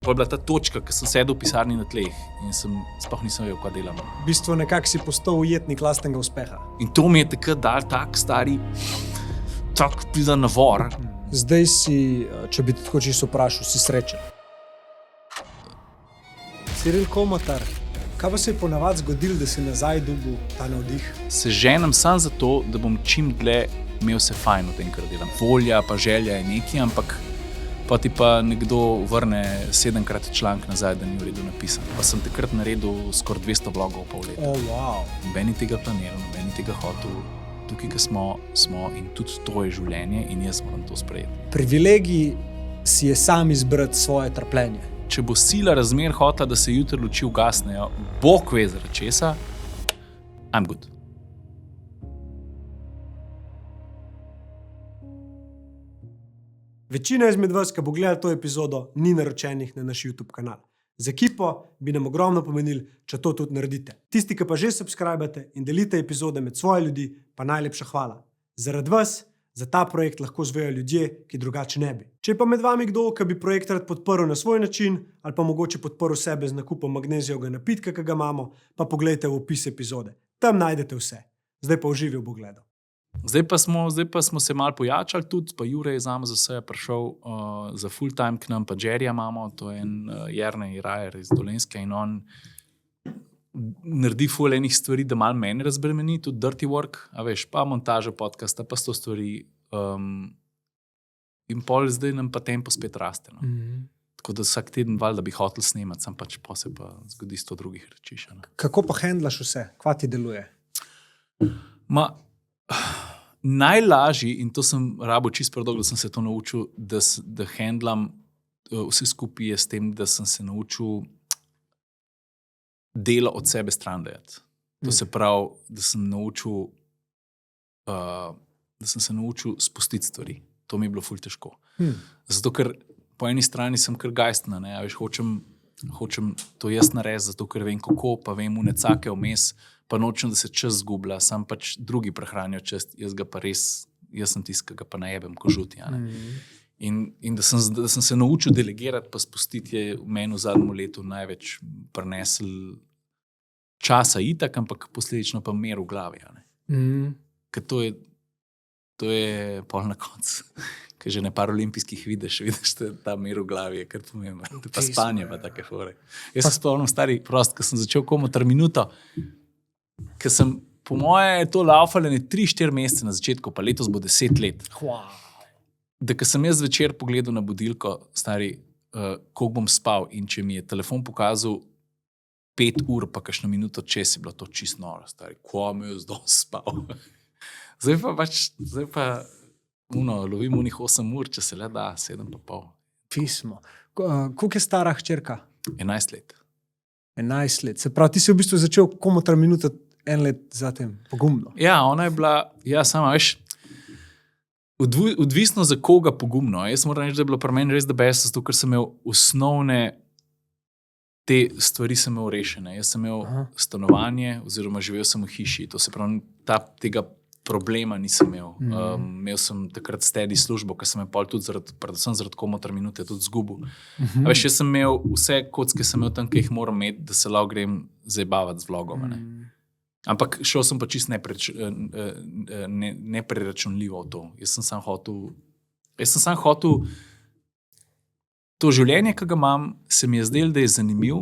Pa je bila ta točka, ko sem sedel v pisarni na tleh in sploh nisem vedel, kaj delam. V bistvu nekako si postal ujetnik lastnega uspeha. In to mi je takrat dal tak stari, tak prida navor. Zdaj si, če bi te tako čisto vprašal, si srečen. Ciril Komatar, kaj pa se je ponavadi zgodilo, da si nazaj dobil ta navdih? Se ženem sam zato, da bom čim dlje imel se fajn v tem, kar delam. Volja pa želja je nekaj, ampak pa ti pa nekdo vrne 7-krat članek nazaj, da ni v redu napisan. Pa sem takrat naredil skoraj 200 vlogov pol leta. Oh, wow. Nobeni tega planiral, nobeni tega hotel. Tukaj, ko smo in tudi to je življenje in jaz moram to sprejeti. Privilegij si je sam izbrati svoje trpljenje. Če bo sila razmer hotela, da se jutri luči ugasnejo, Bog ve zaradi česa, I'm good. Večina izmed vas, ki bo gledala to epizodo, ni naročenih na naš YouTube kanal. Z ekipo bi nam ogromno pomenili, če to tudi naredite. Tisti, ki pa že subscribate in delite epizode med svoje ljudi, pa najlepša hvala. Zaradi vas za ta projekt lahko zvejo ljudje, ki drugače ne bi. Če pa med vami kdo, ki bi projekt rad podprl na svoj način ali pa mogoče podprl sebe z nakupom magnezijevega napitka, ki ga imamo, pa poglejte v opis epizode. Tam najdete vse. Zdaj pa uživi v pogledu. Zdaj pa smo se malo pojačali tudi, pa Jure je zame za vse prišel za full time k nam, pa Jerryja imamo, to je en Jernej Rajer iz Dolenjske in on naredi full enih stvari, da malo meni razbremeni, tudi dirty work, a veš, pa montaža podcasta, pa 100 stvari in pol zdaj nam pa tempo spet raste. No. Tako da vsak teden da bi hotel snemati, sam pač pa se pa zgodi 100 drugih reči. Kako pa handlaš vse? Kva ti deluje? Najlažji, in to sem rabil čisto predolgo, da sem se to naučil, da handlam vse skupaj je s tem, da sem se naučil delo od sebe stran dajati. To se pravi, da sem se naučil spustiti stvari. To mi je bilo ful težko. Zato, ker po eni strani sem kar gajstna, ne, veš, hočem to jaz narediti, zato ker vem kako, pa vem unecake vmes, pa nočem, da se čas zgublja, sam pač drugi prehranijo čas, jaz sem tisti, ki ga pa najebem, ko žuti. In da sem se naučil delegirati, pa spustiti je v meni v zadnjem letu največ prinesel časa itak, ampak posledično pa mer v glavi. Ker to je pol na koncu. Ker že na paralimpijskih vidiš ta mir v glavi, je kar pomembno. Pa spanje pa take fore. Jaz se spomnim stari prost, ko sem začel Komatar minuto, ker sem, po moje, to laufalo 3-4 mesece na začetku, pa letos bo 10 let. Wow. Da, ko sem jaz večer pogledal na budilko, stari, koliko bom spal in če mi je telefon pokazal 5 ur, pa kakšno minuto čez, je bilo to čisto noro, stari, ko me je zdaj spal. Zdaj pa lovim unih 8 ur, če se le da, 7,5. Pismo. Koliko je stara hčerka? 11 let. 11 let. Se pravi, ti si v bistvu začel Komatar minuto 1 let zatem, pogumno. Ja, ona je bila, sama, veš, odvisno za koga pogumno. Jaz moram reči, da je bilo pri meni res the best, zato ker sem imel osnovne te stvari sem imel rešene. Jaz sem imel stanovanje, oziroma živel sem v hiši. To se pravi, tega problema nisem imel. Imel sem takrat steady službo, ker sem je pol tudi predvsem zaradi Komatar minute tudi zgubil. Veš, jaz sem imel vse kocke, sem imel tam, ki jih moram imeti, da se lahko grem zabavati z vlogom. Ampak šel sem pa čisto nepreračunljivo v to. Jaz sem sam hotel to življenje, ki ga imam, se mi je zdelo, da je zanimiv,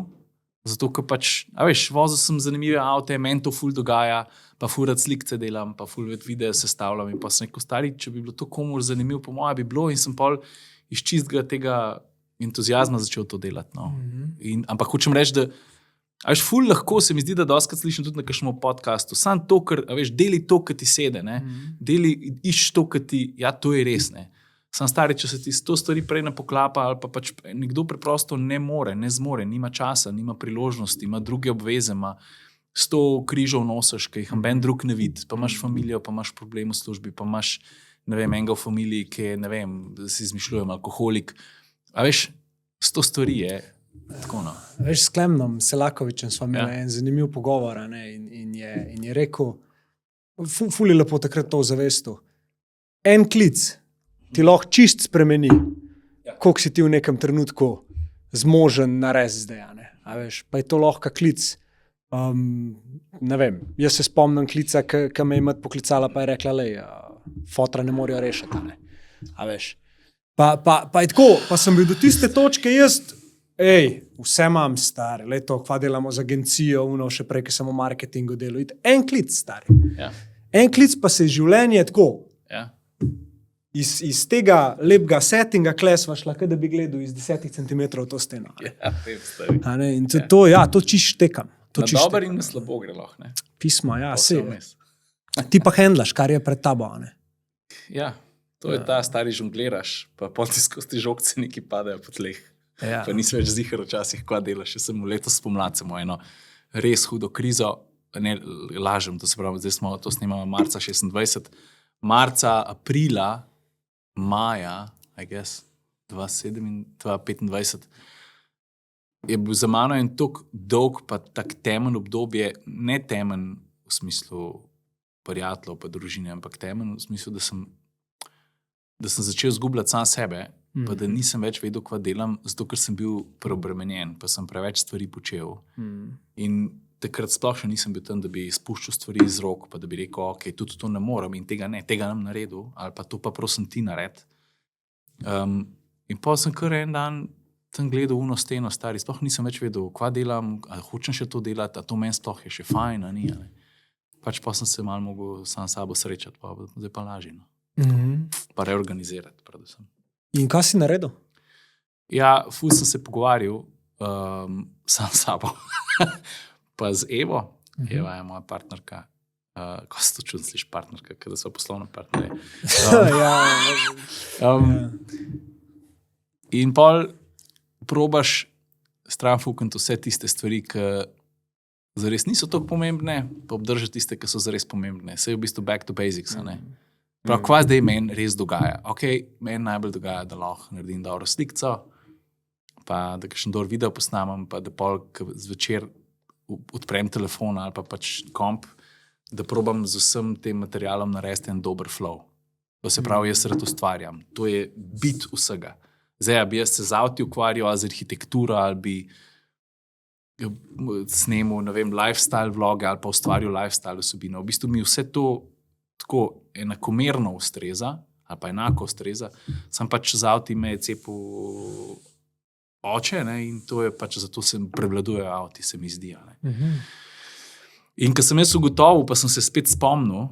zato, ker pač, vozil sem zanimive avte, meni to ful dogaja, pa ful rad slikce delam, pa ful video sestavljam in pa sem rekel, stari, če bi bilo to komu zanimivo, po moje bi bilo in sem pol iz čistega tega entuzijazma začel to delati. No. Ampak hočem reči, da ful lahko se mi zdi, da dostakrat slišim tudi na kakšnem podcastu, sam to, ker, deli to, ki ti sede, ne? Deli, iš to, ki ti, ja, to je res, ne. Sam stari, če se ti 100 stvari prej ne poklapa, ali pa pač nekdo preprosto ne zmore, nima časa, nima priložnosti, ima druge obveze, ima 100 križov nosiš, ki jih noben drug ne vidi, pa imaš familijo, pa imaš problem v službi, pa imaš, ne vem, enega v familiji, ki je, ne vem, da si izmišljujem, alkoholik. A veš, 100 stvari je tako, no. Veš, s Klemnom Selakovičem sva imela en zanimiv pogovor, ne, in je rekel, ful je lepo takrat to v zavestu, en klic ti lahko čist spremeni, koliko si ti v nekem trenutku zmožen narediti zdaj. A veš, pa je to lahko klic. Ne vem, jaz se spomnim klica, ki me je mat poklicala, pa je rekla, fotra ne morejo rešiti. A veš. Pa je tako, pa sem bil do tiste točke, vse imam stari, kva delamo z agencijo, še prej, ki sem v marketingu delal. En klic, stari. Ja. En klic, pa se je življenje tako. Ja. Iz tega lepega settinga klesva šla, da bi gledal iz 10 cm to steno. Ja, vem, stari. In to čiš tekam. Na dober in na slabo gre lahko, ne? Pismo, ja, Vse se. vmes. Ti pa handlaš, kar je pred tabo, ne? Ja, to je ta stari žongliraš, pa potem skozi ti žogce neki padejo po tleh. Ja. Pa nisi več zihar včasih, kva delaš. Jaz sem letos spomlad, sem eno res hudo krizo, ne lažem, to se pravi, zdaj smo to snimamo marca 26, marca, aprila, maja, I guess, 2025, je bil za mano en tok dolg, pa tak temen obdobje, ne temen v smislu prijateljev pa družine, ampak temen v smislu, da sem začel zgubljati sam sebe, pa da nisem več vedel, kva delam, zato ker sem bil preobremenjen, pa sem preveč stvari počel. In takrat sploh še nisem bil tam, da bi spuščal stvari iz rok, pa da bi rekel, ok, tudi to ne morem in tega nam naredil, ali pa to pa prosim ti nared. In pa sem kar en dan tam gledal uno steno stari, sploh nisem več vedel, kva delam, ali hočem še to delati, a to meni sploh je še fajn, a ni. Pač pa sem se malo mogel sam sabo srečati, pa zdaj pa lažje. Pa reorganizirati predvsem. In kaj si naredil? Ja, ful sem se pogovarjal sam sabo. Pa z Evo. Eva je moja partnerka. Ko se to čudno sliši partnerka, kada so poslovne partnerje. In pol probaš stran fukniti vse tiste stvari, ki zares niso tako pomembne, pa obdržati tiste, ki so zares pomembne. Saj je v bistvu back to basics, ne? Prav, kva zdaj meni res dogaja? Ok, meni najbolj dogaja, da lahko naredim dobro slikco, pa da kakšen dober video posnamem, pa da pol zvečer odprem telefon ali pa pač komp, da probam z vsem tem materialom narediti en dober flow. To se pravi, jaz rad ustvarjam. To je bit vsega. Zdaj, bi jaz se z avti ukvarjal, ali z arhitekturo, ali bi snemal, ne vem, lifestyle vloge, ali pa ustvarjal lifestyle vsebino. V bistvu mi vse to tako enakomerno ustreza, ali pa enako ustreza, sem pač z avti me je cepil oče, ne, in to je pač, zato se prevladujejo avti, se mi zdi. In ko sem jaz ugotovil, pa sem se spet spomnil,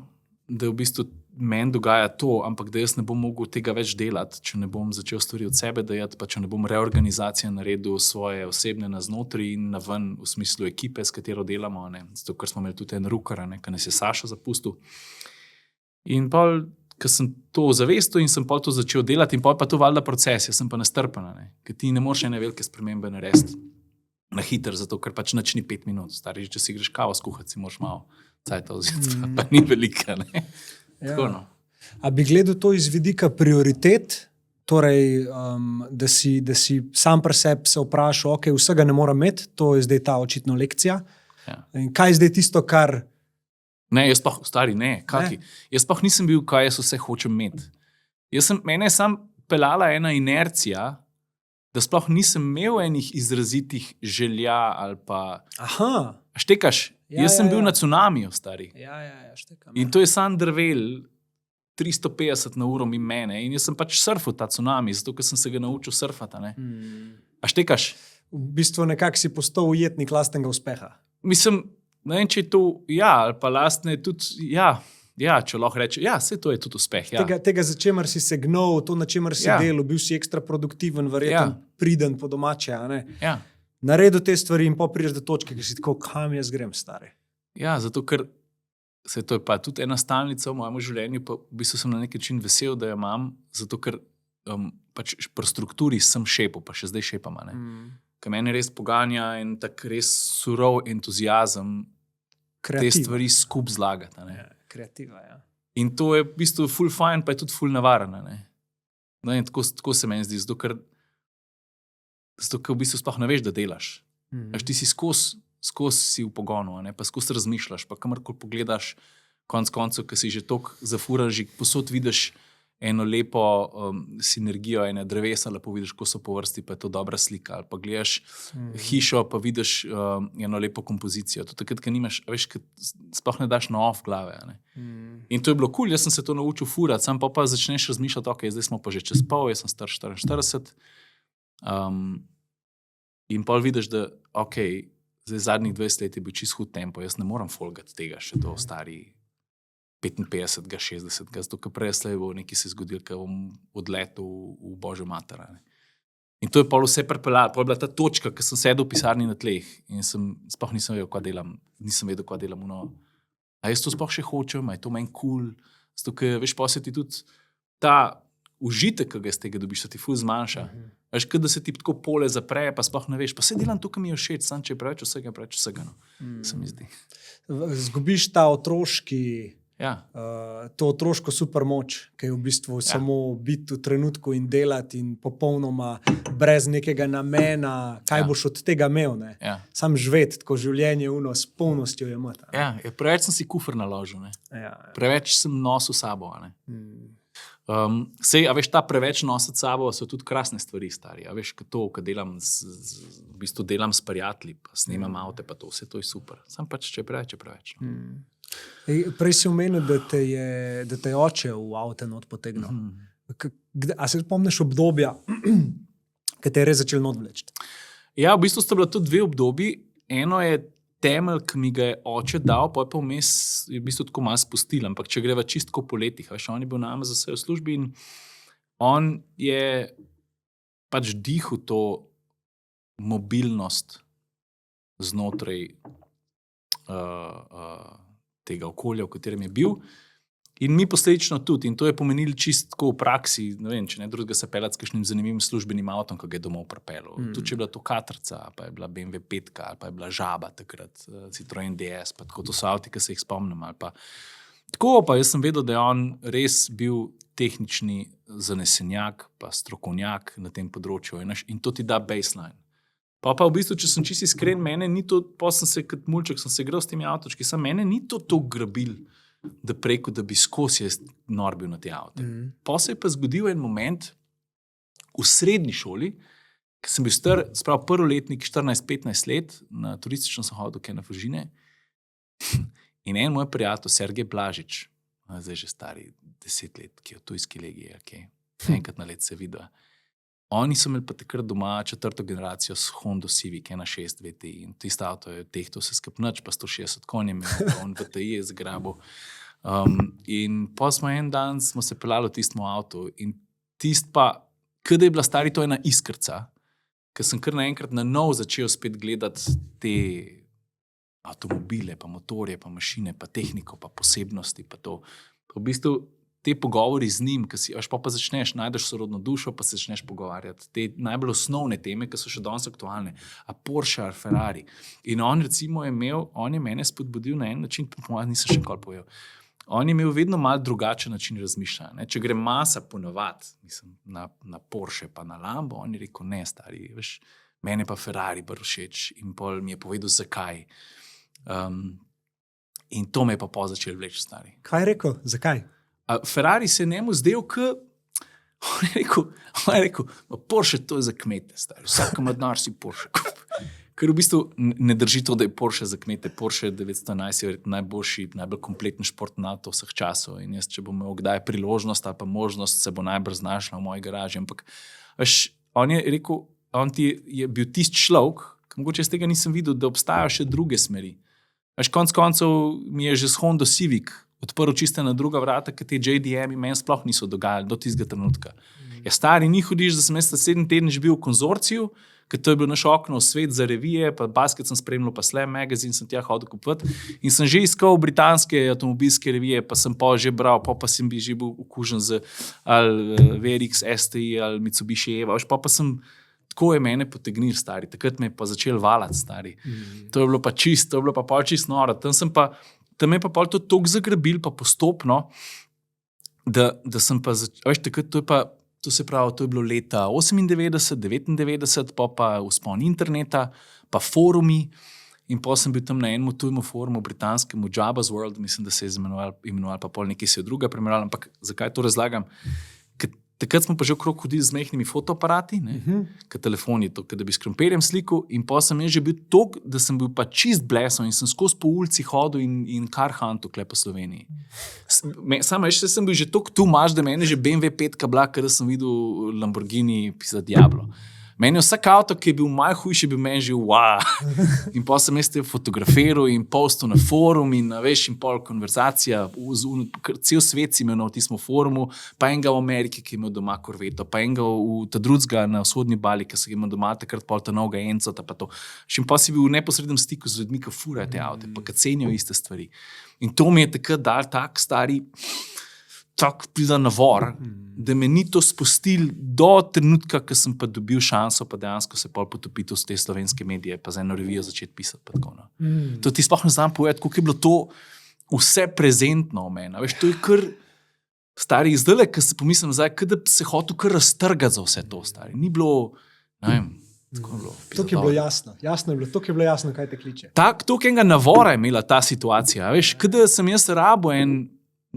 da v bistvu meni dogaja to, ampak da jaz ne bom mogel tega več delati, če ne bom začel stvari od sebe dajati, pa če ne bom reorganizacijo naredil svoje osebne naznotri in naven v smislu ekipe, s katero delamo, ne, zato ker smo imeli tudi en rukar, ki nas je Saša zapustil. In pol, ko sem to zavestil in sem pol to začel delati, in pol pa to valjda proces, jaz sem pa nestrpen, ker ti ne moreš ene velike spremembe narediti na hiter, zato ker pač nič ni 5 minut. Stari, če si greš kavo skuhati, si moraš malo cajta vzeti, pa ni velika, ne. Tako, no. A bi gledal to iz vidika prioritet, torej, da si sam pri sebi se vprašal, ok, vsega ne moram imeti, to je zdaj ta očitno lekcija. Ja. In kaj je zdaj tisto, kar... Ne, jaz sploh, stari, ne, kaki. Jaz sploh nisem bil, kaj jaz vse hočem imeti. Mene je sam pelala ena inercija, da sploh nisem imel enih izrazitih želja ali pa... Aha. Štekaš? Jaz sem bil na cunamiju, stari. Ja, štekam. In to je sam drvel 350 na uro mi mene in jaz sem pač surfal ta cunami, zato ker sem se ga naučil surfati, ne. A štekaš? V bistvu nekako si postal ujetnik lastnega uspeha. Mislim, ne vem, če je to, ja, ali pa lastne tudi, ja, če lahko reče, ja, vse to je tudi uspeh, ja. Tega za čemer si se gnal, to na čemer si delal, bil si ekstra produktiven, verjetno priden po domače, a ne? Ja. Naredil te stvari in pa prideš do točke, ker si tako, kam jaz grem, stari. Ja, zato ker se to je pa tudi ena stalnica v mojem življenju, pa v bistvu sem na nek način vesel, da jo imam, zato ker pač pri strukturi sem šepal, pa še zdaj šepam, ne. Ker meni res poganja in tak res surov entuziazem te stvari skup zlagati, ne. Kreativa, ja. In to je v bistvu ful fajn, pa je tudi ful navarno, ne. No, in tako se meni zdi, zato ker v bistvu sploh ne veš, da delaš. Ti si skozi si v pogonu, ne? Pa skozi razmišljaš, pa kamorkoli pogledaš, konc koncev, ki si že toliko zafuran, že posod vidiš eno lepo sinergijo, ene drevesa, lepo vidiš, ko so po vrsti, pa je to dobra slika. Ali pa gledaš hišo, pa vidiš eno lepo kompozicijo. To takrat, ko nimaš, veš, sploh ne daš na off glave. Ne? In to je bilo cool, jaz sem se to naučil furati, sam pa začneš razmišljati, ok, zdaj smo pa že čez pol, jaz sem star 44. In pol vidiš, da ok, zdaj zadnjih 20 let je bil čist hud tempo, jaz ne morem folgati tega še do stari 55, 60, zato ker prej slej bo nekaj se zgodil, ker bom odletel v božjo mater. In to je pol vse pripeljalo, pol je bila ta točka, ker sem sedel v pisarni na tleh in sploh nisem vedel, kaj delam, a jaz to sploh še hočem, a je to meni cool, zato ker veš, pa se ti tudi ta užitek, ki ga iz tega dobiš, se ti ful zmanjša. Veš, kad da se ti tako pole zapre, pa sploh ne veš, pa se delam to, kar mi je všeč, sam če je preveč vsega, no. Se mi zdi. Zgubiš ta otroški, to otroško supermoč, ki je v bistvu samo biti v trenutku in delati in popolnoma brez nekega namena, kaj boš od tega imel, ne? Sam živeti, tako življenje s polnostjo je imeti. Preveč sem si kufer naložil, ne? Preveč sem nosil sabo, ne? Sej, a veš, ta preveč nositi sabo so tudi krasne stvari, stari. A veš, ko delam v bistvu delam s prijatelji, pa snimam avte, pa to, vse to je super. Sam pač, če je preveč. No. Prej si omenil, da te je oče v avte not potegnil. A se spomniš obdobja, ki te je res začel not vleči? Ja, v bistvu sta bila tudi dve obdobji. Eno je temelj, ki mi ga je oče dal, pa je pa vmes v bistvu tako malo spustil, ampak če greva čistko po letih, veš, on je bil nama za vse v službi in on je pač dihal to mobilnost znotraj tega okolja, v katerem je bil. In mi posledično tudi. In to je pomenilo čistko v praksi, ne vem, če ne drugega se peljati s kakšnim zanimivim službenim avtom, ki ga je domov pripeljal. Tudi če je bila to Katrca, pa je bila BMW 5, ali pa je bila Žaba takrat, Citroen DS, pa tako to so avti, ki se jih spomnim. Tako pa jaz sem vedel, da je on res bil tehnični zanesenjak, pa strokovnjak na tem področju. In to ti da baseline. Pa v bistvu, če sem čisto iskren, mene ni to, pa sem se kot mulček, sem se igral s temi avtočki, mene ni to grabil, da preko, da bi skozi jaz norbil na te avte. Pa se je pa zgodil en moment v srednji šoli, ko sem bil star, sprav prvoletnik, 14-15 let, na turistično sem hodil kaj na Fužine, in en moj prijatelj, Sergej Blažič, zdaj že stari 10 let, ki je v tujski legiji, enkrat na let se vidi. Oni so imeli pa takrat doma 4. generacijo s Hondo Civic 1.6 VTI in tisto avto je tehto se skupnač, pa 160 konj imel, pa on VTI je zgrabil. In pa smo en dan se peljali v tistem avtu in tist pa, kada je bila stari, to ena iskrca, ker sem kar naenkrat na nov začel spet gledati te avtomobile, pa motorje, pa mašine, pa tehniko, pa posebnosti, pa to. Pa v bistvu te pogovori z njim, pa začneš, najdeš sorodno dušo, pa se začneš pogovarjati. Te najbolj osnovne teme, ki so še danes aktualne. A Porsche, a Ferrari. In on recimo je mene spodbudil na en način, pa nisem še nikoli povedal. On je imel vedno malo drugačen način razmišljanja. Če gre masa ponovati, na Porsche pa na Lambo, on je rekel, ne, stari, veš, mene pa Ferrari bolj všeč. In pol mi je povedal, zakaj. In to me je pa začel vleči, stari. Kaj je rekel? Zakaj? Ferrari se je njemu zdel, on je rekel, Porsche to je za kmete, stari. Vsak ima denar, si Porsche kup. Ker v bistvu ne drži to, da je Porsche za kmete. Porsche 911 je najboljši, najbolj kompleten športni avto vseh časov. In jaz, če bom imel kdaj priložnost ali pa možnost, se bo najbrž znašla v moji garaži. Ampak veš, on je rekel, on je bil tisti človek, mogoče iz tega nisem videl, da obstajajo še druge smeri. Veš, konc koncev mi je že s Hondo Civic odprl čiste na druga vrata, ker te JDM-i meni sploh niso dogajali do tistega trenutka. Ja, stari, ni hodiš, da sem jaz 7 tedni že bil v konzorciju, ker to je bil naš okno v svet za revije, pa basket sem spremljal, pa Slam magazine sem tja hodil kupiti in sem že iskal britanske avtomobilske revije, pa sem pa že bral, pa sem že bil okužen z ali VRX STI ali Mitsubishi Eva, pa sem tako je mene potegnil, stari, takrat me je pa začel valati, stari. To je bilo pa čisto noro. Tam je pa pol to toliko zagrabil, pa postopno, da sem pa veš, takrat to se pravi, to je bilo leta 98, 99, pa vzpon interneta, pa forumi in potem sem bil tam na enem tujemu forumu, britanskemu Jabba's World, mislim, da se je imenoval, pa pol nekaj se je druga primerjala, ampak zakaj to razlagam? Takrat smo pa že okrog hodili z majhnimi fotoaparati, kot telefoni, da bi s krompirjem slikal, in potem sem že bil tok, da sem bil pa čist blesom in sem skozi po ulici hodil in kar hantu kle po Sloveniji. Samo še sem bil že tok tu maš, da meni že BMW 5 bila, kada sem videl Lamborghini za Diablo. Meni je vsak avto, ki je bil najhujši, bil meni že wow. In potem sem jaz te fotografiral in postal na forum in veš, in pol konverzacija, cel svet si imel na tistem forumu, pa enega v Ameriki, ki je imel doma korveto, pa enega v ta drugega na vzhodni bali, ki so imel doma takrat pol ta noga encota, pa to. In pa si bil v neposrednem stiku z ljudmi, ki furajo te avte, pa ki cenijo iste stvari. In to mi je takrat dal tak stari, tako prida navor, da me ni to spustil do trenutka, ko sem pa dobil šanso, pa dejansko se pol potopiti v te slovenske medije, pa za eno revijo začeti pisati. Pa tako, no. To ti sploh ne znam povedati, koliko je bilo to vse prezentno v meni. Veš, to je kar stari izdele, ko se pomislim nazaj, da se hotel kar raztrgati za vse to, stari. Ni bilo, ne vem, tako je bilo. To je bilo jasno. Jasno je bilo, to je bilo jasno, kaj te kliče. To, enega navora je imela ta situacija. Veš, kada sem jaz rabo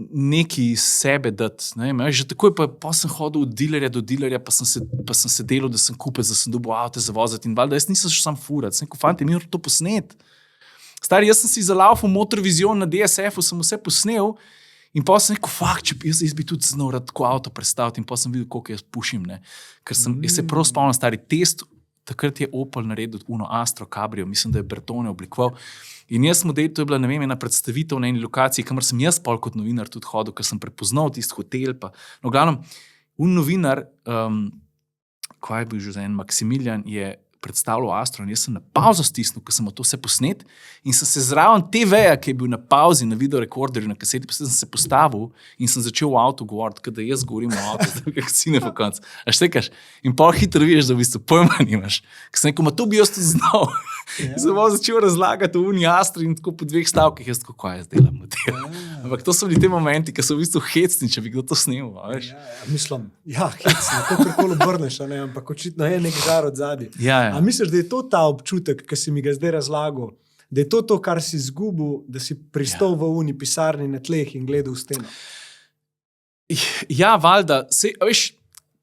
neki iz sebe dati. Že takoj pa sem hodil od dilerja do dilerja, pa sem se delal, da sem kupec, da sem dobil avte za voziti in valjda, jaz nisem še sam furat. Sem rekel, fanti, mi moramo to posnet. Stari, jaz sem si zalaufal Motorvision na DSF-u, sem vse posnel in pa sem rekel, če jaz bi tudi znal tako avto predstaviti in pa sem videl, koliko jaz pušim. Ker jaz se prav spomnim, stari test, takrat je Opel naredil Uno Astro Cabrio, mislim, da je Bertone oblikoval. In jaz model, to je bila, ne vem, ena predstavitev na eni lokaciji, kamor sem jaz pol kot novinar tudi hodil, ker sem prepoznal tisti hotel. No, glavno, novinar, ko je bil že za en Maksimilijan, je predstavljal Astro in jaz sem na pauzo stisnil, ko sem to vse posnet in sem se zraven TV-ja, ki je bil na pauzi, na videorekorderju, na kaseti, pa sem se postavil in sem začel v avtu govoriti, kada jaz govorim o avtu, da si ne po koncu. A štekaš? In pol hitro vidiš, da v bistvu pojma nimaš. Ker sem rekel, to bi jaz tudi znal. In sem začel razlagati o Uni Astro in tako po 2 stavkih, jaz tako, kaj jaz delam. Ampak to so bili te momenti, ki so v bistvu hecni, če bi kdo to snemal. Mislim, hecni, to karkoli obrneš, ampak očitno je nek žar od zadaj. A misliš, da je to ta občutek, ki si mi ga zdaj razlagal, da je to, kar si izgubil, da si pristal v uni pisarni na tleh in gledal v steno? Ja, valjda. Veš,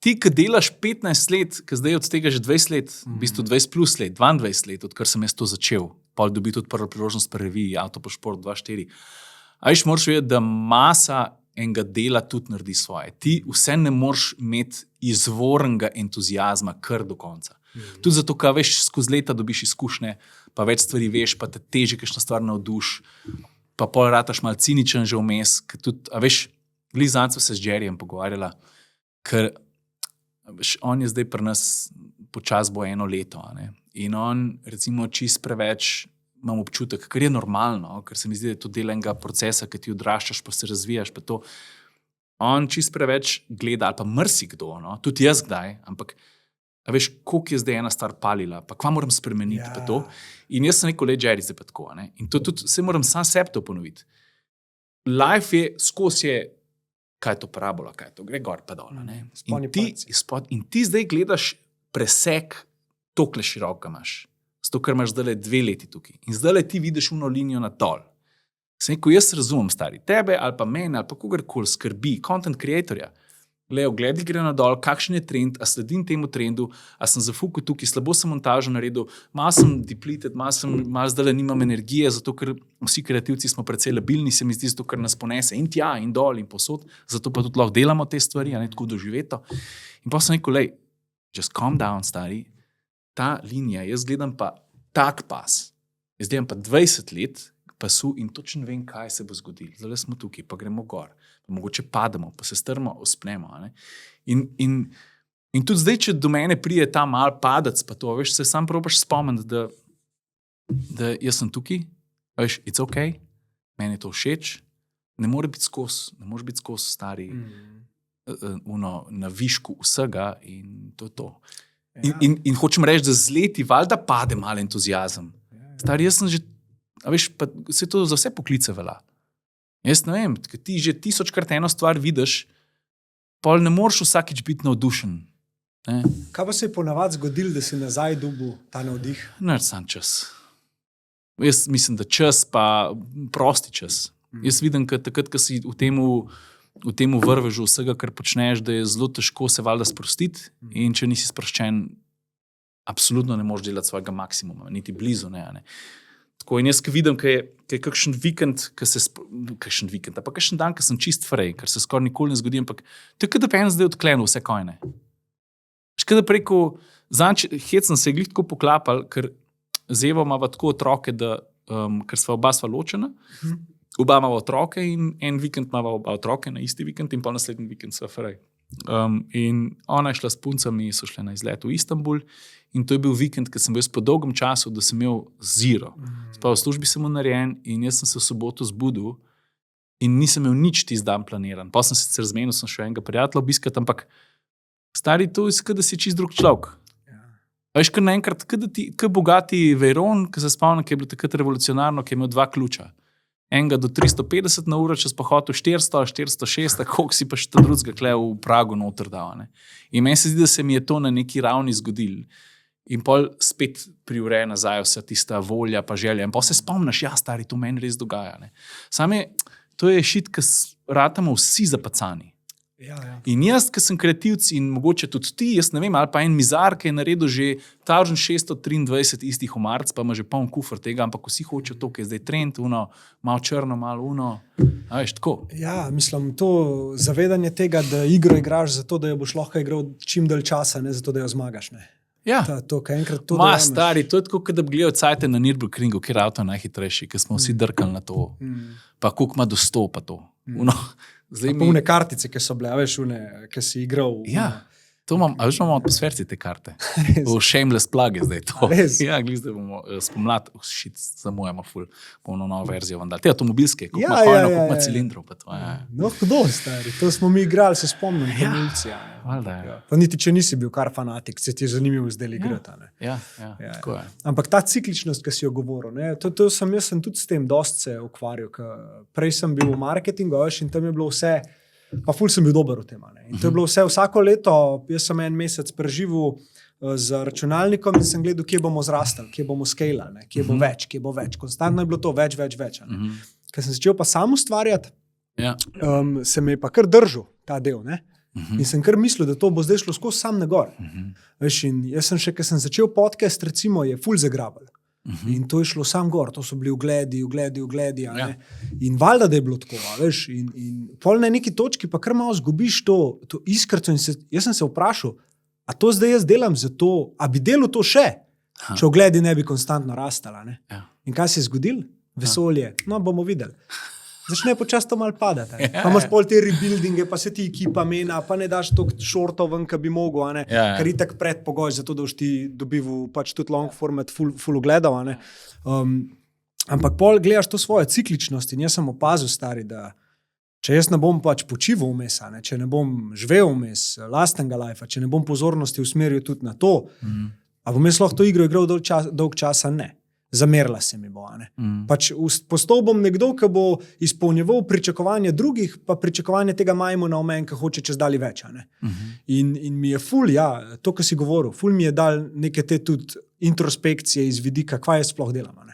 ti, ki delaš 15 let, ki zdaj od tega že 20 let, v bistvu 20 plus let, 22 let, odkar sem jaz to začel, pol dobiti tudi prvo priložnost pri reviji Avtopošport 2.4. A veš, moraš vedeti, da masa enega dela tudi naredi svoje. Ti vse ne moreš imeti izvornega entuzijazma kar do konca. Tudi zato, ker veš, skozi leta dobiš izkušnje, pa več stvari veš, pa te teže kakšna stvar navduš, pa pol rataš malo ciničen že vmes, ker tudi, a veš, glizanco se z Jerryjem pogovarjala, ker veš, on je zdaj pri nas počas bo 1 leto, in on recimo čist preveč imam občutek, kar je normalno, ker se mi zdi, da je to del enega procesa, ki ti odraščaš, pa se razvijaš, pa to. On čist preveč gleda, ali pa mrsikdo, tudi jaz kdaj, ampak a veš, koliko je zdaj ena stvar palila, pa kva moram spremeniti, pa to. In jaz sem rekel, Jerry, zdaj pa tako. In to tudi, se moram sam sebi to ponoviti. Life je, skozi je, kaj je to parabola, kaj je to, gre gor pa dol. In ti zdaj gledaš presek, tokle široko imaš. Zato, ker imaš zdaj 2 leti tukaj. In zdaj ti vidiš uno linijo na dol. Sem rekel, jaz razumem, stari, tebe ali pa mene, ali pa kogarkoli skrbi, content creatorja. Ogledi gre na dol, kakšen je trend, a sledim temu trendu, a sem zafukal tukaj, slabo sem montažo naredil, malo sem depleted, malo zdaj nimam energije, zato ker vsi kreativci smo precej labilni, se mi zdi, zato ker nas ponese in tja, in dol, in posod, zato pa tudi lahko delamo te stvari, a ne tako doživeto. In pa sem rekel, just calm down, stari, ta linija, jaz gledam pa tak pas, jaz gledam pa 20 let pasu in točno vem, kaj se bo zgodilo. Zdaj smo tukaj, pa gremo gor, pa mogoče pademo, pa se strmo ospnemo. In tudi zdaj, če do mene prije ta mal padec, pa to, veš, se sam probaš spomniti, da jaz sem tukaj, veš, it's ok, meni je to všeč, ne more biti skozi stari na višku vsega in to je to. In hočem reči, da z leti valjda pade mal entuzijazem. Stari, jaz sem že a veš, pa se to za vse poklice velja. Jaz ne vem, ti že 1000krat eno stvar vidiš, pol ne moreš vsakič biti navdušen. Kaj pa se je ponavadi zgodilo, da si nazaj dobil ta navdih? Sam čas. Jaz mislim, da čas pa prosti čas. Jaz vidim, da takrat, ko si v temu vrvežu vsega, kar počneš, da je zelo težko se valjda sprostiti in če nisi sproščen, absolutno ne moreš delati svojega maksimuma, niti blizu ne. Tako in jaz, ko vidim, da je kakšen vikend, kakšen dan, ko sem čist frej, ker se skoraj nikoli ne zgodi, ampak to je, da pa en zdaj odklenil vse kojne. Škoda preko, hecno se je glih tako poklapal, ker z Evo imava tako otroke, da, ker sva oba ločena, oba imava otroke in en vikend imava oba otroke na isti vikend in pa naslednji vikend sva frej. In ona je šla s puncami, so šle na izlet v Istanbul in to je bil vikend, ker sem bil po dolgem času, da sem imel zero. V službi sem narejen in jaz sem se v soboto zbudil in nisem imel nič tisti dan planiran. Pa sem se razmenil, sem šel enega prijatelja obiskat, ampak stari, to je, da si čist drug človek. Veš, kar naenkrat, kot bogati Veyron, ki se spomnim, ki je bilo takrat revolucionarno, ki je imel 2 ključa. Enega do 350 na uro, če si pa hotel 400, 406, koliko si pa še ta drugega kle v Pragu noter dal. In meni se zdi, da se mi je to na neki ravni zgodilo. In pol spet priure nazaj vsa tista volja pa želja. In pa se spomniš, ja, stari, to meni res dogaja. To je šit, ki ratamo vsi zapacani. Ja. In jaz, ki sem kreativc in mogoče tudi ti, jaz ne vem, ali pa en mizar, ki je naredil že 1623 istih omarc, pa ima že poln kufr tega, ampak vsi hočejo to, ki je zdaj trend, malo črno, malo a veš, tako. Ja, mislim, to zavedanje tega, da igro igraš zato, da jo boš lahko igral čim dalj časa, ne zato, da jo zmagaš, ne. Ja. To, kaj enkrat to Ma, stari, to je tako, da bi gledal cajte na Nürburgringu, kjer avto je najhitrejši, ker smo vsi drkali na to. Pa koliko ima do 100 pa to. Polne kartice, ki so bile, veš, ki si igral. Ja, to imam, a veš, imamo atmosferci te karte. V shameless plug je zdaj to. Res? Ja, zdaj bomo spomlad, zamujamo ful, bomo novo verzijo vam dali. Te avtomobilske, koliko ima hojno, koliko ima cilindrov. Pa to, No, kdo, stari, to smo mi igrali, se spomnim. Valjda. Pa niti, če nisi bil kar fanatik, se ti je zanimivo zdaj igrati. Ja, tako je. Ampak ta cikličnost, ki si jo govoril, jaz sem tudi s tem dosti se ukvarjal. Prej sem bil v marketingu, veš, in tam je bilo vse, pa ful sem bil dober v tem. In to je bilo vse vsako leto, jaz sem en mesec preživel z računalnikom in sem gledal, kje bomo zrastali, kje bomo skalali, kje bo več. Konstantno je bilo to več. Ker sem začel pa sam ustvarjati, se me je pa kar držal ta del. In sem kar mislil, da to bo zdaj šlo skozi sam na gor. Veš, in jaz sem še, ker sem začel podcast, recimo, je ful zagrabal. In to je šlo sam gor, to so bili ugledi. In valjda, da je bilo tako, veš. In pol na neki točki pa kar malo zgubiš to iskrco. In jaz sem se vprašal, a to zdaj jaz delam zato, a bi delal to še, če ugledi ne bi konstantno rastala. In kaj se je zgodilo? Vesolje. No, bomo videli. Začne počasno malo padati. Pa imaš pol te rebuildinge, pa se ti ekipa mena, pa ne daš toliko šortov ven, ki bi mogel, ker je tak predpogoj za to, da boš ti dobival pač tudi long format full ogledov. Ampak pol gledaš to svojo cikličnost in jaz sem opazil, stari, da če jaz ne bom pač počival vmes, če ne bom živel vmes lastnega lifea, če ne bom pozornosti usmeril tudi na to, a bom jaz lahko to igro igral dolg časa, ne. Zamerila se mi bo. Pač postal bom nekdo, ki bo izpolnjeval pričakovanje drugih, pa pričakovanje tega majmuna v meni, ki hoče čez dali več. In mi je ful, to, kar si govoril, ful mi je dal neke te tudi introspekcije iz vidika, kva jaz sploh delam.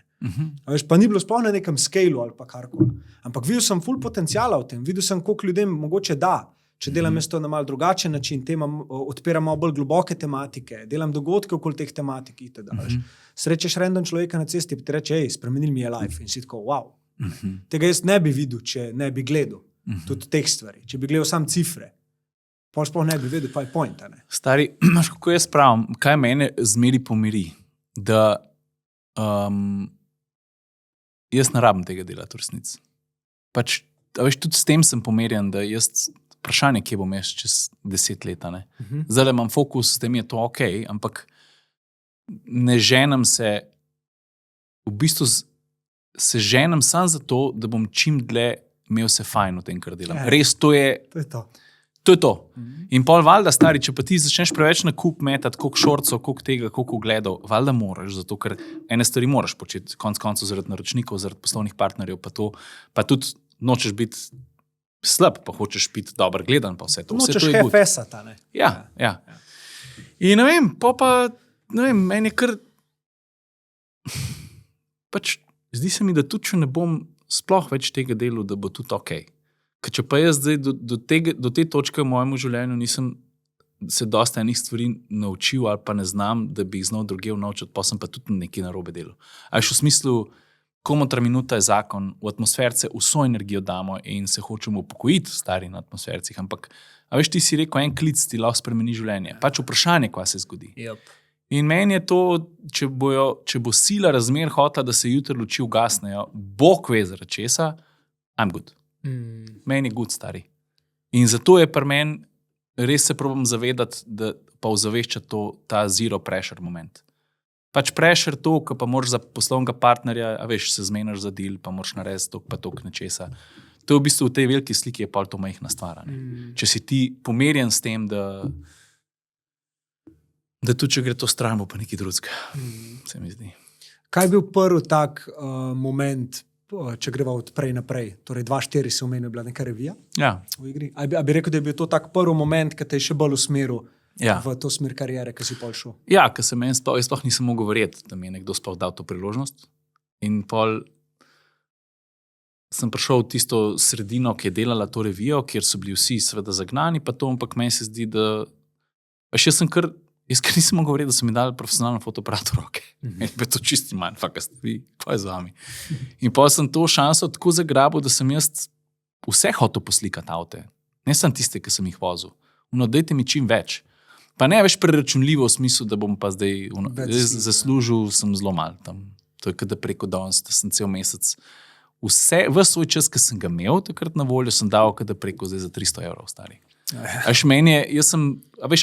Veš, pa ni bilo sploh na nekem scaleu ali pa karkoli. Ampak videl sem ful potenciala v tem, videl sem, koliko ljudem mogoče da. Če delam jaz to na malo drugačen način, odpiram malo bolj globoke tematike, delam dogodke okoli teh tematik itd. Srečeš random človeka na cesti, pa ti reče, spremenil mi je life. In si tako, wow. Tega jaz ne bi videl, če ne bi gledal tudi teh stvari. Če bi gledal sam cifre, pol sploh ne bi vedel, pa je point. Stari, kako jaz pravim, kaj mene zmeri pomiri, da jaz ne rabim tega delati v resnici. Pač, veš, tudi s tem sem pomerjen, da jaz vprašanje, kje bom jaz čez 10 let. Zdaj imam fokus, s tem je to ok, ampak ne ženem se, v bistvu se ženem samo zato, da bom čim dlje imel se fajn v tem, kar delam. Res, to je to. To je to. In pol valjda, stari, če pa ti začneš preveč na kup metati, koliko šorcov, koliko tega, koliko gledov, valjda moraš, zato ker ene stvari moraš početi, konc koncev zaradi naročnikov, zaradi poslovnih partnerjev, pa tudi nočeš biti slab, pa hočeš biti dober gledan, pa vse to. Nočeš hefesata, ne? Ja. In ne vem, meni je kar pač zdi se mi, da tudi če ne bom sploh več tega delal, da bo tudi ok. Ker če pa jaz zdaj do te točke v mojem življenju nisem se dosta enih stvari naučil ali pa ne znam, da bi jih znal druge naučiti, pa sem pa tudi nekaj narobe delal. A v smislu, komotra minuta je zakon, v atmosferce vso energijo damo in se hočemo upokojiti stari na atmosfercih, ampak a veš, ti si rekel, en klic ti lahko spremeni življenje. Pač vprašanje, kaj se zgodi. Yep. In meni je to, če bo sila razmer hotela, da se jutri luči ugasnejo, Bog ve zaradi česa, I'm good. Meni je good, stari. In zato je pri meni, res se probam zavedati, da pa ozaveščati ta zero pressure moment. Pač pressure to, ko pa moraš za poslovnega partnerja, a veš, se zmeniš za deal, pa moraš narediti toliko pa toliko nečesa. To je v bistvu v tej veliki sliki je pol to majhna stvar. Če si ti pomerjen s tem, da tudi če gre to stran, bo pa nekaj drugega, se mi zdi. Kaj je bil prvi tak moment, če greva od prej naprej? Torej 2004 se omenil, bila neka revija v igri. A bi rekel, da je bil to tak prvi moment, ki te je še bolj usmeril v to smer kariere, ki si pol šel? Ja, ker se jaz sploh nisem mogel verjeti, da mi je nekdo sploh dal to priložnost. In pol sem prišel v tisto sredino, ki je delala to revijo, kjer so bili vsi seveda zagnani, pa to, ampak meni se zdi, da jaz kar nisem mogel verjeti, da so mi dali profesionalno fotoaparat v roke. Je to čisti manj, kaj je z vami. In pa sem to šanso tako zagrabil, da sem jaz vse hotel poslikati avte. Ne sem tiste, ki sem jih vozil. Dajte mi čim več. Pa ne več preračunljivo v smislu, da bom pa zdaj zaslužil sem zelo malo tam. To je kada preko danes, da sem cel mesec v svoj čas, ki sem ga imel takrat na voljo, sem dal kada preko zdaj za 300 evrov stari.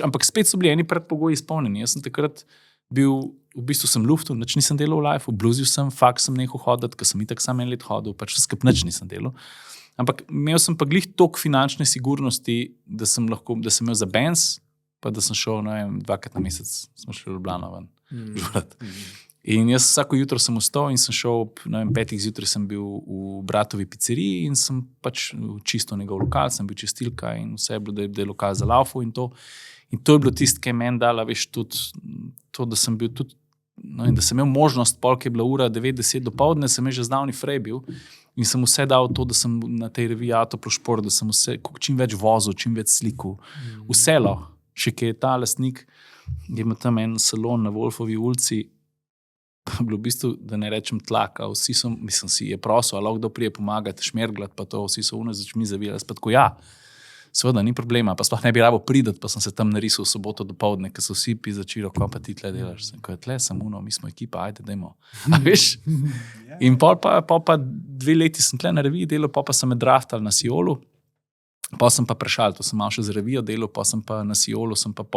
Ampak spet so bili eni predpogoji izpolnjeni. Jaz sem takrat bil, v bistvu sem luftu, nič nisem delal v life, bluzil sem, faks sem nehal hoditi, ker sem itak sam en let hodil, pač skupaj nič nisem delal. Ampak imel sem pa glih toliko finančne sigurnosti, da sem imel za Benz, pa da sem šel, ne vem, 2krat na mesec, smo šli v Ljubljano ven. In jaz vsako jutro sem vstal in sem šel, ne vem, 5 zjutraj sem bil v bratovi pizzeriji in sem pač čisto njegov lokal, sem bil čistilka in vse je bilo, da je lokal za laufu in to. In to je bilo tisto, ki je meni dala, veš, tudi to, da sem bil tudi, no, in da sem imel možnost, pol, ki je bila ura 9-10 dopoldne, sem že zdavni frej bil in sem vse dal to, da sem na tej reviji Autoprošport, da sem vse, čim več vozil, čim več slikal. Vse lahko. Še ki je ta lastnik, ima tam en salon na Wolfovi ulici, bilo v bistvu, da ne rečem tlaka, vsi so, mislim, si je prosil, ali lahko kdo prije pomagati, šmerglat, pa to, vsi so une začmi zavijali, pa tako seveda, ni problema, pa sploh ne bi rabo pridati, pa sem se tam narisal v soboto dopoldne, ker so vsi začiro, ko pa ti tle delaš, ko je tle, sem mi smo ekipa, ajde, dajmo. A veš? In pol pa 2 leti sem tle na reviji delal, pa sem me draftal na Siolu, pa sem pa prešal, to sem malo še z revijo delal, pa sem pa na Siolu, sem pa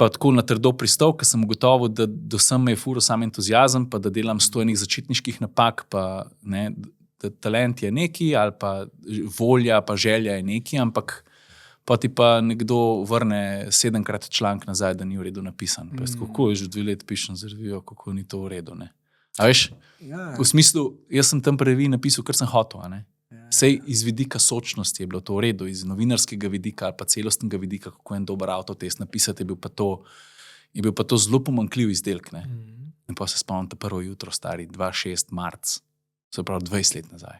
tako na trdo pristal, ker sem ugotovil, da do sem me je furo sam entuziazem, pa da delam 100 začetniških napak, pa ne, da talent je neki, ali pa volja, pa želja je neki, ampak pa ti pa nekdo vrne 7-krat članek nazaj, da ni v redu napisan. Kako je že 2 leti pišem za revijo, kako ni to v redu, ne? A veš, v smislu, jaz sem tam pri reviji napisal, kar sem hotel, a ne? Sej iz vidika sočnosti je bilo to v redu, iz novinarskega vidika ali pa celostnega vidika, kako en dober avtotest napisati, je bil pa to zelo pomanjkljiv izdelek. Ne? In pa se spomnim prvo jutro, stari 26. marc, se pravi 20 let nazaj.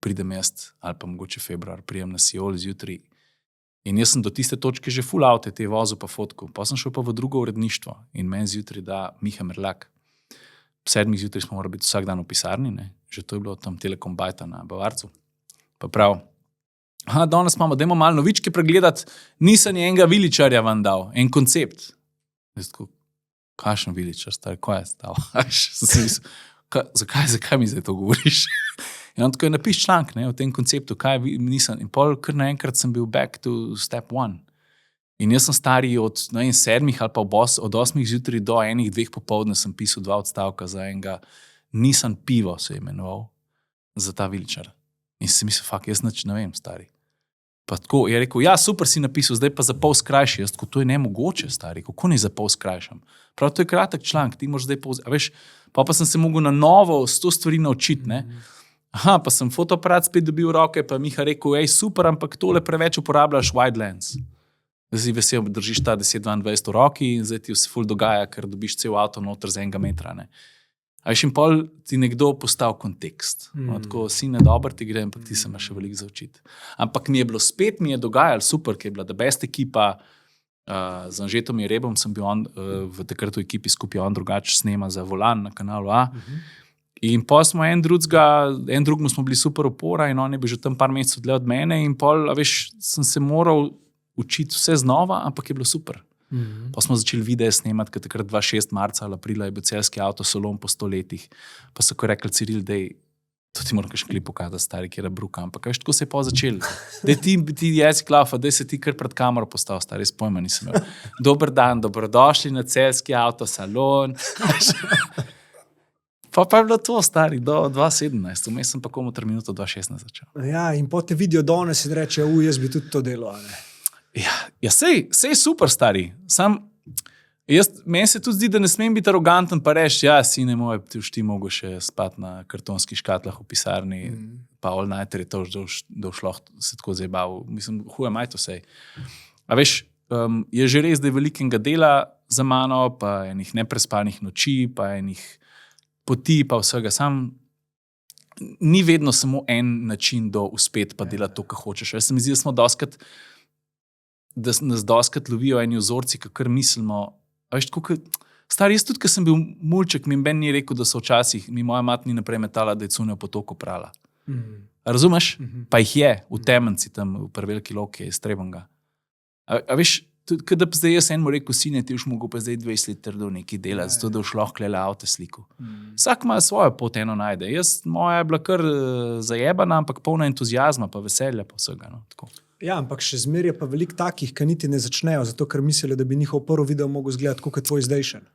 Pridem jaz, ali pa mogoče februar, prijem na Siol zjutraj. In jaz sem do tiste točke že full avte, te vozil pa fotku. Pa sem šel pa v drugo uredništvo in meni zjutraj da Miha Merlak. 7 zjutraj smo morali biti vsak dan v pisarni, ne? Že to je bilo tam Telekom Bajta na Bavarcu. Pa prav, danes dajmo malo novičke pregledati, nisem enega viličarja vam dal, en koncept. Kakšen viličar, stari, kaj je stav? Zakaj mi zdaj to govoriš? In on tako je napiš članek, ne, o tem konceptu, kaj nisem. In pol kar naenkrat sem bil back to step 1. In jaz sem stari od 7 ali pa od 8 zjutraj do 1-2 popoldne sem pisal 2 odstavka za enega Nissan Pivo se je imenoval za ta viličar. In si mislil, jaz nič ne vem, stari. Pa tako je rekel, ja, super si napisal, zdaj pa za pol skrajši. Jaz tako, to je nemogoče, stari, kako ne za pol skrajšam? Prav, to je kratek članek, ti moraš zdaj a veš, pa sem se mogel na novo 100 stvari naučiti, ne. Pa sem fotoaparat spet dobil v roke, pa Miha rekel, super, ampak tole preveč uporabljaš wide lens. Zdaj si vesel, držiš ta 10-22 v roki in zdaj ti se ful dogaja, ker dobiš cel avto noter z 1 metra, ne. A veš, in pol ti nekdo postavi kontekst. Tako, si ne dober, ti gre, ampak ti se imaš še veliko za učiti. Ampak mi je dogajalo super, ker je bila the best ekipa. Z Anžetom Jerebom sem bil v takrat v ekipi skupaj, on drugače snema za Volan na kanalu A. In pol smo en drugemu smo bili super opora in on je bil že tam par mesecev dlje od mene in pol, a veš, sem se moral učiti vse znova, ampak je bilo super. Pa smo začeli videe snemati, ker takrat 26. marca ali aprila je bil celjski avtosalon po 100 letih. Pa so ko rekli, Ciril, dej, to ti moram kakšen klip pokazati, stari, kjer je bruka, ampak veš, tako se je pa začel. Dej ti jezik laufa, dej se ti kar pred kamero postal, stari, s pojma nisem imel. Dober dan, dobrodošli na celjski avtosalon. Pa je bilo to, stari, do 2017, vmes sem pa komu minuto 2016 začel. Ja, in po te vidijo danes in reče, jaz bi tudi to delal, a ne? Ja, sej super, stari. Meni se tudi zdi, da ne smem biti aroganten, pa reči, ja, sine moj, ti mogo še spati na kartonskih škatlah v pisarni, pa all nighter je to už došlo, se tako zajebav. Mislim, huje maj to sej. A veš, je že res, da je velikega dela za mano, pa enih neprespanih noči, pa enih poti, pa vsega. Ni vedno samo en način do uspeti, pa delati to, kar hočeš. Jaz se mi zdi, da nas doskrat lovijo eni vzorci, kakor mislimo. A veš, tako, stari, jaz tudi, ko sem bil mulček, mi Ben ni rekel, da so včasih, mi moja mat ni naprej metala, da je cunjo po toku prala. Razumeš? Pa jih je, v Temenci, tam v Prveliki Loki, iz Trebanga. A veš, tudi, kada pa zdaj jaz enemu rekel, sine, ti už mogo pa zdaj 20 let trdo nekaj delati, zato da už lahko klela avto sliku. Vsak ima svojo pot, eno najde. Moja je bila kar zajebana, ampak polna entuzijazma, pa veselja, pa vsega, no, tako. Ja, ampak še zmeraj je pa veliko takih, ki niti ne začnejo, zato ker mislijo, da bi njihov prvi video mogel izgledati kot tvoj zdajšen.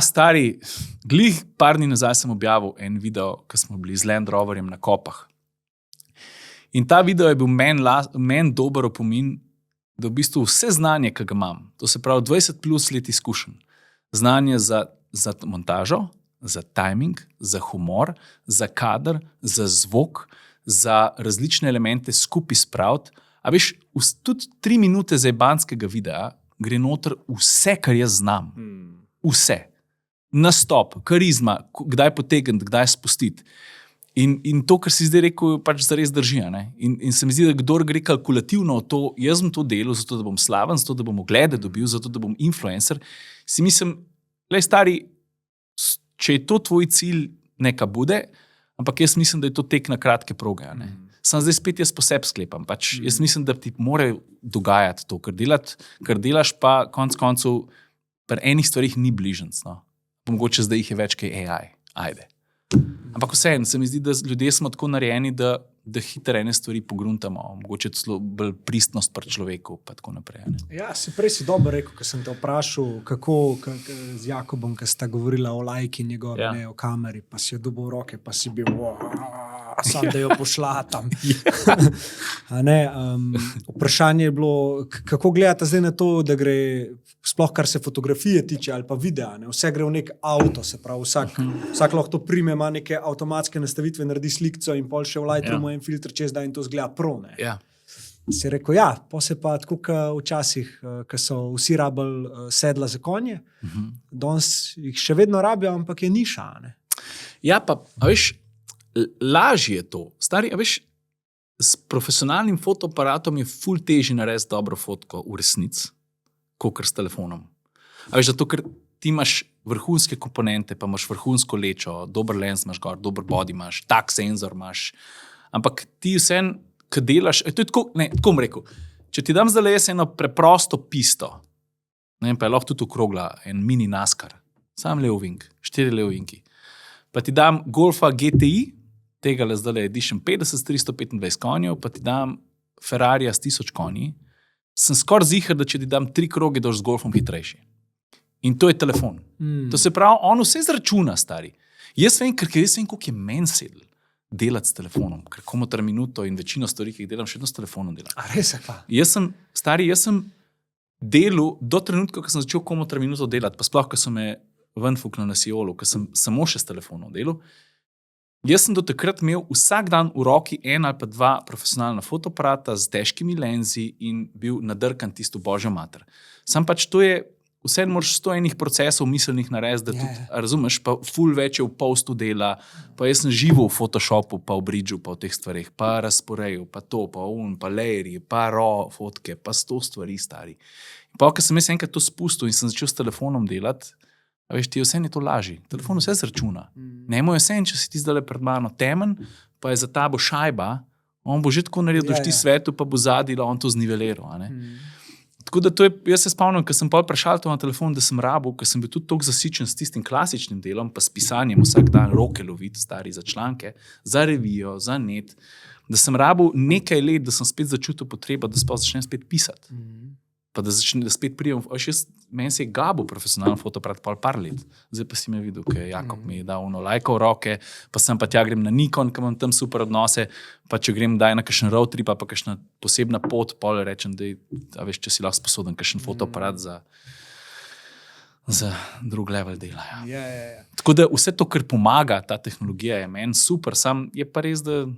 Stari, glih par dni nazaj sem objavil en video, ko smo bili z Land Roverjem na kopah. In ta video je bil meni dober opomin, da v bistvu vse znanje, ki ga imam, to se pravi 20 plus let izkušenj, znanje za montažo, za timing, za humor, za kader, za zvok, za različne elemente skupaj spraviti. A veš, tudi 3 minute zajebanskega videa gre noter vse, kar jaz znam. Vse. Nastop, karizma, kdaj potegniti, kdaj spustiti. In to, kar si zdaj rekel, pač zares drži. In se mi zdi, da kdor gre kalkulativno v to, jaz bom to delal, zato da bom slaven, zato da bom oglede dobil, zato da bom influencer, si mislim, lej stari, če je to tvoj cilj, neka bude, ampak jaz mislim, da je to tek na kratke proge. Sam zdaj spet jaz po sebi sklepam. Pač jaz mislim, da ti mora dogajati to, kar delaš pa konc koncev pri enih stvarih ni bližnc. No. Mogoče zdaj jih je več kaj AI. Ajde. Ampak vseeno, se mi zdi, da ljudje smo tako narejeni, da hitro ene stvari pogruntamo. Mogoče celo bolj pristnost pri človeku, pa tako naprej. Ja, prej si dobro rekel, ko sem te vprašal, kako z Jakobom, ko sta govorila o lajki njegove, ne, o kameri, pa si jo dobil v roke, pa si bil sam, da jo pošla tam. Vprašanje je bilo, kako gledate zdaj na to, da gre, sploh kar se fotografije tiče ali pa videa, ne? Vse gre v nek avto, se pravi, vsak lahko to prime, ima neke avtomatske nastavitve, naredi slikco in pol še v Lightroomu en filter čez da in to zgleda pro. Si rekel, ja, pa se pa tako včasih, ko so vsi rabili sedla za konje, danes jih še vedno rabijo, ampak je niša. Ne? Ja, pa, a veš, lažje je to. Stari, a veš, s profesionalnim fotoaparatom je ful težje narediti dobro fotko v resnici, kot s telefonom. A veš, zato, ker ti imaš vrhunske komponente, pa imaš vrhunsko lečo, dober lens imaš gor, dober body imaš, tak senzor imaš, ampak ti vsem, ko delaš, to je tako, ne, tako bom rekel, če ti dam zdaj eno preprosto pisto, ne, pa je lahko tudi okrogla, en mini NASCAR, sam leovink, 4 leovinki, pa ti dam Golfa GTI, tega le zdaj Edition 50 s 325 konjev, pa ti dam Ferrarija s 1000 konji, sem skoraj ziher, da če ti dam 3 kroge, doš z Golfom hitrejši. In to je telefon. To se pravi, on vse zračuna, stari. Jaz vem, koliko je meni sedel delati s telefonom, ker komotar minuto in večino stvari, ki jih delam, še vedno s telefonom delam. A res je pa? Jaz sem delal do trenutka, ko sem začel komotar minuto delati, pa sploh, ko so me ven fuknil na Siolu, ko sem samo še s telefonom delal. Jaz sem do takrat imel vsak dan v roki 1 ali pa 2 profesionalna fotoaparata z težkimi lenzi in bil nadrkan tisto božjo mater. Sam pač to je vse moraš 100 enih procesov miselnih narediti, da tudi, razumeš, pa ful več je v postu dela, pa jaz sem živo v Photoshopu, pa v Bridgeu, pa v teh stvarih, pa razporeju, pa to, pa layerji, pa raw fotke, pa 100 stvari stari. In pa, ko sem jaz enkrat to spustil in sem začel s telefonom delati, a veš, ti vse je to lažje. Telefon vse zračuna. Ne moj vse, če si ti zdaj pred mano temen, pa je za tabo šajba, on bo že tako naredil, da ti svetu, pa bo zadila, on to zniveliral. Tako da to je, jaz se spomnim, ko sem pa prešal to na telefon, da sem rabil, ker sem bil tudi toliko zasičen s tistim klasičnim delom, pa s pisanjem vsak dan roke loviti, stari za članke, za revijo, za net, da sem rabil nekaj let, da sem spet začutil potrebo, da začnem spet pisati. Pa da spet prijem, meni se je Gabo profesionalno fotoaparat par let. Zdaj pa si me videl, ker Jakob mi je dal lajko v roke, pa sem pa tja grem na Nikon, ker imam tam super odnose, pa če grem daj na kakšen road trip, pa kakšna posebna pot, pol rečem, da veš, če si lahko sposoben kakšen fotoaparat za drug level dela. Ja. Tako da vse to, kar pomaga, ta tehnologija je meni super, sam je pa res, da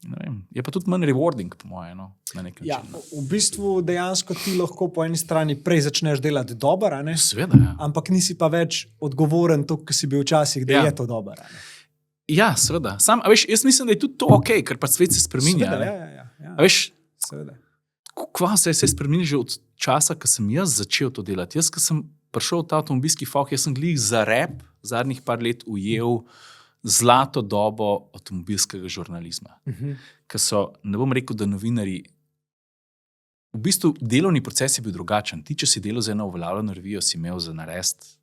ne vem, je pa tudi manj rewarding, po moje, na nek način. Ja, v bistvu dejansko ti lahko po eni strani prej začneš delati dobro, Seveda, ja. Ampak nisi pa več odgovoren to, ki si bil včasih, da je to dobro. Ja, seveda. Sam, a veš, jaz mislim, da je tudi to ok, ker pa svet se spreminja. Seveda, ja. A veš, seveda. Kva se je spremenil že od časa, ko sem jaz začel to delati. Jaz, ko sem prišel v ta avtomobilski fok, jaz sem glih za rap zadnjih par let ujel zlato dobo avtomobilskega žurnalizma. Ker so, ne bom rekel, da novinarji, v bistvu delovni proces je bil drugačen. Ti, če si delal za eno uveljavljeno revijo, si imel za narediti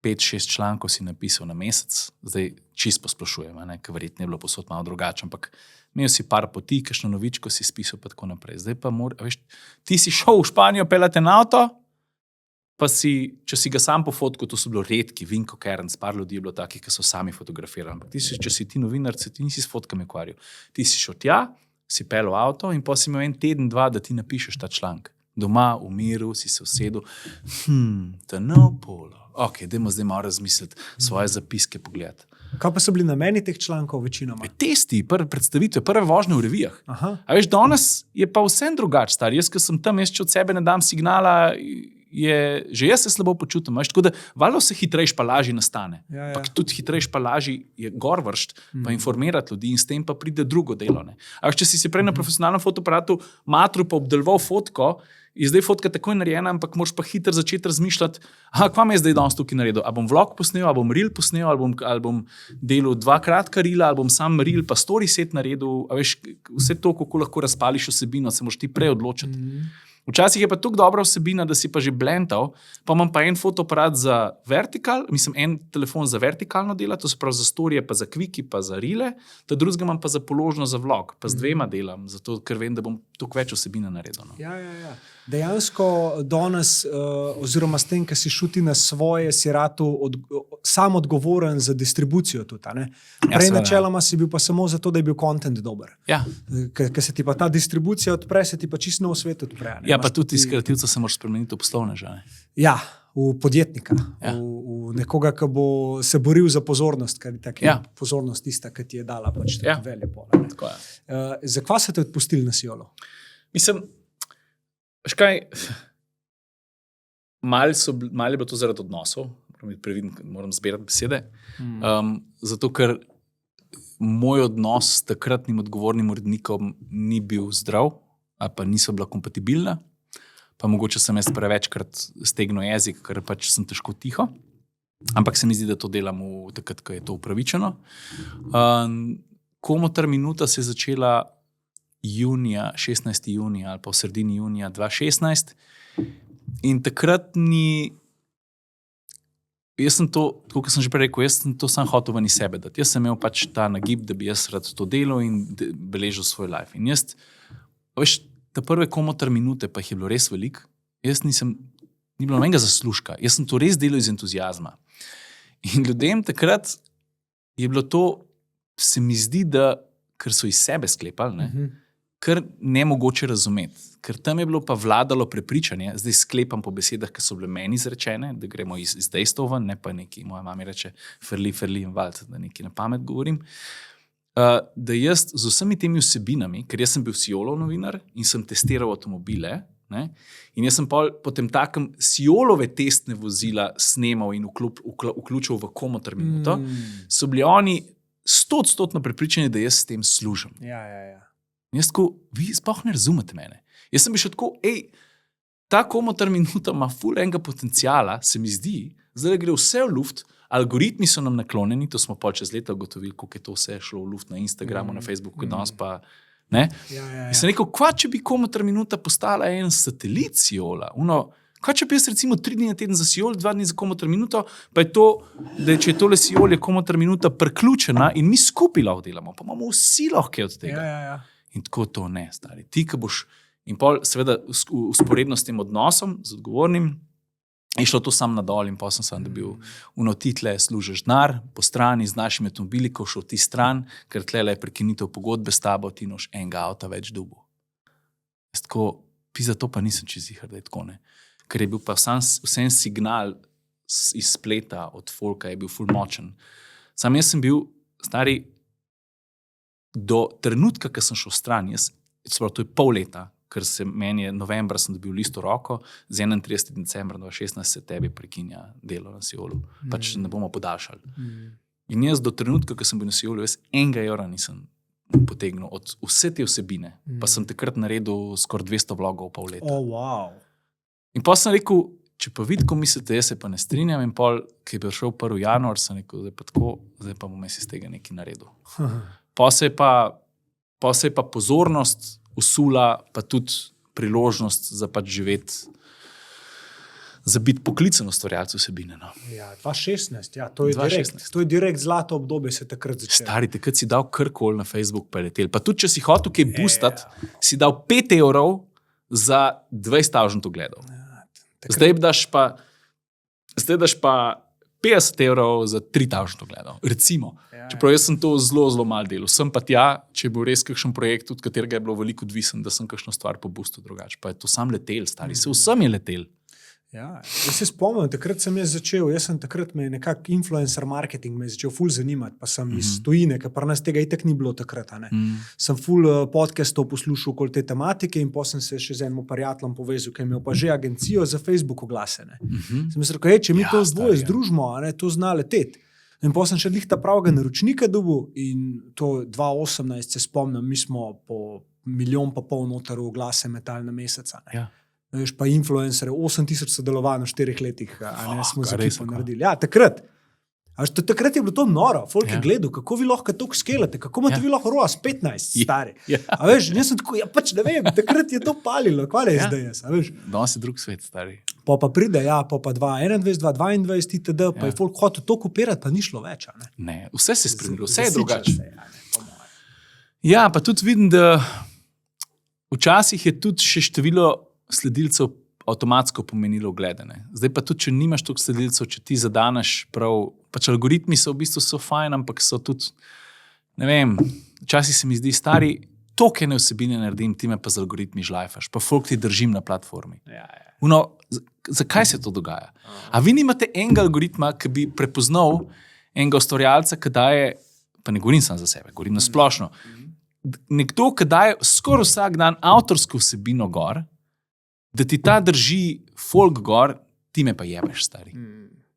5-6 člankov si napisal na mesec, zdaj čisto posplošujem, ker verjetno je bilo posod malo drugače, ampak imel si par poti, kakšno novičko si spisal pa tako naprej. Zdaj pa veš, ti si šel v Španijo pelati na avto, pa si, če si ga sam pofotko, to so bilo redki, Vinko Kerns, par ljudi je bilo takih, ki so sami fotografirali, ampak če si ti novinar, ti nisi s fotkami ukvarjal. Ti si šel tja, si pelil avto in pa si imel en teden, dva, da ti napišeš ta članek. Doma, v miru, si se usedel, to je no polo. Ok, dajmo zdaj malo razmisliti, svoje zapiske pogledati. Kaj pa so bili nameni teh člankov večinoma? Testi, prve predstavitve, prve vožnje v revijah. A veš, danes je pa vsem drugače, star. Jaz, ko sem tam, če od sebe ne dam signala, že jaz se slabo počutim. Tako da valjda se hitrejš pa lažje nastane. Pa tudi hitrejš pa lažje je gor vršt, pa informirati ljudi in s tem pa pride drugo delo. A veš, če si prej na profesionalnem fotoaparatu matru pa obdeloval fotko, je zdaj fotka takoj narejena, ampak moraš pa hitro začeti razmišljati, kva me je zdaj danes tukaj naredil? A bom vlog posnel, a bom reel posnel, ali bom delal 2 kratka reela, ali bom sam reel pa story set naredil. A veš, vse to, kako lahko razpališ vsebino, se moraš ti prej odločiti. Včasih je pa tako dobra vsebina, da si pa že blendal, pa imam pa en fotoaparat za vertikal, en telefon za vertikalno delo, to se pravi za storije, pa za kviki, pa za reele, ta drugega imam pa za položno za vlog, pa z 2 delam, zato ker vem, da bom toliko več vsebine naredil. Ja. Dejansko danes, oziroma s tem, ki si šuti na svoje, si ratu sam odgovoren za distribucijo tudi. Prej načeloma si bil pa samo zato, da je bil content dober. Ja. Ker se ti pa ta distribucija odpre, se ti pa čisto nov svet odpre. Ja, pa tudi iz kreativca se moraš spremeniti v poslovneža. Ja, v podjetnika, v nekoga, ki bo se boril za pozornost, ker je pozornost tista, ki ti je dala pač velje pole. Zakaj se te odpustili na Siolo? Mislim, veš kaj, malo je bilo to zaradi odnosov, moram zbirati besede, zato ker moj odnos s takratnim odgovornim urednikom ni bil zdrav, ali pa niso bila kompatibilna, pa mogoče sem jaz prevečkrat stegnil jezik, ker pač sem težko tiho, ampak se mi zdi, da to delam takrat, ko je to upravičeno. Komotar minuta se je začela 16. junija ali pa v sredini junija 2016 in takrat jaz sem to, kot sem že prej rekel, jaz sem to sam hotel ven iz sebe dati. Jaz sem imel pač ta nagib, da bi jaz rad to delal in beležil svoj life. In jaz, veš, ta prve komotar minute pa jih je bilo res veliko, jaz ni bilo nobenega zaslužka, jaz sem to res delal iz entuzijazma. In ljudem takrat je bilo to, se mi zdi, da, ker so iz sebe sklepali, kar nemogoče razumeti. Ker tam je bilo pa vladalo prepričanje, zdaj sklepam po besedah, ki so bile meni izrečene, da gremo iz dejstev ven, ne pa neki, moja mama reče, ferli in vald, da neki na pamet govorim, da jaz z vsemi temi vsebinami, ker jaz sem bil Siolov novinar in sem testiral avtomobile, Ne? In jaz sem potem takem Siolove testne vozila snemal in vključil v Komotor minuto, so bili oni 100% prepričani, da jaz s tem služim. Ja. In jaz tako, vi sploh ne razumete mene. Jaz sem bil še tako, ta Komotor minuta ima ful enega potencijala, se mi zdi, zdaj gre vse v luft, algoritmi so nam naklonjeni, to smo čez leta ugotovili, koliko je to vse šlo v luft na Instagramu, na Facebooku, danes pa. Ne? Ja. In sem rekel, kva če bi Komotor minuta postala en satelit Siola? Kva če bi jaz recimo 3 dni na teden za Siol, 2 dni za Komotor minuto, pa je to, da če je tole Siol, je Komotor minuta priključena in mi skupaj lahko delamo, pa imamo vsi lahko od tega. Ja. In tako to ne, stari. Ti, ki boš, in pol seveda usporedno s tem odnosom, z odgovornim, je šlo to sam nadol in pa sem dobil title, služiš denar, po strani z našimi avtomobili, ko šel ti stran, ker tlele je prekinitev pogodbe s tabo, ti noš enega avta več dobil. Jaz tako, za to pa nisem čez zihar, da je tako ne. Ker je bil pa vsem signal iz spleta od folka je bil ful močen. Sam jaz sem bil stari do trenutka, ko sem šel stran, to je pol leta, ker meni je novembra sem dobil listo roko, z 31. decembra 2016 se tebi prekinja delo na Siolu. Pač ne bomo podaljšali. In jaz do trenutka, ko sem bil na Siolu, jaz enega evra nisem potegnil od vse te vsebine. Pa sem takrat naredil skoraj 200 vlogov v pol leta. Wow. In pa sem rekel, če pa vidim, ko mislite, jaz se pa ne strinjam, in pol, ki je bil šel 1. januar, sem rekel, zdaj pa bom jaz iz tega nekaj naredil. Pa se je pa pozornost usula, pa tudi priložnost za pač živeti, za biti poklican ustvarjalec vsebine. No. Ja, 2016, ja, to je direkt zlato obdobje, se takrat začelo. Stari, takrat si dal karkoli na Facebook pa letel. Pa tudi, če si hotel kaj boostati, si dal 5 evrov za 20.000 ogledov. Zdaj daš pa 50 evrov za 3.000 ogledov, recimo. Čeprav jaz sem to zelo, zelo malo delal. Sem pa tja, če je bil res kakšen projekt, od katerega je bilo veliko odvisen, da sem kakšno stvar pobustil drugače. Pa je to sam letel, stari, se vsem je letel. Ja, jaz se spomnim, takrat sem takrat me nekak influencer marketing me je začel ful zanimati, pa sem iz tujine, ker pri nas tega itak ni bilo takrat. Sem ful podcastov poslušal okoli te tematike in potem sem se še z enim prijateljem povezal, ki je imel pa že agencijo za Facebook oglase. Sem se rekel, če mi to dvoje združimo, to zna leteti. In potem sem še lih ta pravega naročnika dobil in to 2018 se spomnim, mi smo po 1,5 milijona noter v oglase metali na meseca. Ja. Veš, pa influencerje, 8.000 sodelovanj v 4 letih, smo za ekipo naredili. Ja, takrat. Takrat je bilo to noro, folk je gledal, kako vi lahko toliko skelate, kako imate vi lahko ROAS 15, stari. A veš, jaz sem tako, pač ne vem, takrat je to palilo, kva je zdaj jaz, a veš. Danes je drug svet, stari. Pa pride, pa 2021, 2022, itd., pa je folk hotel to kopirati, pa ni šlo več, a ne? Ne, vse se je spremenilo, vse je drugače. Ja, pa tudi vidim, da včasih je tudi še število sledilcev avtomatsko pomenilo gledane. Zdaj pa tudi, če nimaš toliko sledilcev, če ti zadaneš prav, pač algoritmi so v bistvu fajn, ampak so tudi, ne vem, včasih se mi zdi stari, tokene vsebine naredim, ti me pa z algoritmi žlajfaš, pa folk ti držim na platformi. Zakaj se to dogaja? A vi nimate enega algoritma, ki bi prepoznal enega ustvarjalca, ki daje, pa ne govorim samo za sebe, govorim na splošno, nekdo, ki daje skoraj vsak dan avtorsko vsebino gor, da ti ta drži folk gor, ti me pa jebeš, stari.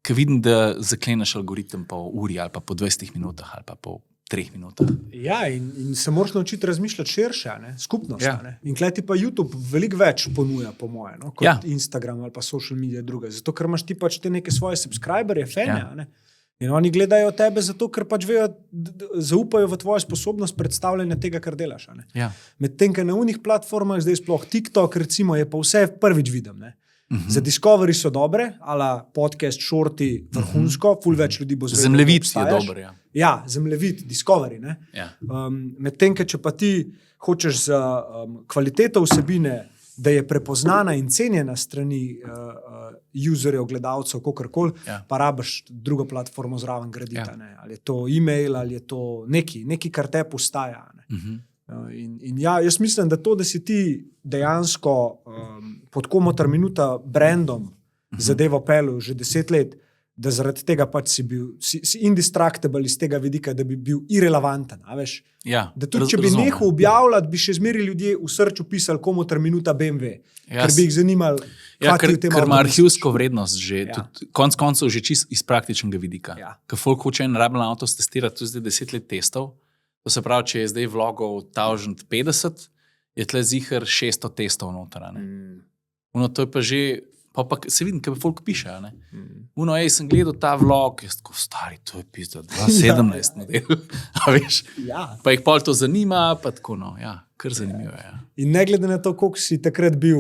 Ker vidim, da zakleneš algoritem po uri ali pa po 20 minutah ali pa po 3 minutah. Ja, in se moraš naučiti razmišljati širše, skupnost. In tukaj ti pa YouTube veliko več ponuja, po moje, kot Instagram ali pa social media druge. Zato, ker imaš ti pač te neke svoje subscriberje, fene, in oni gledajo tebe zato, ker pač vejo, zaupajo v tvojo sposobnost predstavljanja tega, kar delaš. Medtem, ker na unih platformah, zdaj sploh TikTok, recimo, je pa vse prvič vidim. Za Discovery so dobre, ala podcast, shorti, vrhunsko, ful več ljudi bo zvedel. Zemljevid je dober, ja. Ja, zemljevid, Discovery. Medtem, ker če pa ti hočeš za kvaliteto vsebine, da je prepoznana in cenjena strani userjev, gledalcev, kakorkoli, pa rabiš drugo platformo zraven graditi. Ali je to e-mail, ali je to nekaj, kar te postaja. In ja, jaz mislim, da to, da si ti dejansko pod Komotor minuta brandom zadevo pelil že 10 let, da zaradi tega pač si indistractable iz tega vidika, da bi bil irrelevanten, a veš. Ja, Da tudi, če bi nehal objavljati, bi še zmeri ljudje v srču pisali, komu minuta BMW, ker bi jih zanimali, ker ima arhivsko vrednost že, Ja. tudi, konc koncev že čist iz praktičnega vidika. Ja. Ker folk hoče en rabljen avto testirati, to je zdaj 10 let testov, to se pravi, če je zdaj vlogov 1050, je tle zihar 600 testov noter. Uno, to je pa že, pa se vidim, kaj folk piše. a Ne? Uno, sem gledal ta vlog, jaz tako stari, to je pizda, 2017 model. A veš? Ja. Pa jih pol to zanima, pa tako no, ja, kar zanimivo je. Ja. In ne glede na to, koliko si takrat bil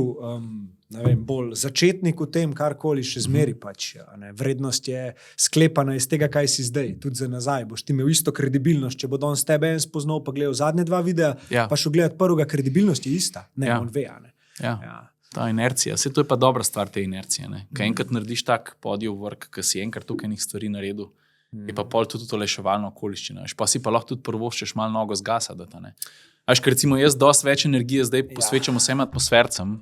ne vem, bolj začetnik v tem, karkoli še zmeri pač. A ne, vrednost je sklepana iz tega, kaj si zdaj, tudi za nazaj. Boš ti imel isto kredibilnost, če bo danes tebe en spoznal, pa gledal zadnje 2 videa, Ja. pa šel gledati prvega, kredibilnost je ista. Ne, Ja. on ve, a ne. Ja. Ja. Ta inercija, vse to je pa dobra stvar te inercije. Kaj enkrat narediš tak podijev vrk, ki si enkrat tukaj nekaj stvari naredil, je pa pol tudi to olajševalno okoliščina. Veš, pa si pa lahko tudi prvoščeš malo nogo zgasati. Veš, ker recimo jaz dosti več energije zdaj posvečam vsem atmosfercem,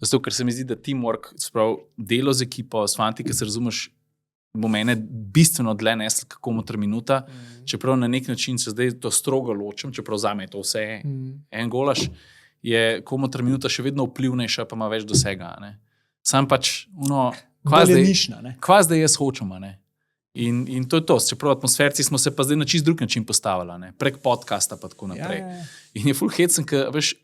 zato ker se mi zdi, da teamwork, sprav delo z ekipo, s fanti, ki se razumeš, bo mene bistveno dlje nesel kako motor minuta, čeprav na nek način se zdaj to strogo ločim, čeprav zame je to vse en golaž, je komotor minuta še vedno vplivnejša, pa ima več dosega. Sam pač, Bolj je nišna, ne. kva zdaj jaz hočem. In to je to, čeprav atmosferci smo se pa zdaj na čist drug način postavili, prek podcasta pa tako naprej. Ja. In je full hecen, ker veš,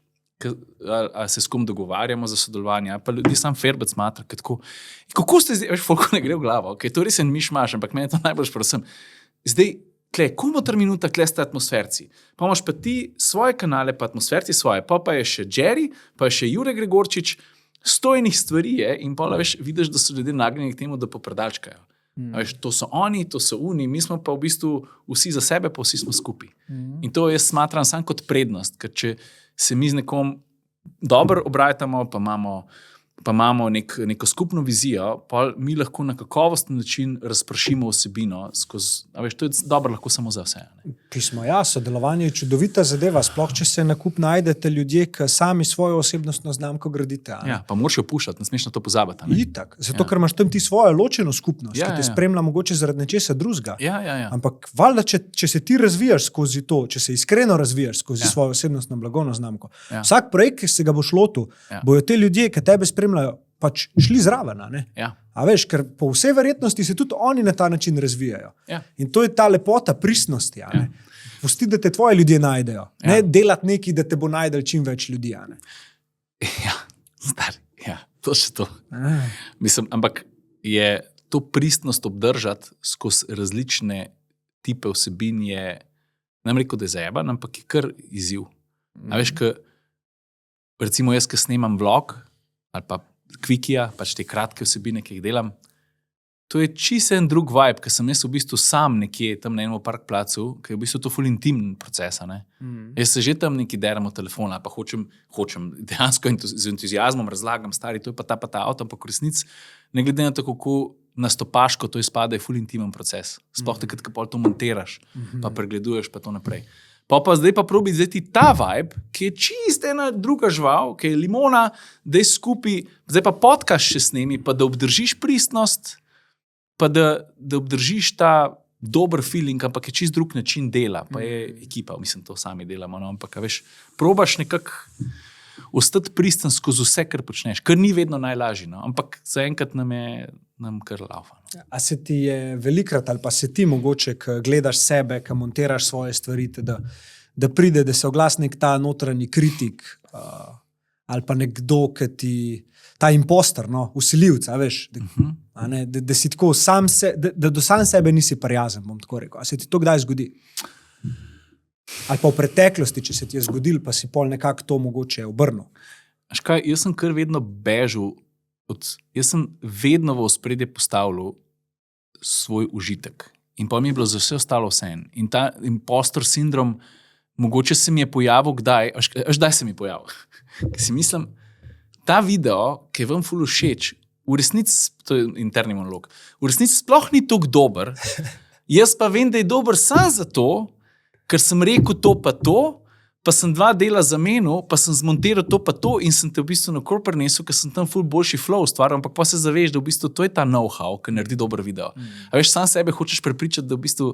ali se s kom dogovarjamo za sodelovanje, ali pa ljudi sam ferbec matra, kako ste zdaj, veš, folko ne gre v glavo, okay, to res je mišmaš, ampak meni je to najbolj predvsem. Zdaj, komotor minuta, ste atmosferci. Pa imaš pa ti svoje kanale, pa atmosferci svoje, pa je še Jerry, pa je še Jure Gregorčič, stojnih stvari je in pa veš, vidiš, da so ljudje nagnjeni k temu, da popredalčkajo. Veš, to so oni, to so oni, mi smo pa v bistvu vsi za sebe, pa vsi smo skupaj. In to jaz smatram sam kot prednost, ker če se mi z nekom dobro obratamo, pa imamo neko skupno vizijo, pa mi lahko na kakovosten način razpršimo vsebino skozi, veš, to je dobro lahko samo za vse. Pismo, ja, sodelovanje je čudovita zadeva, sploh če se na kup najdete ljudje, ki sami svojo osebnostno znamko gradite. Ja, pa moraš jo puščati, ne smeš na to pozabiti. Itak, zato ker imaš tam ti svojo ločeno skupnost, Ja, ki te ja. spremlja mogoče zaradi nečesa drugega. Ja. Ampak valjda, če se ti razvijaš skozi to, če se iskreno razvijaš skozi Ja. svojo osebnostno blagovno znamko, Ja. vsak projekt, ki se ga boš lotil, Ja. bojo te ljudje, ki tebe spremljajo, pač šli zraven. a ne? Ja. A veš, ker po vsej verjetnosti se tudi oni na ta način razvijajo. Ja. In to je ta lepota pristnosti. a ne. Pusti, da te tvoji ljudje najdejo. Ja. Ne delati nekaj, da te bo najdel čim več ljudi. a ne. Ja, stari, ja, to še to. Mislim, ampak je to pristnost obdržati skozi različne tipe vsebin, je, ne bom rekel, da je zajeban, ampak je kar izziv. A veš, recimo jaz, ki snemam vlog ali pa Quickia, pač te kratke vsebine, ki jih delam, to je čisto en drug vibe, ker sem jaz v bistvu sam nekje tam na enem parkplacu, ki je v bistvu to ful intimen proces. Jaz se že tam neki deram v telefon, pa hočem dejansko z entuziazmom razlagam, stari, to je pa ta avto, ampak v resnici, ne glede na to, kako nastopaš, ko to izpade, je ful intimen proces. Sploh takrat, ko pol to montiraš, pa pregleduješ, pa to naprej. Pa zdaj pa probi zdaj ta vibe, ki je čist ena druga žival, ki je limona, da je skupaj, zdaj pa podcast še snemi, pa da obdržiš pristnost, pa da obdržiš ta dober feeling, ampak je čist drug način dela, pa je ekipa, mislim, to sami delamo, no, ampak veš, probaš nekako ostati pristen skozi vse, kar počneš, kar ni vedno najlažje, no, ampak zaenkrat nam kar laufa. No. A se ti je velikrat, ali pa se ti mogoče, ko gledaš sebe, ko montiraš svoje stvari, da pride, da se oglasi nek ta notranji kritik, ali pa nekdo, ki ti, ta imposter, no, vsiljivca, veš, da si tako sam da do sam sebe nisi prijazen, bom tako rekel. A se ti to kdaj zgodi? Ali pa v preteklosti, če se ti je zgodil, pa si pol nekako to mogoče obrnil. Kaj, jaz sem kar vedno bežal, jaz sem vedno v ospredje postavljal svoj užitek. In pa mi je bilo za vse ostalo vseeno. In ta impostor sindrom, mogoče se mi je pojavil kdaj, kdaj se mi je pojavil? Ker si mislim, ta video, ki je vam ful všeč, v resnici, to je interni monolog, v resnici sploh ni tako dober, jaz pa vem, da je dober samo zato, ker sem rekel to, pa sem 2 dela zamenil, pa sem zmontiral to pa to in sem te v bistvu na kor prinesel, ker sem tam ful boljši flow ustvaril, ampak pa se zaveš, da v bistvu to je ta know-how, ki naredi dober video. A veš, sam sebe hočeš prepričati, da v bistvu,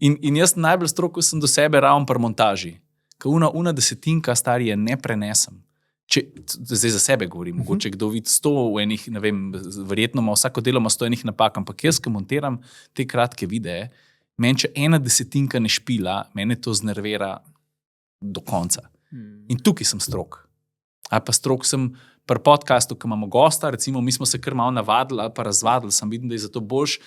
in jaz najbolj stroko sem do sebe ravno pri montaži, ker una desetinka stari je ne prenesem. Zdaj za sebe govorim, mogoče kdo vidi 100 v enih, ne vem, verjetno ima vsako delo ima 100 enih napak, ampak jaz, ki montiram te kratke videe, meni, če 1/10 ne špila, mene to znervira do konca. In tukaj sem strok. Ali pa strok sem pri podcastu, ki imamo gosta, recimo, mi smo se kar malo navadili ali pa razvadili, sem vidim, da je zato boljš,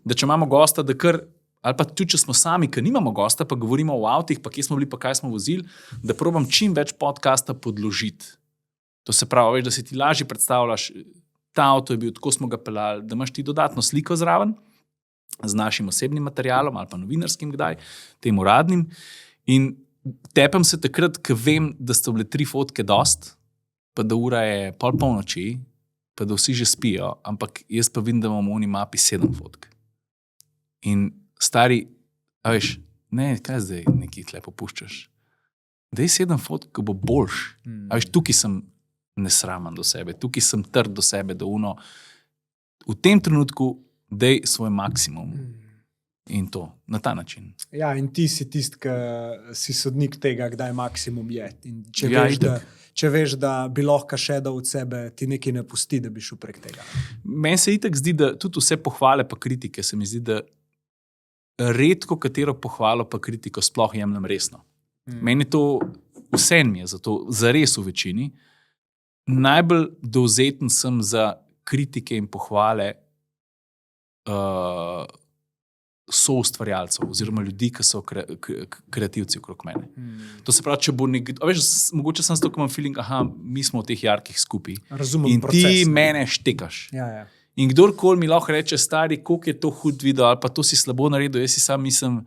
da če imamo gosta, da kar, ali pa tudi, če smo sami, ki nimamo gosta, pa govorimo o avtih, pa kje smo bili, pa kaj smo vozili, da probam čim več podcasta podložiti. To se pravi, veš, da si ti lažje predstavljaš, ta avto je bil, tako smo ga peljali, da imaš ti dodatno sliko zraven z našim osebnim materialom ali pa novinarskim kdaj, tem uradnim. In tepem se takrat, ko vem, da sta bile 3 fotke dost, pa da ura je pol polnoči, pa da vsi že spijo, ampak jaz pa vidim, da imamo v oni mapi 7 fotk. In stari, a veš, ne, kaj zdaj nekaj tle popuščaš? Daj 7 fotk, ko bo boljš. A veš, tukaj sem nesraman do sebe, tukaj sem trd do sebe, da v tem trenutku daj svoj maksimum. In to, na ta način. Ja, in ti si tist, ki si sodnik tega, kdaj maksimum je. In če veš, da bi lahko še dal od sebe, ti nekaj ne pusti, da bi šel prek tega. Meni se itak zdi, da tudi vse pohvale pa kritike, se mi zdi, da redko katero pohvalo pa kritiko sploh jemljem resno. Meni to vse mi je, zato zares v večini. Najbolj dovzeten sem za kritike in pohvale soustvarjalcev oziroma ljudi, ki so kreativci okrog mene. To se pravi, če bo nekdo, veš, mogoče sem zato, ko imam feeling, mi smo v teh jarkih skupaj. Razumem in proces, ti ne? mene štekaš. Ja. In kdorkoli mi lahko reče, stari, koliko je to hud video, ali pa to si slabo naredil, jaz si sam mislim,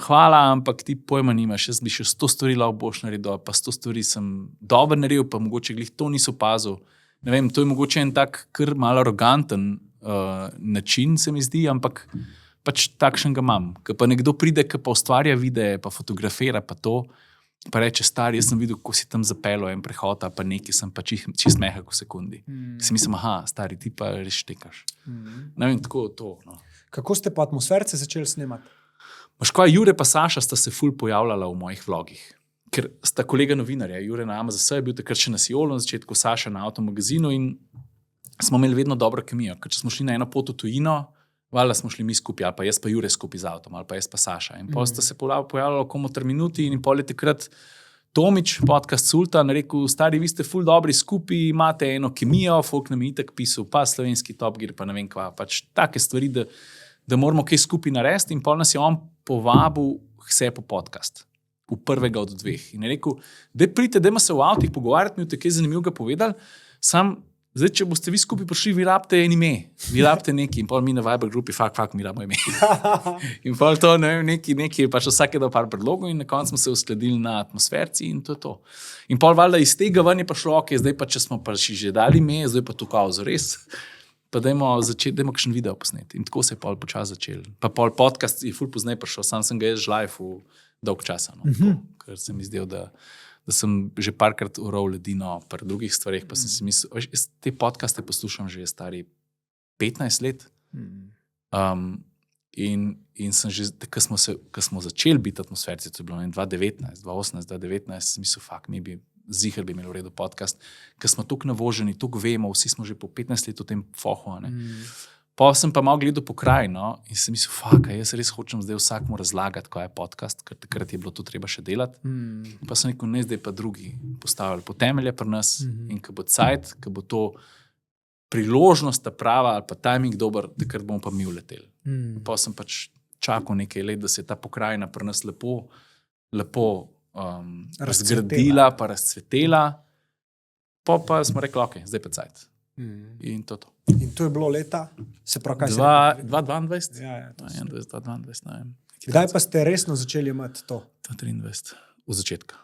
hvala, ampak ti pojma nimaš, jaz bi še 100 stvari lahko boš naredil, pa 100 stvari sem dobro naredil, pa mogoče glih to niso opazil. Ne vem, to je mogoče en tak kar malo aroganten način, se mi zdi, ampak pač takšen ga imam. Ko pa nekdo pride, ki pa ustvarja videe, pa fotografira, pa to, pa reče, stari, jaz sem videl, ko si tam zapeljal en prehod, pa nekaj sem pa čist mehak v sekundi. Si mislim, stari, ti pa res štekaš. Ne vem, tako to. No. Kako ste pa atmosferce začeli snemati? Maškoja, Jure pa Saša sta se ful pojavljala v mojih vlogih, ker sta kolega novinarja. Jure na AMZS je bil takrat še na Siolu, na začetku Saša na Avtomagazinu in smo imeli vedno dobro kemijo. Ker če smo šli na eno pot v tujino, valjda smo šli mi skupaj, ali pa jaz pa Jure skupaj z avtom, ali pa jaz pa Saša. In pol sta se pojavljala komoter minuti in pol je takrat Tomič, podcast Sultan, rekel, stari, vi ste ful dobri skupaj, imate eno kemijo, folk nam je itak pisal, pa slovenski Top Gear, pa ne vem kva, pač take stvari, da moramo kaj skupaj narediti in pol nas je on povabil k sebi podcast. V prvega od 2. In je rekel, da pridite, dajmo se v avtih pogovarjati, mi je tako zanimivo povedal, sam, zdaj, če boste vi skupaj prišli, vi rabite en ime, vi rabite neki in pol mi na Viber grupi, fak, mi rabimo ime. In pol to, ne vem, neki pač vsake dal par predlogov in na koncu smo se uskladili na atmosferci in to je to. In pol valjda iz tega ven je prišlo, zdaj pa, če smo pa že dali ime, zdaj pa to kao zares, pa dajmo kakšen video posneti. In tako se je pol počas začel. Pa pol podcast je ful poznej prišel, sam sem ga jaz žlajfil dolg časa, no, ker se mi zdel, da sem že parkrat ural ledino pri drugih stvarih, pa sem si mislil, jaz te podcaste poslušam že stari 15 let. In sem že, ko smo začeli biti atmosferci, to je bilo 2019, 2018, 2019, sem mislil, mi bi zihar bi imeli v redu podcast, ker smo toliko navoženi, toliko vemo, vsi smo že po 15 let v tem fohu. Pa sem pa malo gledal po kraju, no, in sem mislil, jaz res hočem zdaj vsakmu razlagati, kaj je podcast, ker takrat je bilo to treba še delati. Pa sem rekel, ne, zdaj pa drugi postavili po temelje pri nas in ko bo cajt, ko bo to priložnost ta prava ali pa timing dober, takrat bomo pa mi uleteli. Pa sem pač čakal nekaj let, da se je ta pokrajina pri nas lepo razgradila, pa razcvetela. Pa smo rekli, ok, zdaj pa cajt. In to. In to je bilo leta? Se pravi, kaj 2022? Ja, 2022, ne vem. Kdaj pa ste resno začeli imati to? 2023, v začetka.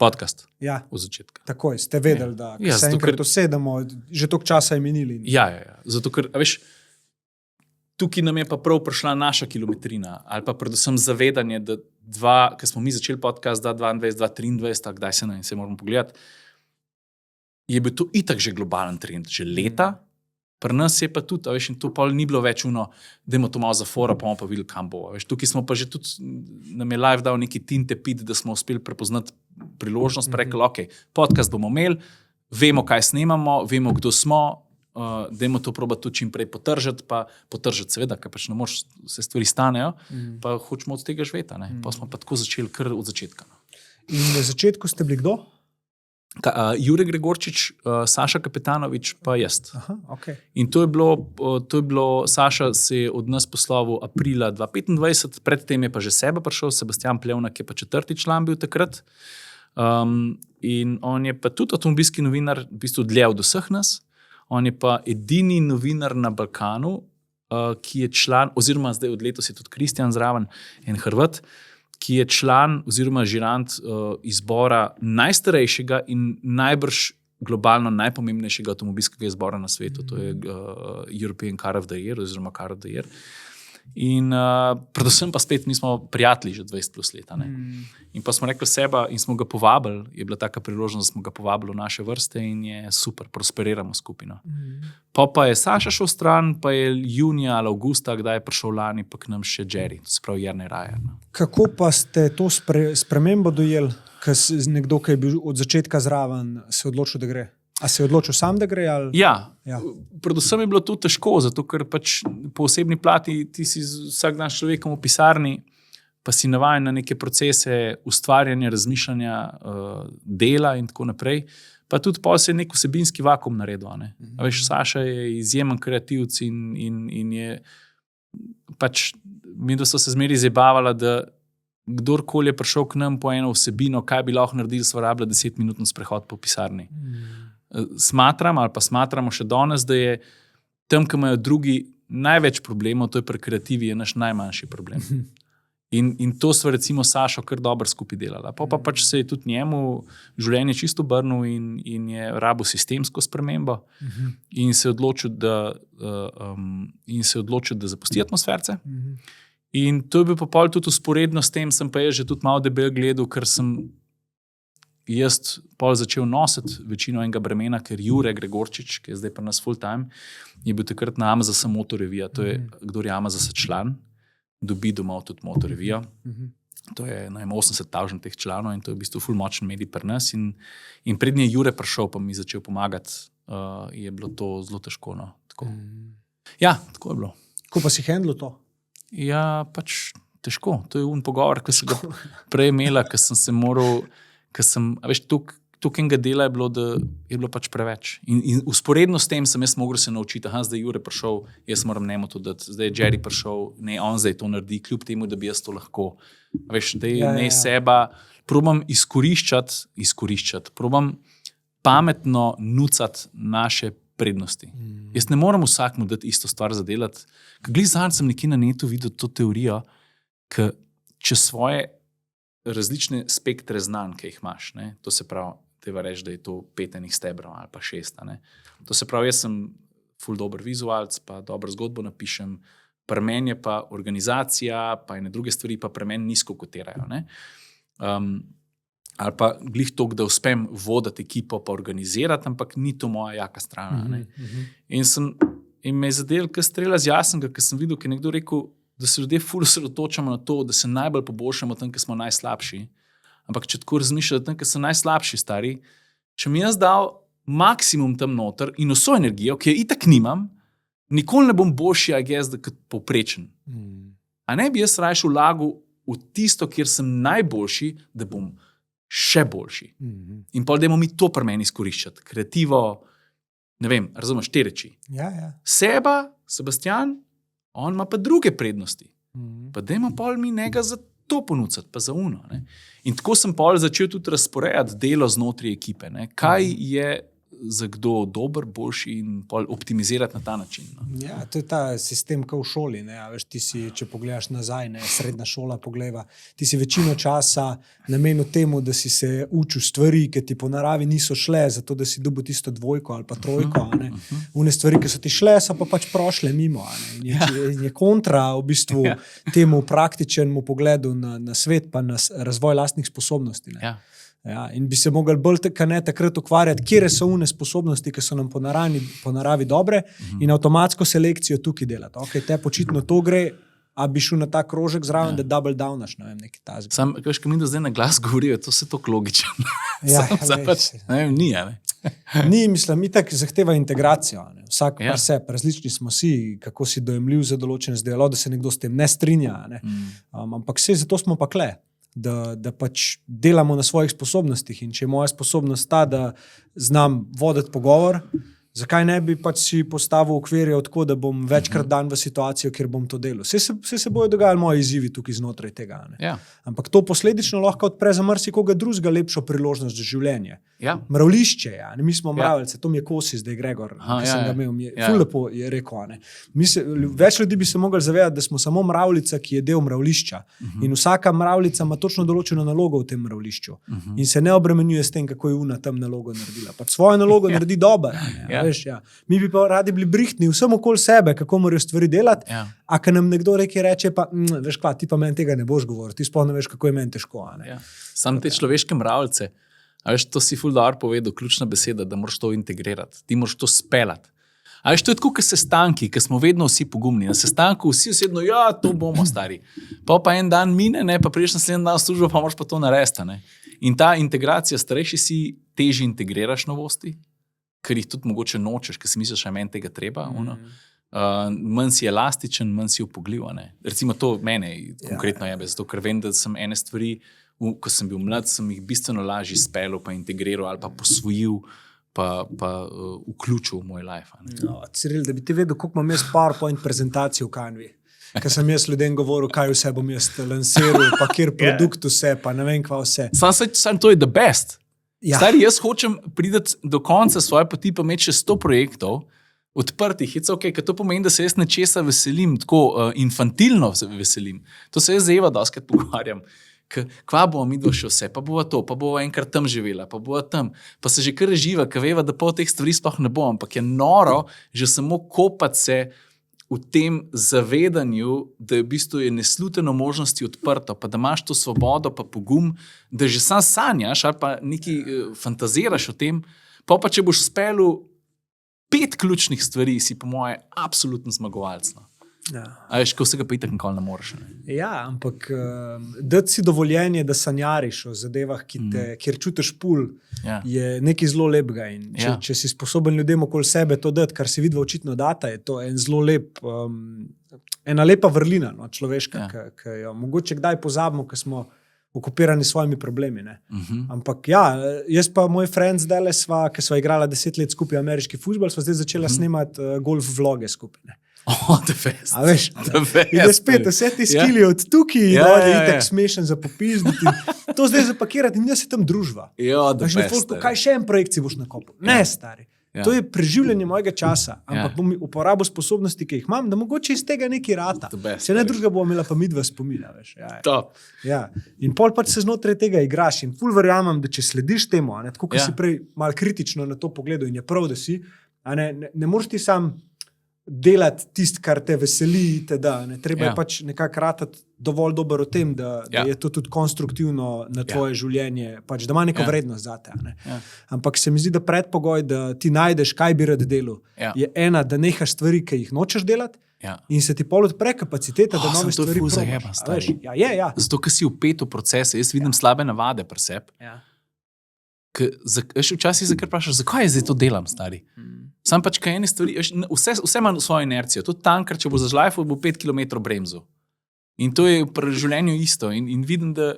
Podcast. Ja, v začetka. Takoj, ste vedeli, da se enkrat usedemo, že toliko časa je minili. Ja. Zato, ker, veš, tukaj nam je pa prav prišla naša kilometrina, ali pa predvsem zavedanje, ko smo mi začeli podcast 2022-2023, kdaj se moramo pogledati, je bil to itak že globalen trend, že leta. Pri nas je pa tudi, veš, in to pol ni bilo več dajmo to malo za fora, pa bomo pa videli, kam bo. Veš, tukaj smo pa že tudi, nam je live dal neki tinte pit, da smo uspeli prepoznati priložnost, pa rekli, ok, podcast bomo imeli, vemo, kaj snemamo, vemo, kdo smo, dajmo to probati tudi čim prej potržati, pa potržati seveda, ker pač ne moreš, se stvari stanejo, pa hočemo od tega živeti. Pa smo pa tako začeli kar od začetka. In na začetku ste bili kdo? Jure Gregorčič, Saša Kapetanovič, pa jaz. Aha, okay. In to je bilo, Saša se je od nas poslovil aprila 2025, predtem je pa že sebe prišel, Sebastian Plevnak je pa 4. član bil takrat. In on je pa tudi avtomobilski novinar, v bistvu dlje od vseh nas. On je pa edini novinar na Balkanu, ki je član, oziroma zdaj od letos je tudi Kristjan zraven, en Hrvat, ki je član oziroma žirant izbora najstarejšega in najbrž globalno najpomembnejšega avtomobilskega izbora na svetu. To je European Car of the Year oziroma Car of the Year. In predvsem pa spet mi smo prijatelji že 20 plus leta. In pa smo rekli seba in smo ga povabili, je bila taka priložnost, da smo ga povabili v naše vrste in je super, prosperiramo skupino. Pa je Saša šel stran, pa je junija ali avgusta, kdaj je prišel lani, pa k nam še Jerry, to se pravi Jernej Rajer. Kako pa ste to spremembo dojeli, ker nekdo, ki je bil od začetka zraven, se odločil, da gre? A se je odločil sam, da gre? Ali? Ja, predvsem je bilo to težko, zato ker pač po osebni plati ti si vsak dan s človekom v pisarni, pa si navajen na neke procese ustvarjanja, razmišljanja, dela in tako naprej. Pa tudi pol se je nek vsebinski vakuum naredil. A veš, Saša je izjemen kreativc in je pač, mi da so se zmeri zabavala, da kdorkoli je prišel k nam po eno vsebino, kaj bi lahko naredili, sva rabila 10-minutni sprehod po pisarni. Smatramo še danes, da je tam, ki imajo drugi največ problemov, to je pri kreativi, je naš najmanjši problem. In to sva recimo Sašo kar dobro skupaj delala. Pa pač se je tudi njemu življenje čisto obrnil in je rabo sistemsko spremembo in se je odločil, da zapusti atmosferce. In to je bil pa pol tudi usporedno s tem, sem pa že tudi malo debel gledal, ker sem jaz pol začel nositi večino enega bremena, ker Jure Gregorčič, ki je zdaj pri nas full time, je bil takrat na Amazasa Motorevija. To je, kdor je Amazasa član, dobi domov tudi Motorevijo. To je 80,000 teh članov in to je v bistvu full močen medij pri nas. In prednji je Jure prišel, pa mi začel pomagati, je bilo to zelo težko. No. Tako. Ja, tako je bilo. Kako pa si handlo to? Ja, pač težko. To je pogovor, ki sem ga prej imela, ker sem se moral, veš, tukaj enega dela je bilo, da je bilo pač preveč. In usporedno s tem sem jaz mogel se naučiti, zdaj je Jure prišel, jaz moram njemu to dati, zdaj je Jerry prišel, ne, on zdaj to naredi, kljub temu, da bi jaz to lahko. Veš, ne seba, probam izkoriščati, probam pametno nucati naše prednosti. Jaz ne moram vsakmu dati isto stvar za delati. Glih zadnjič sem nekje na netu videl to teorijo, ker če svoje različne spektre znanj, ki jih imaš, ne, to se pravi, treba reči, da je to 5 enih stebrov ali pa 6. Ne. To se pravi, jaz sem ful dober vizualc, pa dobro zgodbo napišem, pri meni je pa organizacija, pa ene druge stvari pa pri meni nizko kotirajo. Ne. Ali pa glih toliko, da uspem voditi ekipo pa organizirati, ampak ni to moja jaka strana. Ne. In me je zadel, kar strela z jasnega, ker sem videl, ki je nekdo rekel, da se ljudje ful osredotočamo na to, da se najbolj poboljšamo tam, ker smo najslabši. Ampak če tako razmišljajo, tam, ker so najslabši stari, če mi jaz dal maksimum tam noter in vso energijo, ki jo itak nimam, nikoli ne bom boljši, kot povprečen. A ne bi jaz raje vlagal v tisto, kjer sem najboljši, da bom še boljši. In pol dajmo mi to pri meni izkoriščati. Kreativo, ne vem, razumeš, te reči. Ja. Seba, Sebastian, on ima pa druge prednosti. Pa dajmo pol mi njega za to ponuditi, pa za ne. In tako sem pol začel tudi razporejati delo znotraj ekipe. Ne. Kaj je za kdo dober, boljši in pol optimizirati na ta način. No. Ja, to je ta sistem, kot v šoli. Ne? Veš, ti si, če pogledaš nazaj, ne? Srednja šola pogleda, ti si večino časa namenil temu, da si se učil stvari, ki ti po naravi niso šle, zato da si dobil tisto dvojko ali pa trojko. Une stvari, ki so ti šle, so pa pač prošle mimo. In je kontra v bistvu temu praktičnemu pogledu na svet pa na razvoj lastnih sposobnosti. Ne? Ja, in bi se mogli bolj takrat ukvarjati, kje so une sposobnosti, ki so nam po naravi dobre, in avtomatsko selekcijo tukaj delati. Okay, te počitno to gre, a bi šel na ta krožek zraven, da double downaš, ne vem, neki tazg. Sam, kaj mi da zdaj na glas govorijo, to se tako logično. Ja, ne vem, ni, ne? Ni, mislim, itak zahteva integracijo. Ne? Vsak par sebe, različni smo si, kako si dojemljiv za določen zdaj, da se nekdo s tem ne strinja. Ne? Ampak vse zato smo pa kle. Da pač delamo na svojih sposobnostih, in če je moja sposobnost ta, da znam voditi pogovor, zakaj ne bi pač si postavil okvirje tako, da bom večkrat dan v situacijo, kjer bom to delal. Vse se bojo dogajali moji izzivi tukaj znotraj tega. Ja. Ampak to posledično lahko odpre za marsikoga drugega lepšo priložnost za življenje. Ja. Mravlišče, mi smo mravljce, to mi je Kosi zdaj Gregor, ki sem ga imel, ful lepo je rekel. Več ljudi bi se mogli zavedati, da smo samo mravljica, ki je del mravlišča. In vsaka mravljica ima točno določeno nalogo v tem mravlišču. In se ne obremenjuje s tem, kako je una tam nalogo naredila. Pač svojo nalogo naredi dobro. Veš, mi bi pa radi bili brihtni vsem okoli sebe, kako morajo stvari delati, a ko nam nekdo reče pa, veš kva, ti pa meni tega ne boš govoril, ti sploh ne veš, kako je meni težko. Sam te človeške mravljice, a veš, to si ful dobro povedal, ključna beseda, da moraš to integrirati, ti moraš to speljati. A veš, to je tako, kot sestanki, ki smo vedno vsi pogumni. Na sestanku vsi osebno, to bomo stari. Pa en dan mine, ne, pa prideš naslednji dan v službo, pa moraš pa to narediti. Ne. In ta integracija, starejši si, težje integriraš novosti, ker jih tudi mogoče nočeš, ker si misliš, da meni tega treba. Manj si elastičen, manj si upogljiv. Recimo to mene konkretno jebe, zato ker vem, da sem ene stvari, ko sem bil mlad, sem jih bistveno lažje speljal, pa integriral ali pa posvojil, pa vključil v moj life. Ciril, da bi ti vedel, koliko imam jaz PowerPoint prezentacijo v Canvi. Ker sem jaz ljudem govoril, kaj vse bom jaz lansiral, pa kjer produkt vse, pa ne vem kva vse. Sam to je the best. Ja. Stari, jaz hočem priti do konca svoje poti, pa imeti še 100 projektov odprtih. Okay, ker to pomeni, da se jaz nečesa veselim, tako infantilno veselim. To se jaz z Eva doskrat pogovarjam. Kva bomo mi dva še vse, pa bova to, pa bova enkrat tam živela, pa bova tam. Pa se že kar živa, ker veva, da pol teh stvari sploh ne bo, ampak je noro že samo kopati se v tem zavedanju, da je v bistvu nesluteno možnosti odprto, pa da imaš to svobodo, pa pogum, da že sam sanjaš ali pa nekaj fantaziraš o tem, pa če boš speljal 5 ključnih stvari, si po moje absolutno zmagovalec. A veš, ko vsega pa itak nikoli ne moreš. Ne? Ja, ampak dati si dovoljenje, da sanjariš o zadevah, kjer čutiš pul, je nekaj zelo lepega. In če si sposoben ljudem okoli sebe to dati, kar si vidva očitno data, je to ena lepa vrlina, človeška, ki jo mogoče kdaj pozabimo, ker smo okupirani s svojimi problemi. Ampak jaz pa moj friend zdaj, ki sva igrala 10 let skupaj ameriški fuzbal, sva zdaj začela snemati golf vloge skupaj. The best. A veš, in je spet vse ti skili od tukaj, in je itak smešen za popizditi. To zdaj zapakirati in jaz se tam družba. Kaj še en projekt si boš nakopil? Ne, stari. To je preživljanje mojega časa, ampak bom uporabil sposobnosti, ki jih imam, da mogoče iz tega nekaj rata. Se ne drugega bo imela pa midva spomina. In pol pač se znotraj tega igraš in ful verjamem, da če slediš temu, tako kot si prej malo kritično na to pogledal in je prav, da si, ne moreš ti sam delati tisto, kar te veseli, treba je pač nekako ratati dovolj dober o tem, da je to tudi konstruktivno na tvoje življenje, pač, da ima neko vrednost zate. Ampak se mi zdi, da predpogoj, da ti najdeš, kaj bi rad delal, je ena, da nehaš stvari, ki jih nočeš delati, in se ti pol odpre kapaciteta, da nove stvari probaš. Zato, ker si vpet v procese, jaz vidim slabe navade pri sebi. Včasih se kar vprašaš, zakaj jaz zdaj to delam, stari? Sam pač kaj ene stvari, vse ima svojo inercijo. Tudi tankar, če bo zažlajfal, bo 5 km bremzu. In to je pri življenju isto. In vidim, da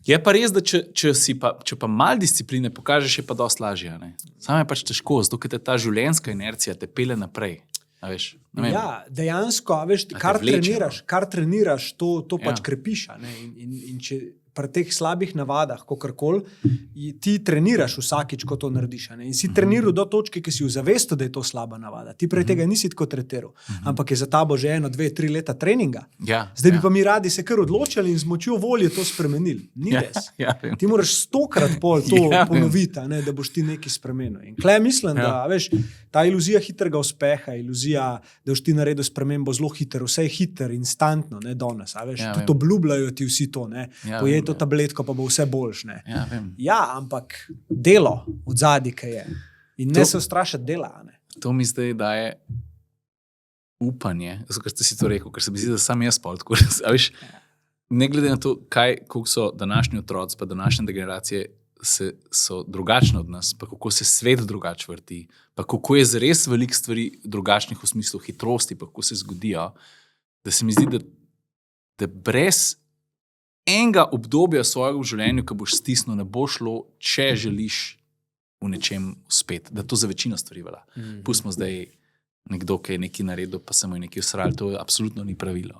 je pa res, da če pa malo discipline pokažeš, je pa dosti lažje. Samo je pač težko, zato ker te ta življenjska inercija te pele naprej. Dejansko, kar treniraš, to pač krepiš. In če pri teh slabih navadah, kakorkoli, ti treniraš vsakič, ko to narediš. In si treniral do točke, ki si v zavestu, da je to slaba navada. Ti prej tega nisi tako tretiral, ampak je za tabo že 1, 2, 3 leta treninga. Ja, Zdaj bi pa mi radi se kar odločili in z močjo volje to spremenili. Ni res. Ti moraš 100-krat pol to ponoviti, da boš ti nekaj spremenil. In klej mislim, da veš, ta iluzija hitrega uspeha, iluzija, da boš ti naredil spremembo zelo hitro, vse je hitro, instantno, ne danes. Tudi obljubljajo ti vsi to, pojej to tabletko, pa bo vse boljš. Ampak delo od zadaj, kaj je. In ne se ustrašati dela. To mi zdaj daje upanje, zato ker ste si to rekel, ker se mi zdi, da sam jaz pol tako. Ne glede na to, koliko so današnji otroci, pa današnje generacije so drugačne od nas, pa kako se svet drugače vrti, pa kako je zares veliko stvari drugačnih v smislu hitrosti, pa kako se zgodijo, da se mi zdi, da brez enega obdobja svojega v življenju, ki boš stisnil, ne bo šlo, če želiš v nečem uspeti, da to za večino stvari velja. Pustimo zdaj nekdo, ki je nekaj naredil, pa samo je nekaj usral, to absolutno ni pravilo.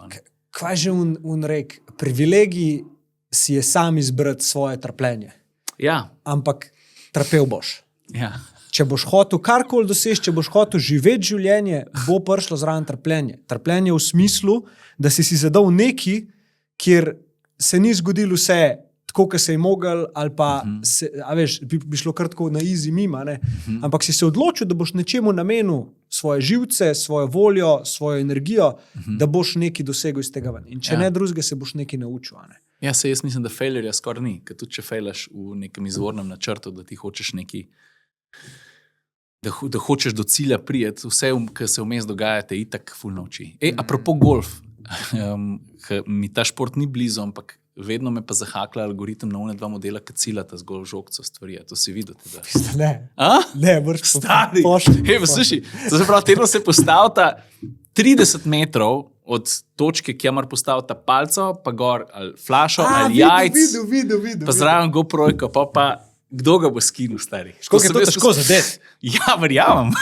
Kaj že on rek? Privilegij si je sam izbrati svoje trpljenje. Ja. Ampak trpel boš. Ja. Če boš hotel karkoli doseči, če boš hotel živeti življenje, bo prišlo zraven trpljenje. Trpljenje v smislu, da si zadal neki, kjer se ni zgodilo vse tako, kot se je mogel, ali pa bi šlo kar tako na easy mima, ampak si se odločil, da boš nečemu namenil svoje živce, svojo voljo, svojo energijo, da boš nekaj dosegel iz tega ven. In če ne drugega, se boš nekaj naučil. Ja, jaz mislim, da failure skoraj ni, ker tudi če failaš v nekem izvornem načrtu, da ti hočeš nekaj, da hočeš do cilja prijeti, vse, kar se vmes dogaja, te itak ful nauči. Apropo golf, mi ta šport ni blizu, ampak vedno me pa zahakla algoritem na 2 modela, ki ciljata zgolj žogco stvari. To si videl teda? Ne. Ne, moraš stari. Poslušaj, to se pravi, tedno se postavita 30 metrov od točke, kjer postavita palco, pa gor ali flašo, ali jajc. Videl. Pa zraven GoPro-jko, pa kdo ga bo skinil, stari? Školiko je to težko zadeti? Ja, verjamem.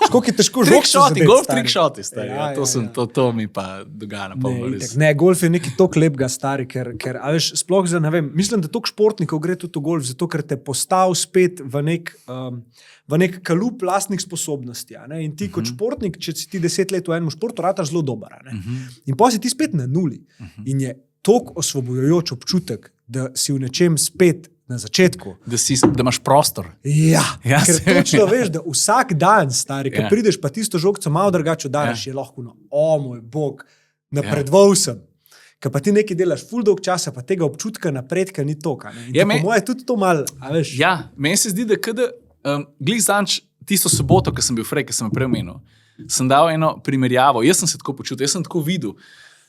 Školiko je težko žogco zadeti? Golf trickshoti, stari. To mi pa dogaja na polno. Ne, golf je nekaj toliko lepega, stari, ker sploh za, ne vem, mislim, da toliko športnikov gre tudi v golf, zato ker te postav spet v nek kalup lastnih sposobnosti. In ti kot športnik, če si ti 10 let v enem športu, rataš zelo dober. In potem si ti spet na nuli. In je toliko osvobojujoč občutek, da si v nečem spet na začetku. Da imaš prostor. Ja, ker točno veš, da vsak dan, stari, ko prideš pa tisto žogco malo drugače udaraš, je lahko moj bog, napredoval sem. Ker pa ti nekaj delaš ful dolg časa, pa tega občutka napredka ni toka. Po moje tudi to malo, a veš. Ja, meni se zdi, da glih zanč tisto soboto, ko sem bil frej, ko sem prej omenil, sem dal eno primerjavo, jaz sem se tako počutil, jaz sem tako videl,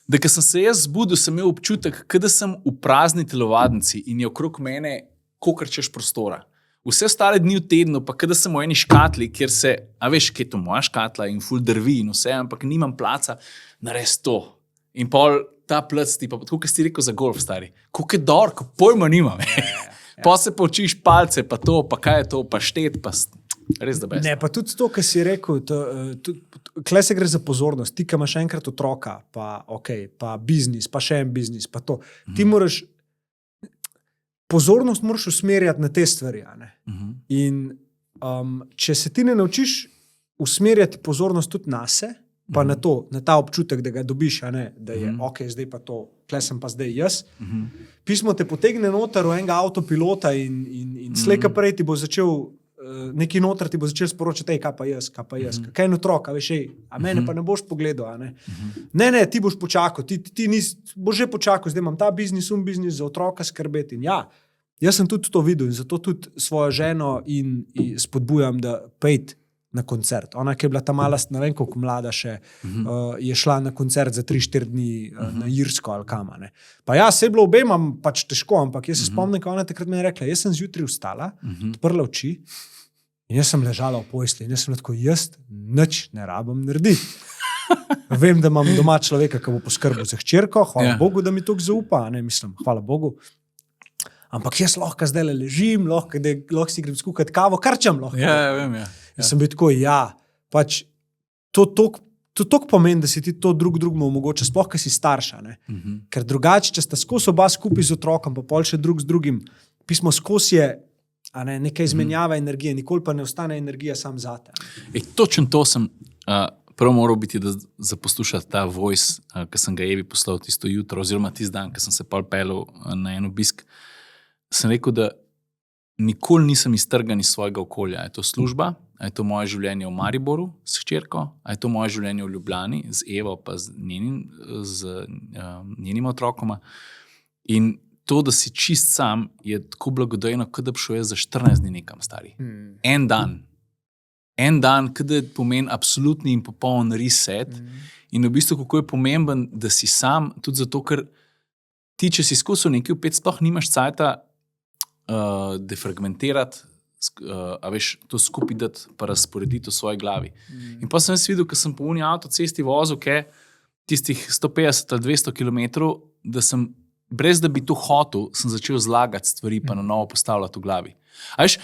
da ko sem se jaz zbudil, sem imel občutek, da sem v prazni telovadnici in je okrog mene kolikor češ prostora. Vse ostale dni v tednu, pa da sem v eni škatli, kjer se, a veš, kaj je to moja škatla in ful drvi in vse, ampak nimam placa, nares to. In pol ta plac ti pa, tako kot si rekel za golf, stari, koliko je dor, ko pojma nimam. Pa se poučiš palce, pa to, pa kaj je to, pa štet, pa res da best. Ne, pa tudi to, kar si rekel, klej se gre za pozornost. Ti, ki imaš enkrat otroka, pa biznis, pa še en biznis, pa to. Ti moraš, pozornost moraš usmerjati na te stvari. In če se ti ne naučiš usmerjati pozornost tudi nase, pa na to, na ta občutek, da ga dobiš, da je zdaj pa to, klej sem pa zdaj jaz. Pismo te potegne noter v enega avtopilota in slejka prej ti bo začel neki noter ti bo začel sporočati, kaj pa jaz, kaj je otrok, veš, a mene pa ne boš pogledal. Ne, ti boš počakal, ti boš že počakal, zdaj imam ta biznis, za otroka skrbeti. In ja, jaz sem tudi to videl in zato tudi svojo ženo in spodbujam, da pejt na koncert. Ona, ki je bila ta mala, ne vem koliko mlada še, je šla na koncert za 3-4 dni na Irsko ali kam. Pa ja, se je bilo obema pač težko, ampak jaz se spomnim, ko ona takrat mi je rekla, jaz sem zjutraj vstala, odprla oči in jaz sem ležala v postelji in jaz sem tako, jaz nič ne rabim narediti. Vem, da imam doma človeka, ki bo poskrbel za hčerko, hvala Bogu, da mi to zaupa, mislim, hvala Bogu. Ampak jaz lahko zdaj ležim, lahko si grem skuhati kavo, kar čem lahko. Ja, vem, ja. Jaz sem bil tako, pač to to toliko pomeni, da si ti to drugemu omogoča, sploh, ker si starša. Ker drugače, če sta skozi oba skupaj z otrokom, pa pol še drug z drugim, pismo skozi je nekaj izmenjava energije, nikoli pa ne ostane energija sam zate. Točno to sem prvo moral biti, da zaposlušati ta voice, ki sem ga Evi poslal tisto jutro, oziroma tisti dan, ki sem se pol pelil na en obisk. Sem rekel, da nikoli nisem iztrgan iz svojega okolja. Je to služba, je to moje življenje v Mariboru s hčerko, je to moje življenje v Ljubljani z Evo pa z njenima otrokoma. In to, da si čist sam, je tako blagodejno, kot da bi šel jaz za 14 dni nekam stari. En dan, kot da pomeni absolutni in popoln reset. In v bistvu, kako je pomemben, da si sam, tudi zato, ker ti, če si izkusil nekaj upet, sploh nimaš cajta defragmentirati, a veš, to skupaj dati, pa razporediti v svoji glavi. In pa sem jaz videl, ko sem po uni avtocesti vozil, tistih 150 ali 200 kilometrov, da sem, brez da bi to hotel, sem začel zlagati stvari, pa na novo postavljati v glavi. A veš,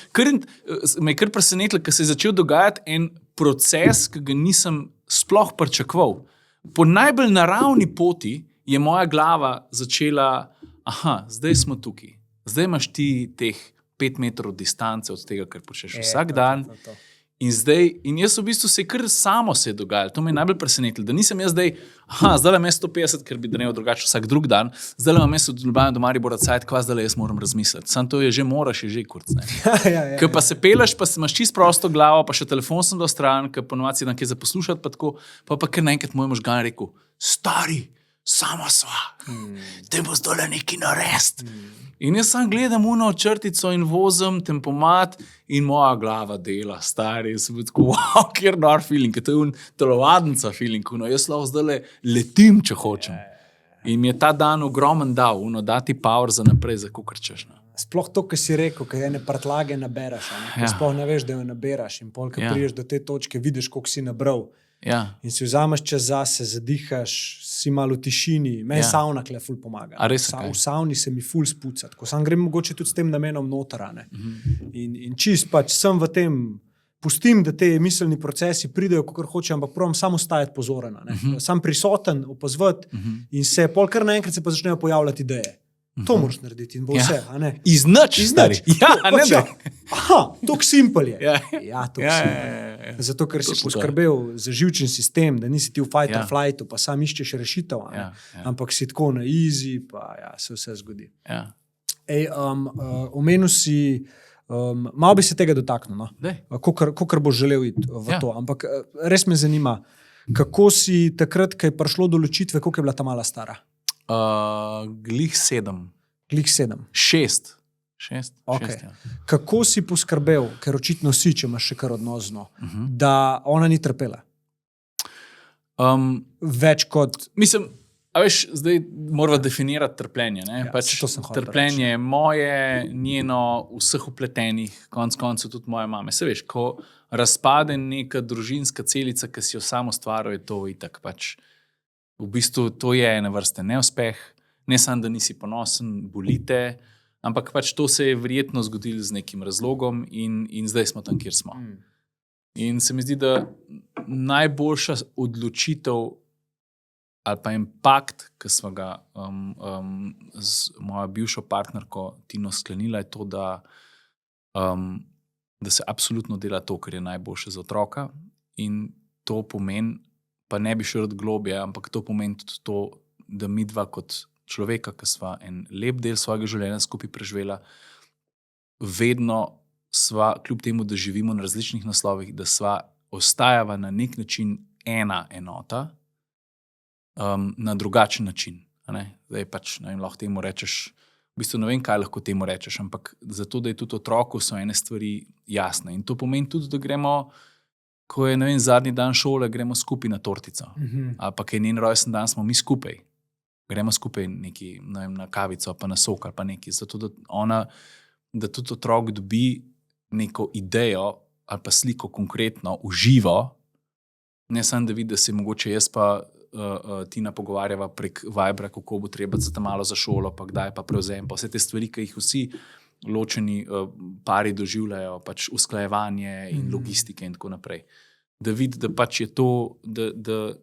me je kar presenetilo, ker se je začel dogajati en proces, ki ga nisem sploh pričakoval. Po najbolj naravni poti je moja glava začela, zdaj smo tukaj. Zdaj imaš ti teh 5 metrov distance od tega, kar počneš vsak dan. In jaz v bistvu se je kar samo se je dogajalo. To me je najbolj presenetilo, da nisem jaz zdaj, zdaj imam 150, ker bi dnev drugače vsak drug dan, zdaj imam od Ljubljane do Maribora cajt, kva zdaj jaz moram razmisliti. Sam to je že moraš, je že kurc. Ker pa se peleš, pa imaš čist prosto glavo, pa še telefon sem dal stran, ker ponovadi si dan kaj za poslušati, pa tako, pa kar naenkrat moj možgan rekel, stari, sama sva, te bo zdole neki narest. In jaz sam gledam uno črtico in vozim tempomat in moja glava dela, stari, sem bil tako, kjer nor feeling, ker to je telovadnica feeling, jaz lahko zdaj letim, če hočem. In mi je ta dan ogromen dal, dati power za naprej, za kukar češ. Sploh to, kar si rekel, ker ene prtlage naberaš, sploh ne veš, da jo naberaš in pol, ker priješ do te točke, vidiš, koliko si nabral. In si vzameš čas zase, zadihaš, si malo v tišini. Meni sauna kle ful pomaga. V sauni se mi ful spuca. Tako sam grem mogoče tudi s tem namenom notrane. In čist pač sem v tem, pustim, da te miselni procesi pridejo, kakor hoče, ampak provam samo stajati pozoren. Sam prisoten, opazovati in se pol kar naenkrat se pa začnejo pojavljati ideje. To moraš narediti in bo vse. Iz nič, stari. Tok simpel je. Tok simpel je. Zato, ker si poskrbel za živčen sistem, da nisi ti v fight or flightu, pa sam iščeš rešitev, ampak si tako na easy, pa se vse zgodi. Omenil si, malo bi se tega dotaknil, kakor boš želel iti v to, ampak res me zanima, kako si takrat, ko je prišlo do ločitve, koliko je bila ta mala stara? Glih 7. 6. Okay. Kako si poskrbel, ker očitno si, če imaš še kar odnos z njo, da ona ni trpela? Več kot... Mislim, a veš, zdaj moramo definirati trpljenje. Trpljenje je moje, njeno, vseh upletenih, konc koncev tudi moje mame. Se veš, ko razpade neka družinska celica, ki si jo samo ustvaril, je to itak pač. V bistvu to je ena vrste neuspeh, ne samo, da nisi ponosen, bolite, ampak pač to se je verjetno zgodilo z nekim razlogom in zdaj smo tam, kjer smo. In se mi zdi, da najboljša odločitev ali pa impakt, ki smo ga z mojo bivšo partnerko Tino sklenila, je to, da se absolutno dela to, kar je najboljše za otroka in to pomeni, pa ne bi šel od globje, ampak to pomeni tudi to, da mi dva kot človeka, ki sva en lep del svojega življenja skupaj preživela, vedno sva, kljub temu, da živimo na različnih naslovih, da sva ostajava na nek način ena enota, na drugačen način. Zdaj pač, ne vem, lahko temu rečeš, v bistvu ne vem, kaj lahko temu rečeš, ampak zato, da je tudi otroku, so ene stvari jasne. In to pomeni tudi, da gremo, ko je, ne vem, zadnji dan šole, gremo skupaj na tortico. Ali pa kaj njen rojsten dan, smo mi skupaj. Gremo skupaj neki, ne vem, na kavico, pa na sok ali pa neki. Zato, da tudi otrok dobi neko idejo ali pa sliko konkretno, uživo, ne samo da vidi, da se mogoče jaz pa Tina pogovarjava prek Vibra, kako bo treba za malo za šolo, pa kdaj pa prevzem, pa vse te stvari, ki jih vsi ločeni pari doživljajo, pač usklajevanje in logistike in tako naprej. da vidi, da pač je to, da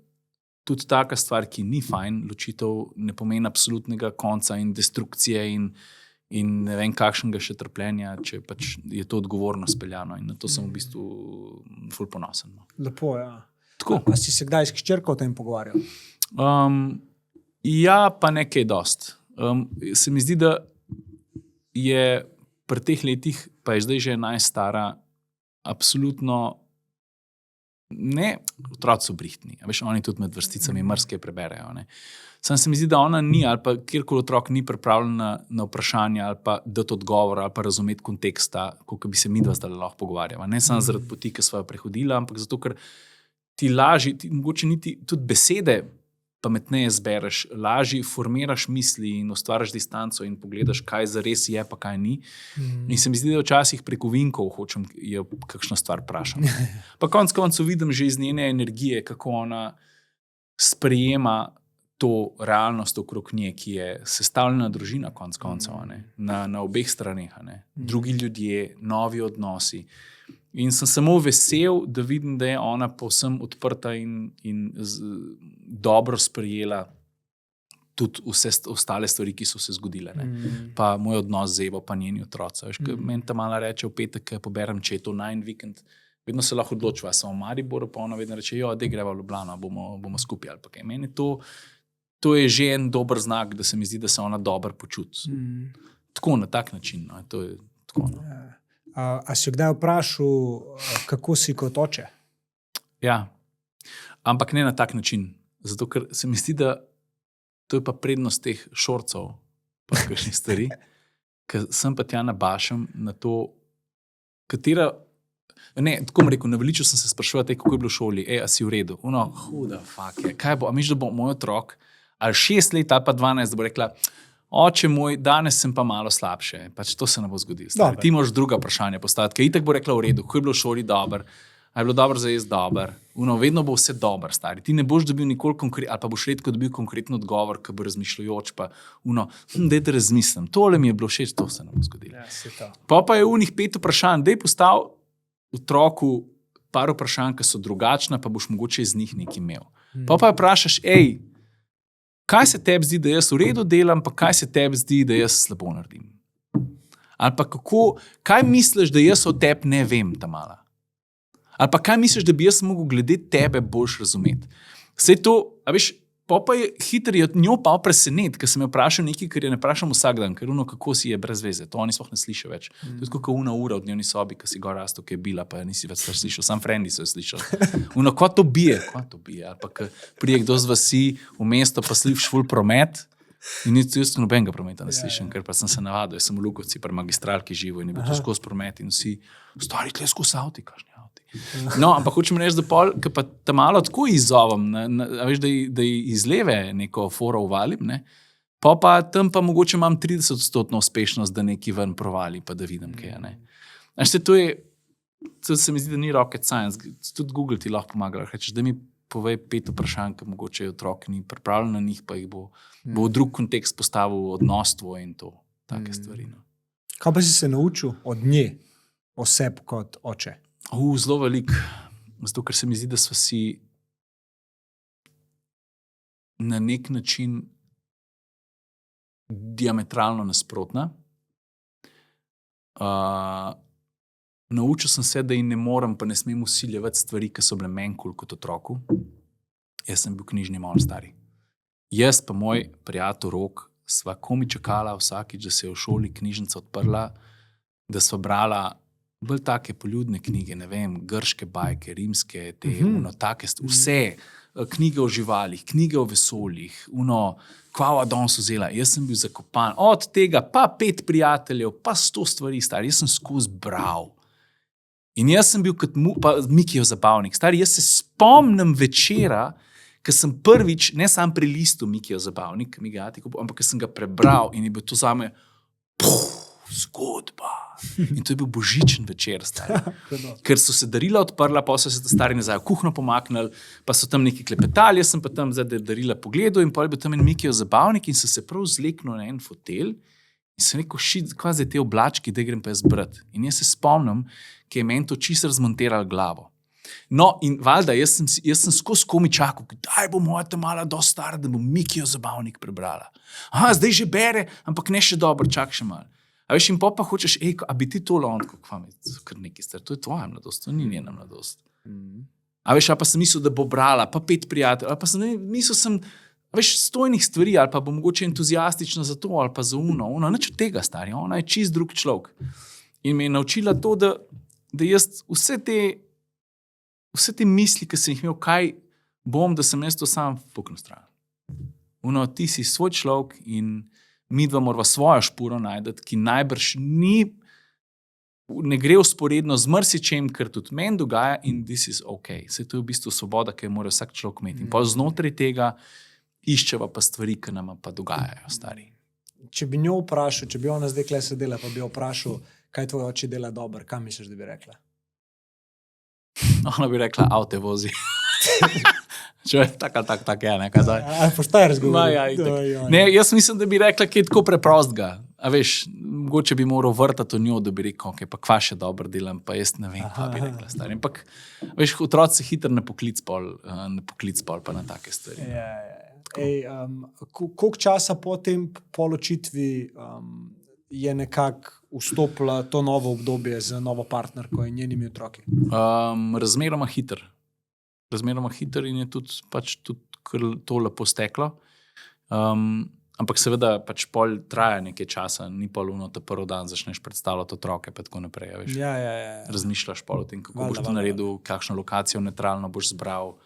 tudi taka stvar, ki ni fajn, ločitev ne pomeni absolutnega konca in destrukcije in ne vem kakšnega še trpljenja, če pač je to odgovorno speljano in na to sem v bistvu ful ponosen. No. Lepo, ja. Tako. Pa si se kdaj s hčerko o tem pogovarjal? Ja, pa nekaj dost. Se mi zdi, da je pri teh letih, pa je zdaj že 11 stara, absolutno ne, otroci so brihtni. Veš, oni tudi med vrsticami marsikaj preberejo. Ne. Sam se mi zdi, da ona ni, ali pa kjerkoli otrok ni pripravljen na vprašanje, ali pa dati odgovor, ali pa razumeti konteksta, koliko bi se midva zdaj lahko pogovarjala. Ne samo zaradi poti, ki sva jo prehodila, ampak zato, ker ti lažje, mogoče niti tudi besede pametneje zbereš, lažje formiraš misli in ustvariš distanco in pogledaš, kaj zares je, pa kaj ni. In se mi zdi, da včasih preko vinkov hočem jo kakšno stvar vprašam. Pa konec koncev vidim že iz njene energije, kako ona sprejema to realnost okrog nje, ki je sestavljena družina konec koncev, na obeh straneh. Drugi ljudje, novi odnosi. In sem samo vesel, da vidim, da je ona povsem odprta in dobro sprejela tudi vse ostale stvari, ki so se zgodile. Pa moj odnos z Evo, pa njeni otroci. Meni ta mala reče v petek, poberem, če je to najin vikend, vedno se lahko odločiva, sem v Mariboru, pa ona vedno reče, da greva v Ljubljano, bomo skupaj. Ali pa kaj. Meni to je že en dober znak, da se mi zdi, da se ona dobro počuti. Tako, na tak način. No. To je tako, no. A si kdaj vprašal, kako si kot oče? Ja, ampak ne na tak način. Zato, ker se mi zdi, da to je pa prednost teh šorcev, pa kakšnih stvari, ker sem pa tja nabašam na to, katera... Ne, tako mi rekel, naveličil sem se spraševati, kako je bilo v šoli, a si v redu? Huda fuck je. Kaj bo? A misliš, da bo moj otrok, ali 6 let, ali pa 12, da bo rekla, oče moj, danes sem pa malo slabše. Pač to se ne bo zgodilo. Ti moraš druga vprašanja postaviti, ker itak bo rekla v redu, kako je bilo v šoli dobro, a je bilo dobro za jesti dobro. Vedno bo vse dobro, stari. Ti ne boš dobil nikoli ali pa boš redko dobil konkreten odgovor, ki bo razmišljajoč, pa dajte razmislim. Tole mi je bilo všeč, to se ne bo zgodilo. Ja, pa je 5 vprašanj, daj postav otroku par vprašanj, ki so drugačna, pa boš mogoče iz njih nekaj imel. Pa vprašaš, kaj se tebi zdi, da jaz v redu delam, pa kaj se tebi zdi, da jaz slabo naredim? Ali pa kaj misliš, da jaz o tebi ne vem, ta mala? Ali pa kaj misliš, da bi jaz mogel glede tebe boljš razumeti? Vse to, a veš, pa je hitro njo pa presenet, ker sem jo vprašal nekaj, kar je ne vprašam vsak dan, ker kako si je brez veze, to oni sploh ne slišijo več. To je tako ura v dnevni sobi, ki si gor rasto, ki je bila, pa nisi več slišal, sam frendi so jo slišali. Kva to bije, ali pa prije kdo z vasi v mesto, pa slišiš ful promet in jaz nobenega prometa ne slišim, ker pa sem se navadil, jaz sem v Lukovci, pri magistralki živo in je bil to skozi promet in vsi, stari tle skozi avti, kažni avti. No, ampak hočem reči, da pol, ker pa ta malo tako izzovem, veš, da iz leve neko foro uvalim, pa tam pa mogoče imam 30% uspešnost, da neki ven provali, pa da vidim, kaj je. Veš, to se mi zdi, da ni rocket science, tudi Google ti lahko pomaga, rečeš, da mi povej 5 vprašanj, ki mogoče otrok ni pripravljen na njih, pa jih bo v drug kontekst postavil odnostvo in to, take stvari. No. Kaj pa si se naučil od nje, oseb kot oče? Zelo velik, zato ker se mi zdi, da sva si na nek način diametralno nasprotna. Naučil sem se, da ji ne morem, pa ne smem vsiljevati stvari, ki so bile meni kul kot otroku. Jaz sem bil knjižni malo stari. Jaz pa moj prijatelj Rok sva komi čakala vsakič, da se je v šoli knjižnica odprla, da sva brala bolj take poljudne knjige, ne vem, grške bajke, rimske, take, vse, knjige o živalih, knjige o vesoljih, kva danes vzela. Jaz sem bil zakopan, od tega pa 5 prijateljev, pa 100 stvari, stari, jaz sem skozi bral. In jaz sem bil kot pa Mikijev zabavnik, stari, jaz se spomnim večera, ker sem prvič, ne sam pri listu Mikijev zabavnik, ampak ker sem ga prebral in je bil to zame zgodba. In to je bil božičen večer, stari. Ker so se darila odprla, pa so se stari nazaj v kuhno pomaknili, pa so tam neki klepetali, jaz sem pa tam zdaj darila pogledal in pa je bil tam en Mikijev zabavnik in sem se prav zleknil na en fotelj in sem rekel, kva zdaj te oblački, da grem pa jaz brat. In jaz se spomnim, ki je meni to čisto razmonteral glavo. No, in valjda, jaz sem skozi komi čakal, kdaj bo moja ta mala dosti stara, da bom Mikijo zabavnik prebrala. Aha, zdaj že bere, ampak ne še dobro, čak še malo. A veš, in pa hočeš, a bi ti to lonko, kar neki star, to je tvoja mladost, to ni njena mladost. A veš, a pa sem mislil, da bo brala, pa 5 prijateljev, a pa sem mislil, a veš, stojnih stvari, ali pa bo mogoče entuzijastična za to, ali pa za ono, nič od tega, stari, ona je čist drug človek. In me je naučila to, da jaz vse te misli, ki sem jih imel, kaj bom, da sem jaz to sam puknil stran. Ti si svoj človek in mi dva morava svojo špuro najdeti, ki najbrž ne gre usporedno z marsičem, kar tudi meni dogaja in this is ok. Saj to je v bistvu svoboda, ki jo mora vsak človek imeti. In pa znotraj tega iščeva pa stvari, ki nam pa dogajajo, stari. Če bi njo vprašal, če bi ona zdaj kle sedela, pa bi jo vprašal, kaj tvoj oči dela dobro, kaj misliš, da bi rekla? Ona bi rekla, avte vozi. Tak je, nekaj zdaj. Poštaj razgovor. Ne, jaz mislim, da bi rekla, kaj je tako preprostega. A veš, mogoče bi moral vrtati v njo, da bi rekel, ok, pa kva še dobro delam, pa jaz ne vem, pa bi rekla stari. Ampak, veš, otroci se hitro ne poklic pol, pa na take stvari. Koliko časa po tem poločitvi je nekako vstopila to novo obdobje z novo partnerko in njenimi otroki? Razmeroma hiter in je tudi to lepo steklo. Ampak seveda pač pol traja nekaj časa, ni pol ta prvi dan začneš predstavljati otroke pa tako naprej. Veš. Ja. Razmišljaš pol o tem, kako boš to naredil, kakšno lokacijo neutralno boš zbral,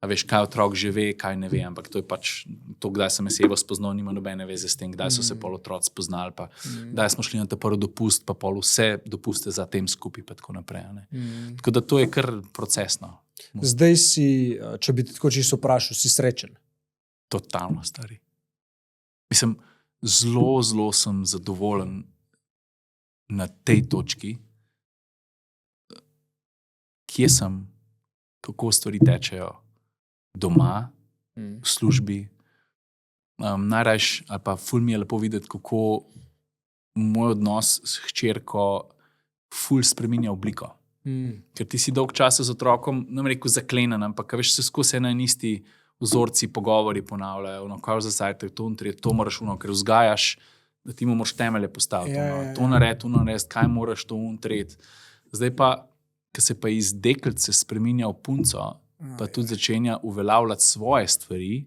a veš, kaj otrok že ve, kaj ne ve, ampak to je pač to, kdaj sem jaz Evo spoznal, nima nobene veze s tem, kdaj so se pol otroci spoznali, pa kdaj smo šli na ta prvi dopust, pa pol vse dopuste za tem skupaj pa tako naprej. Tako da to je kar procesno. Zdaj si, če bi te tako čisto vprašal, si srečen? Totalno, stari. Mislim, zelo sem zadovoljen na tej točki, kje sem, kako stvari tečejo doma, v službi. Najrajš, ali pa ful mi je lepo videti, kako moj odnos s hčerko ful spreminja obliko. Ker ti si dolg časa z otrokom, nam rekel zaklenen, ampak veš, se skozi ena in isti vzorci, pogovori ponavljajo, kaj za zajtrk, to moraš, ker vzgajaš, da ti moraš temelje postaviti, to naredi, kaj moraš to tret. Zdaj pa, ko se pa iz deklice spreminja v punco, pa tudi začenja uveljavljati svoje stvari,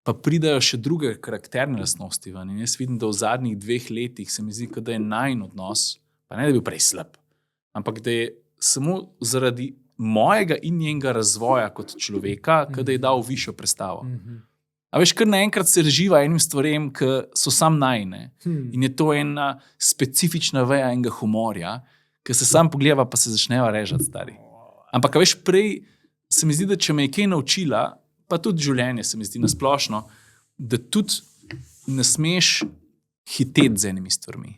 pa pridajo še druge karakterne lastnosti ven. In jaz vidim, da v zadnjih 2 letih se mi zdi, da je najin odnos, pa ne da bi bil prej slab, ampak da je samo zaradi mojega in njenega razvoja kot človeka, da je dal višjo predstavo. A veš, kar naenkrat se reživa enim stvarem, ki so sam najne. In je to ena specifična veja enega humorja, ki se sam pogleda, pa se začneva režati, stari. Ampak, a veš, prej se mi zdi, da če me je kaj naučila, pa tudi življenje se mi zdi nasplošno, da tudi ne smeš hiteti z enimi stvarmi.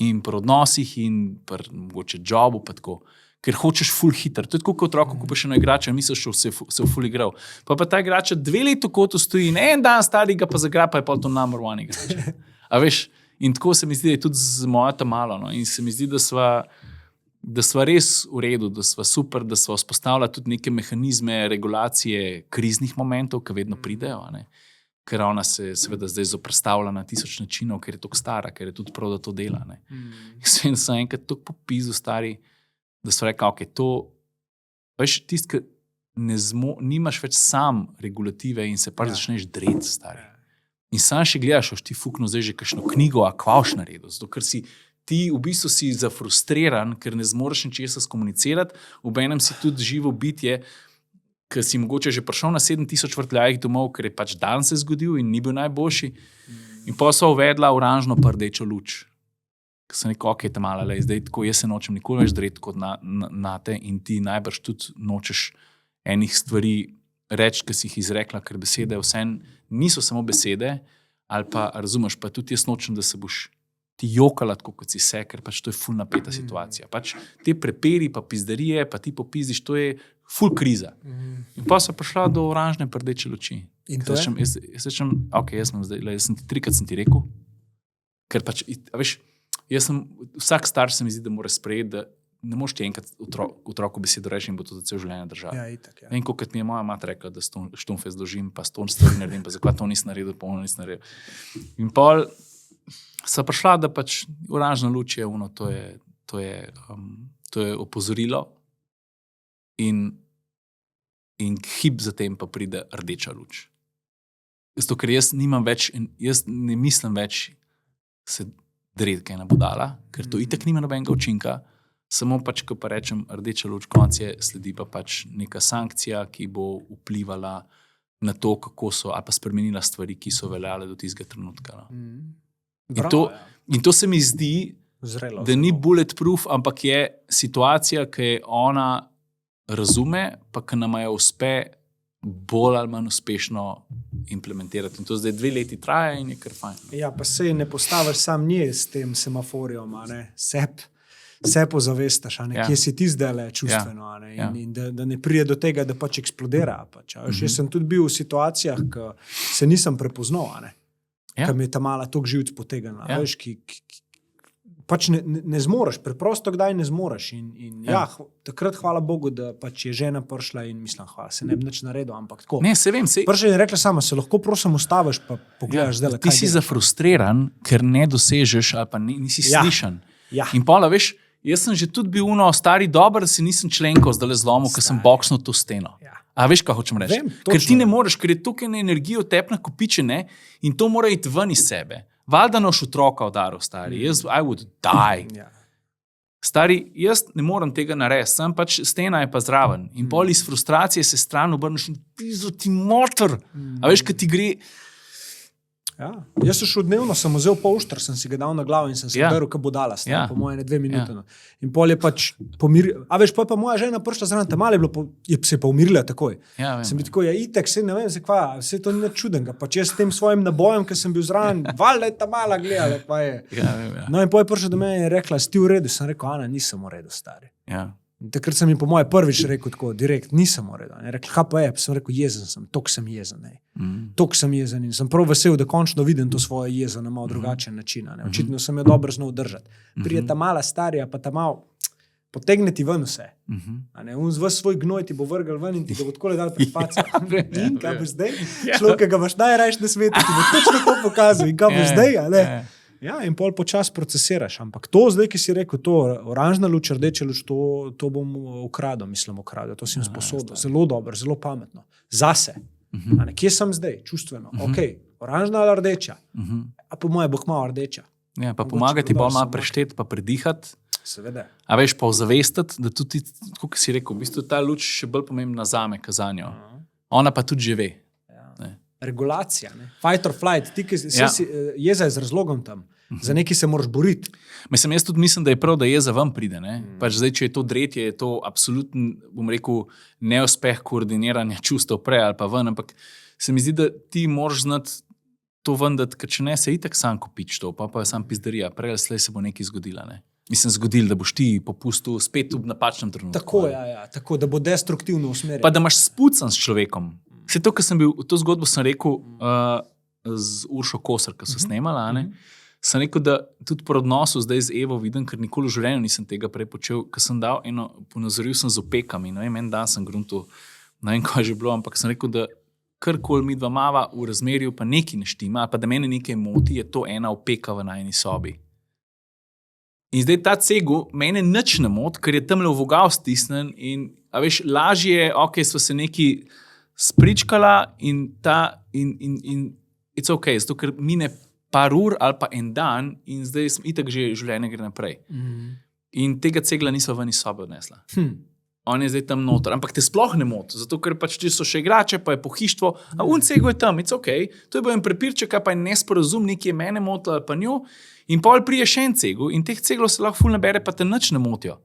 In pri odnosih in pri mogoče jobu pa tako. Ker hočeš ful hiter. To je tako kot otroku, ko pa še eno igrača, misliš, da se je ful igral. Pa ta igrača 2 leta v kotu stoji in en dan stari ga pa zagra, pa je pa to number one igrača. A veš, in tako se mi zdi, da je tudi z mojo tamalo. No? In se mi zdi, da sva res v redu, da sva super, da sva vzpostavila tudi neke mehanizme regulacije kriznih momentov, ki vedno pridejo. Ne? Ker ona se seveda zdaj zoprstavlja na 1000 načinov, ker je tako stara, ker je tudi prav, da to dela. Ne? In sem enkrat tako popizu stari, da so rekli, ok, to, veš, tist, ki nimaš več sam regulative in se pač začneš dreti, stari. In sam še gledaš, ti fukno zdaj že kakšno knjigo, a kvaš naredil, zato ker si ti v bistvu si zafrustriran, ker ne zmoreš ničesa skomunicirati, obenem si tudi živo bitje, ker si mogoče že prišel na 7000 vrtljajih domov, ker je pač dan se zgodil in ni bil najboljši. In pa so uvedla oranžno pa rdečo luč. Ker sem rekel, ok, ta mala, zdaj tako jaz se nočem nikoli več dreti kot na te in ti najbrž tudi nočeš enih stvari reči, ki si jih izrekla, ker besede vse niso samo besede, ali pa razumeš, pa tudi jaz nočem, da se boš ti jokala tako, kot si se, ker pač to je ful napeta situacija. Pač te preperi, pa pizdarije, pa ti popizdiš, to je ful kriza. In pa so prišla do oranžne pa rdeče luči. In to je? Jaz rečem, ok, jaz sem ti 3-krat sem ti rekel, ker pač, veš, vsak starš se mi zdi, da mora sprejeti, da ne moreš ti enkrat otroku besedo reči in bo to za cel življenje držalo. Ja, itak, ja. Vem, kolikrat mi je moja mati rekla, da štumfe zložim, pa ston stvari naredim, pa zakaj to nisem naredil, pa ono nisem naredil. In pol so prišla, da pač oranžna luč je ono, to je opozorilo in hip zatem pa pride rdeča luč. Zato, ker jaz ne mislim več se dreti kaj na budala, ker to itak nima nobenega učinka, samo pač, ko pa rečem rdeča luč, konc je, sledi pa pač neka sankcija, ki bo vplivala na to, kako so, ali pa spremenila stvari, ki so veljale do tistega trenutka. No. In to se mi zdi, Zrelo, da ni bulletproof, ampak je situacija, ki je ona razume, pa ki nama jo uspe bolj ali manj uspešno implementirati. In to zdaj 2 leti traja in je kar fajn. Ja, pa se ne postaviš sam nje s tem semaforijom, se pozavestaš, kje si ti zdaj čustveno, in da ne prije do tega, da pač eksplodira. Pač, Jaz sem tudi bil v situacijah, ki se nisem prepoznal, ki mi je ta mala tok živc potegnila, veš, pač ne zmoreš, preprosto kdaj ne zmoreš. Takrat hvala Bogu, da pač je žena prišla in mislim, se ne bi nič naredil, ampak tako. Ne, se vem. Prišla je rekla sama, se lahko prosim ustaviš, pa pogledaš zdaj, kaj ti si zafrustriran, ker ne dosežeš ali pa nisi slišan. Ja. In pola, veš, jaz sem že tudi bil stari dober, da si nisem členko zdaj zlomil, ker sem boksnil to steno. Ja. A veš, kaj hočem reči? Ker ti ne moreš, ker je tukaj energijo tep nakopičene in to mora iti ven iz sebe. Valjda noš otroka udaril, stari. I would die. Ja. Stari, jaz ne morem tega narediti, sem pač stena je pa zraven. In pol iz frustracije se stran obrneš in ti motor. A veš, kaj ti gre... Ja. Jaz sem šel dnevno, sem vzel polštar, sem si ga dal na glavo in sem se beril, kaj bo dala, po moje 2 minute. Ja. In pol je pač pomiril. A veš, pa moja žena prišla zraven, ta mala se je pa umirila takoj. Ja, sem bil tako, itek, se ne vem, zakaj, vse to ni nič čudenega. Pač jaz s tem svojim nabojem, ki sem bil zraven, valjda je ta mala gledala, kaj je. Ja. No in pol je prišla do mene in rekla, si ti v redu? Sem rekel, Ana, nisem v redu, stari. Ja. Takrat sem jim po moje prvič rekel tako, direkt, nisem v redu. Rekla, kaj pa je? Sem rekel, jezen sem, tok sem jezen. Tok sem jezen in sem prav vesel, da končno vidim to svojo jezo na malo drugačen način. Očitno sem jo dobro znal držati. Prije ta mala starija, pa ta malo potegne ti ven vse. Ves svoj gnoj ti bo vrgal ven in ti ga bo takole dal pred face. In kaj boš zdaj? Človek, ki ga imaš najrajši na svetu, ti bo točno to pokazal. In kaj boš zdaj? Ja, in pol počas procesiraš. Ampak to zdaj, ki si rekel, to oranžna luč, rdeča luč, to bom ukradel, to si jim sposodil. Zelo dobro, zelo pametno. Zase. Kje sem zdaj, čustveno? Ok, oranžna ali rdeča? A po moje bo kmalu rdeča. Ja, pa pomagati bolj malo prešteti, pa predihati. Seveda. A veš, pa ozavestiti, da tudi, kot si rekel, v bistvu ta luč še bolj pomembna zame, kazanjo. Ona pa tudi že ve. Regulacija, fight or flight, ti, ki si jeza je z razlogom tam, za nekaj se moraš boriti. Jaz tudi mislim, da je prav, da jeza ven pride. Pač zdaj, če je to dretje, je to absoluten, bom rekel, neuspeh koordiniranja čustev prej ali pa ven, ampak se mi zdi, da ti moraš znati to vendati, ker če ne, se itak sam kopič to, pa je sam pizderija, prej ali slej se bo nekaj zgodila. Zgodil, da boš ti popustil spet v napačnem trenutku. Tako, tako, da bo destruktivno usmerjen. Pa da imaš spucan s človekom. Vse to, ko sem bil, to zgodbo sem rekel z Uršo Kosar, ko so snemala, sem rekel, da tudi po odnosu zdaj z Evo vidim, ker nikoli v življenju nisem tega prej počel, ko sem dal ponazoril sem z opekami, en dan sem gruntil, ne vem, kaj je že bilo, ampak sem rekel, da karkoli mi dva mava v razmerju, pa nekaj ne štima, pa da mene nekaj moti, je to ena opeka v najni sobi. In zdaj ta cegu mene nič ne moti, ker je tamle v vogal stisnen in, a veš, lažje je, ok, sva se neki spričkala in it's ok, zato ker mine par ur ali pa en dan in zdaj itak že življenje gre naprej. In tega cegla nisva ven iz sobe odnesla. On je zdaj tam noter, ampak te sploh ne moti, zato ker pač če so še igrače, pa je pohištvo, a cego je tam, it's ok, to je bil en prepirček, pa je nesporazum, nekaj je mene motila ali pa njo in pol prije še en cegu in teh ceglov se lahko ful nabere, pa te nič ne motijo.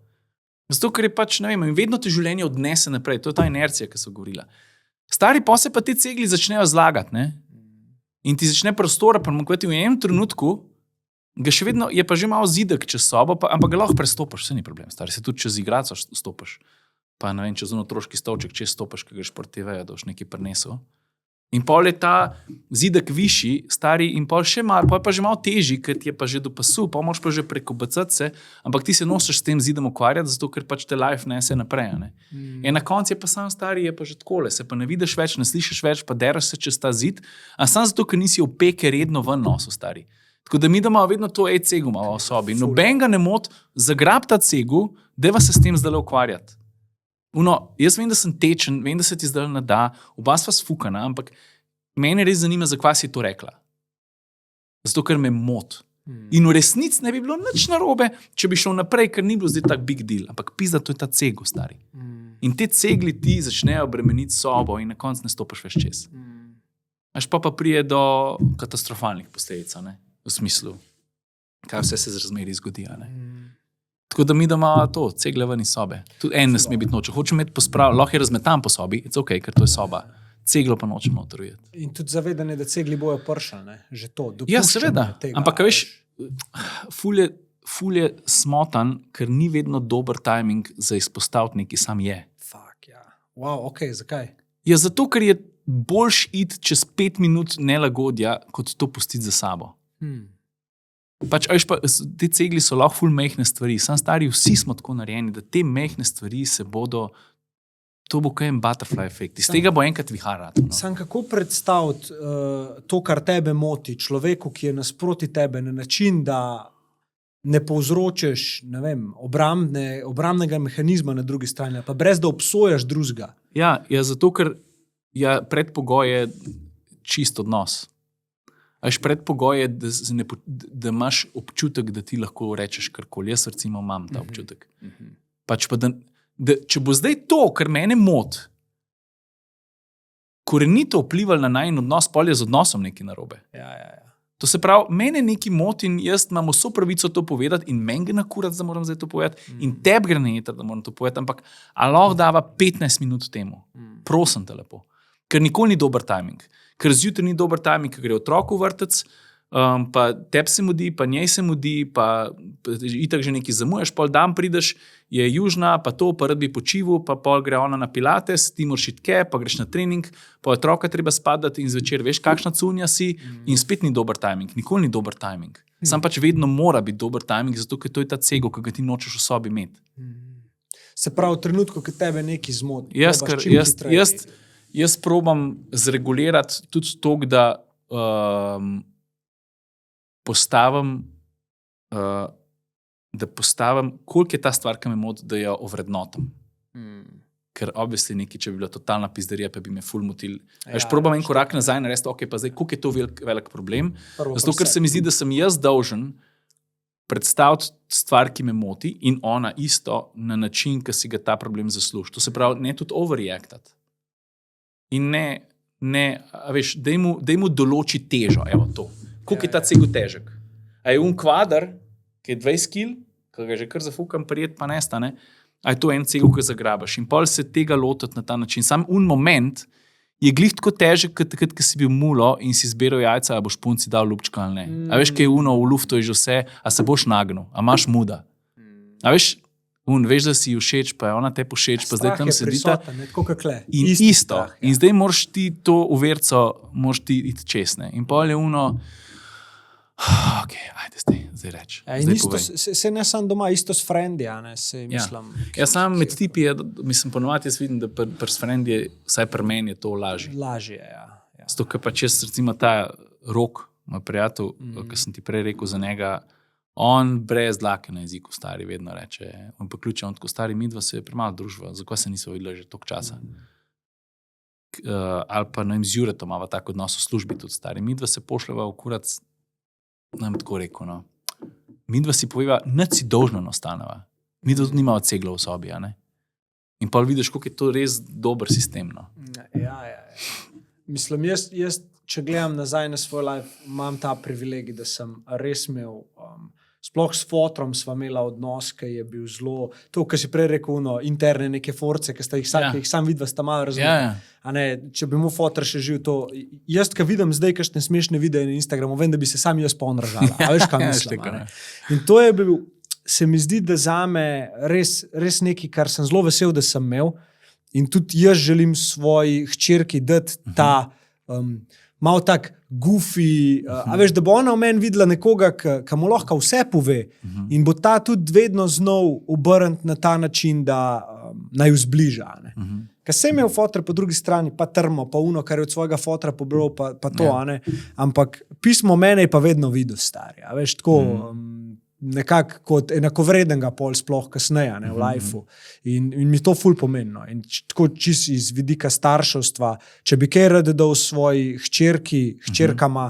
Zato ker je pač, ne vem, in vedno te življenje odnese naprej, to je ta inercija, ki so govorila. Stari pa se pa te cegli začnejo zlagati, in ti začne prostora primanjkovati v enem trenutku, ga še vedno, je pa že malo zidek čez sobo, ampak ga lahko prestopaš, vse ni problem, stari, se tudi čez igraco stopaš, pa ne vem, čez otroški stolček, čez stopaš, ki greš po TV-ju, da boš nekaj prinesel, In pol je ta zidek višji, stari in pol še malo, pol pa že malo težji, ker ti je pa že do pasu, pa moraš pa že prekobacati se, ampak ti se nosiš s tem zidom ukvarjati, zato ker pač te life nese naprej. Ne? In na koncu je pa sam stari, je pa že takole, se pa ne vidiš več, ne slišiš več, pa deraš se čez ta zid, a sam zato, ker nisi opeke redno ven nosil, stari. Tako da mi doma vedno to cegu imamo v sobi. Noben ga ne moti, zagrab ta cegu, deva se s tem zdaj ukvarjati. Jaz vem, da sem tečen, vem, da se ti zdaj ne da, oba sva sfukana, ampak mene res zanima, zakaj si to rekla. Zato, ker me moti. In v resnici ne bi bilo nič narobe, če bi šel naprej, ker ni bilo zdaj tak big deal, ampak pizda, to je ta cego, stari. In te cegli ti začnejo bremeniti sobo in na koncu ne stopiš več čez. Až pa prije do katastrofalnih posledic, ne? V smislu, kaj vse se z razmeri zgodi. Tako da mi doma to, cegle ven iz sobe. Tudi en ne sme biti noče. Hočem imeti lahko je razmetan po sobi, it's ok, ker to je soba. Ceglo pa nočem noter ujeti. In tudi zavedanje, da cegli bojo pršali, ne? Že to, ja, seveda. Tega, ampak, veš, ful je smotan, ker ni vedno dober timing za izpostaviti neki sam je. Fuck, ja. Wow, ok, zakaj? Ja, zato, ker je boljš iti čez 5 minut nelagodja, kot to pustiti za sabo. Pač, te cegli so lahko ful mehne stvari, sam stari, vsi smo tako narejeni, da te mehne stvari se bodo, to bo kaj en butterfly efekt, iz tega bo enkrat vihar rad. No. Sam kako predstaviti to, kar tebe moti, človeku, ki je nasproti tebe, na način, da ne povzročiš, ne vem, obrambnega mehanizma na drugi strani, pa brez da obsojaš drugega. Ja, zato, ker predpogoj je čist odnos. Predpogoj je, da imaš občutek, da ti lahko rečeš karkoli. Jaz recimo imam ta občutek. Pač pa če bo zdaj to, kar mene moti, korenito vplivalo na najin odnos, pol je z odnosom nekaj narobe. Ja. To se pravi, mene nekaj moti in jaz imam vso pravico to povedati in meni gre na kurat, da moram zdaj to povedati in tebi gre na jeter, da moram to povedati, ampak lahko dava 15 minut temu. Prosim te lepo. Ker nikoli ni dober timing. Ker zjutraj ni dober timing, ker gre otrok v vrtec, pa tebi se mudi, pa njej se mudi, pa itak že nekaj zamujaš, pol dan prideš, je južna, pa to, pa rad bi počival, pa pol gre ona na pilates, ti moraš iti tke, pa greš na trening, pa otroka treba spadati in zvečer veš, kakšna cunja si in spet ni dober timing, nikoli ni dober timing. Sam pač vedno mora biti dober timing, zato ker to je ta cego, ki ga ti nočeš v sobi imeti. Se pravi, v trenutku, ko tebe nekaj zmoti. Jaz probam zregulirati tudi to, da postavim, koliko je ta stvar, ki me moti, da jo ovrednotam. Ker obviously nekaj, če bi bila totalna pizderija, pa bi me ful motil. Probam en korak nazaj narediti, ok, pa zdaj, koliko je to velik problem. Zato, ker se mi zdi, da sem jaz dolžen predstaviti stvar, ki me moti in ona isto na način, ki si ga ta problem zasluži. To se pravi, ne tudi overreactati. In veš, daj mu določi težo, evo to. Koliko je ta cego težek? A je kvadr, ki je 20 kg, ki ga že kar zafukam, prijet pa nestane, a je to en cego, ki zagrabaš. In pol se tega lotiti na ta način. Sam moment je glih tako težek, kot takrat, ko si bil mulo in si zbiral jajca, a boš punci dal lupčka ali ne. A veš, kaj je v luftu je že vse, a se boš nagnil, a imaš muda. A veš, veš, da si všeč, pa je ona te povšeč, pa zdaj tam sedita. In isto. In zdaj moraš ti to uverco, moraš ti iti česne. In pol je ok, ajde zdaj reč. Se ne sam doma, isto s frendi, a ne, se mislim. Ja, sam med tipi, mislim, ponovati jaz vidim, da pri frendi je, vsaj pri meni je to lažje. Lažje, ja. Zato, ker pa čez recimo ta Rok, moj prijatelj, ki sem ti prej rekel za njega, on brez dlake na jeziku stari vedno reče, on pa ključe, on tako stari, midva se je premalo družba, zakaj se niso videla že toliko časa. Ali pa z Juretom imava tak odnos v službi tudi stari, midva se pošljava v kurac, nam tako rekel, no. Midva si poveva, nič si dolžno ostaneva. Midva tudi nimava ceglo v sobi, a ne? In pa vidiš, koliko je to res dober sistem, no. Ja. Mislim, jaz če gledam nazaj na svoj life, imam ta privilegij, da sem res imel, sploh s fotrom sva imela odnos, ki je bil zelo, to, kar si prej rekel, interne neke force, ki sta jih sam vidva, sta malo razumeli. A ne, če bi mu fotor še živ to, jaz, ki vidim zdaj kakšne smešne videe na Instagramu, vem, da bi se sam jaz ponržala. A veš, kaj mislim? In to je bil, se mi zdi, da zame res nekaj, kar sem zelo vesel, da sem imel. In tudi jaz želim svoji hčerki dati ta malo tak goofy, a veš, da bo ona v meni videla nekoga, ki mu lahko vse pove in bo ta tudi vedno znal obrniti na ta način, da naj jo zbliža. Ker sem imel fotra po drugi strani, pa trmo, pa uno, kar je od svojega fotra pobral, pa to, ampak pismo mene je pa vedno videl stari, a veš, tako nekako kot enakovrednega pol sploh kasneje v lifeu. In mi to ful pomembno. In tako čisto iz vidika starševstva, če bi kaj rad dal svoji hčerkama,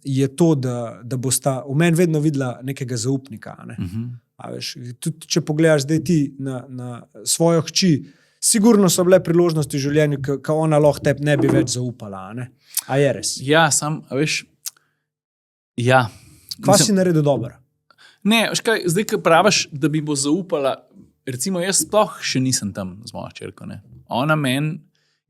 je to, da bosta v meni vedno videla nekega zaupnika. A veš, tudi če pogledaš zdaj ti na svojo hči, sigurno so bile priložnosti v življenju, ki ona lahko tebi ne bi več zaupala. A je res? Ja, a veš, ja. Kva si naredil dobro? Ne, veš kaj, zdaj, ko praviš, da bi bo zaupala, recimo jaz sploh še nisem tam z mojo hčerko, ne. Ona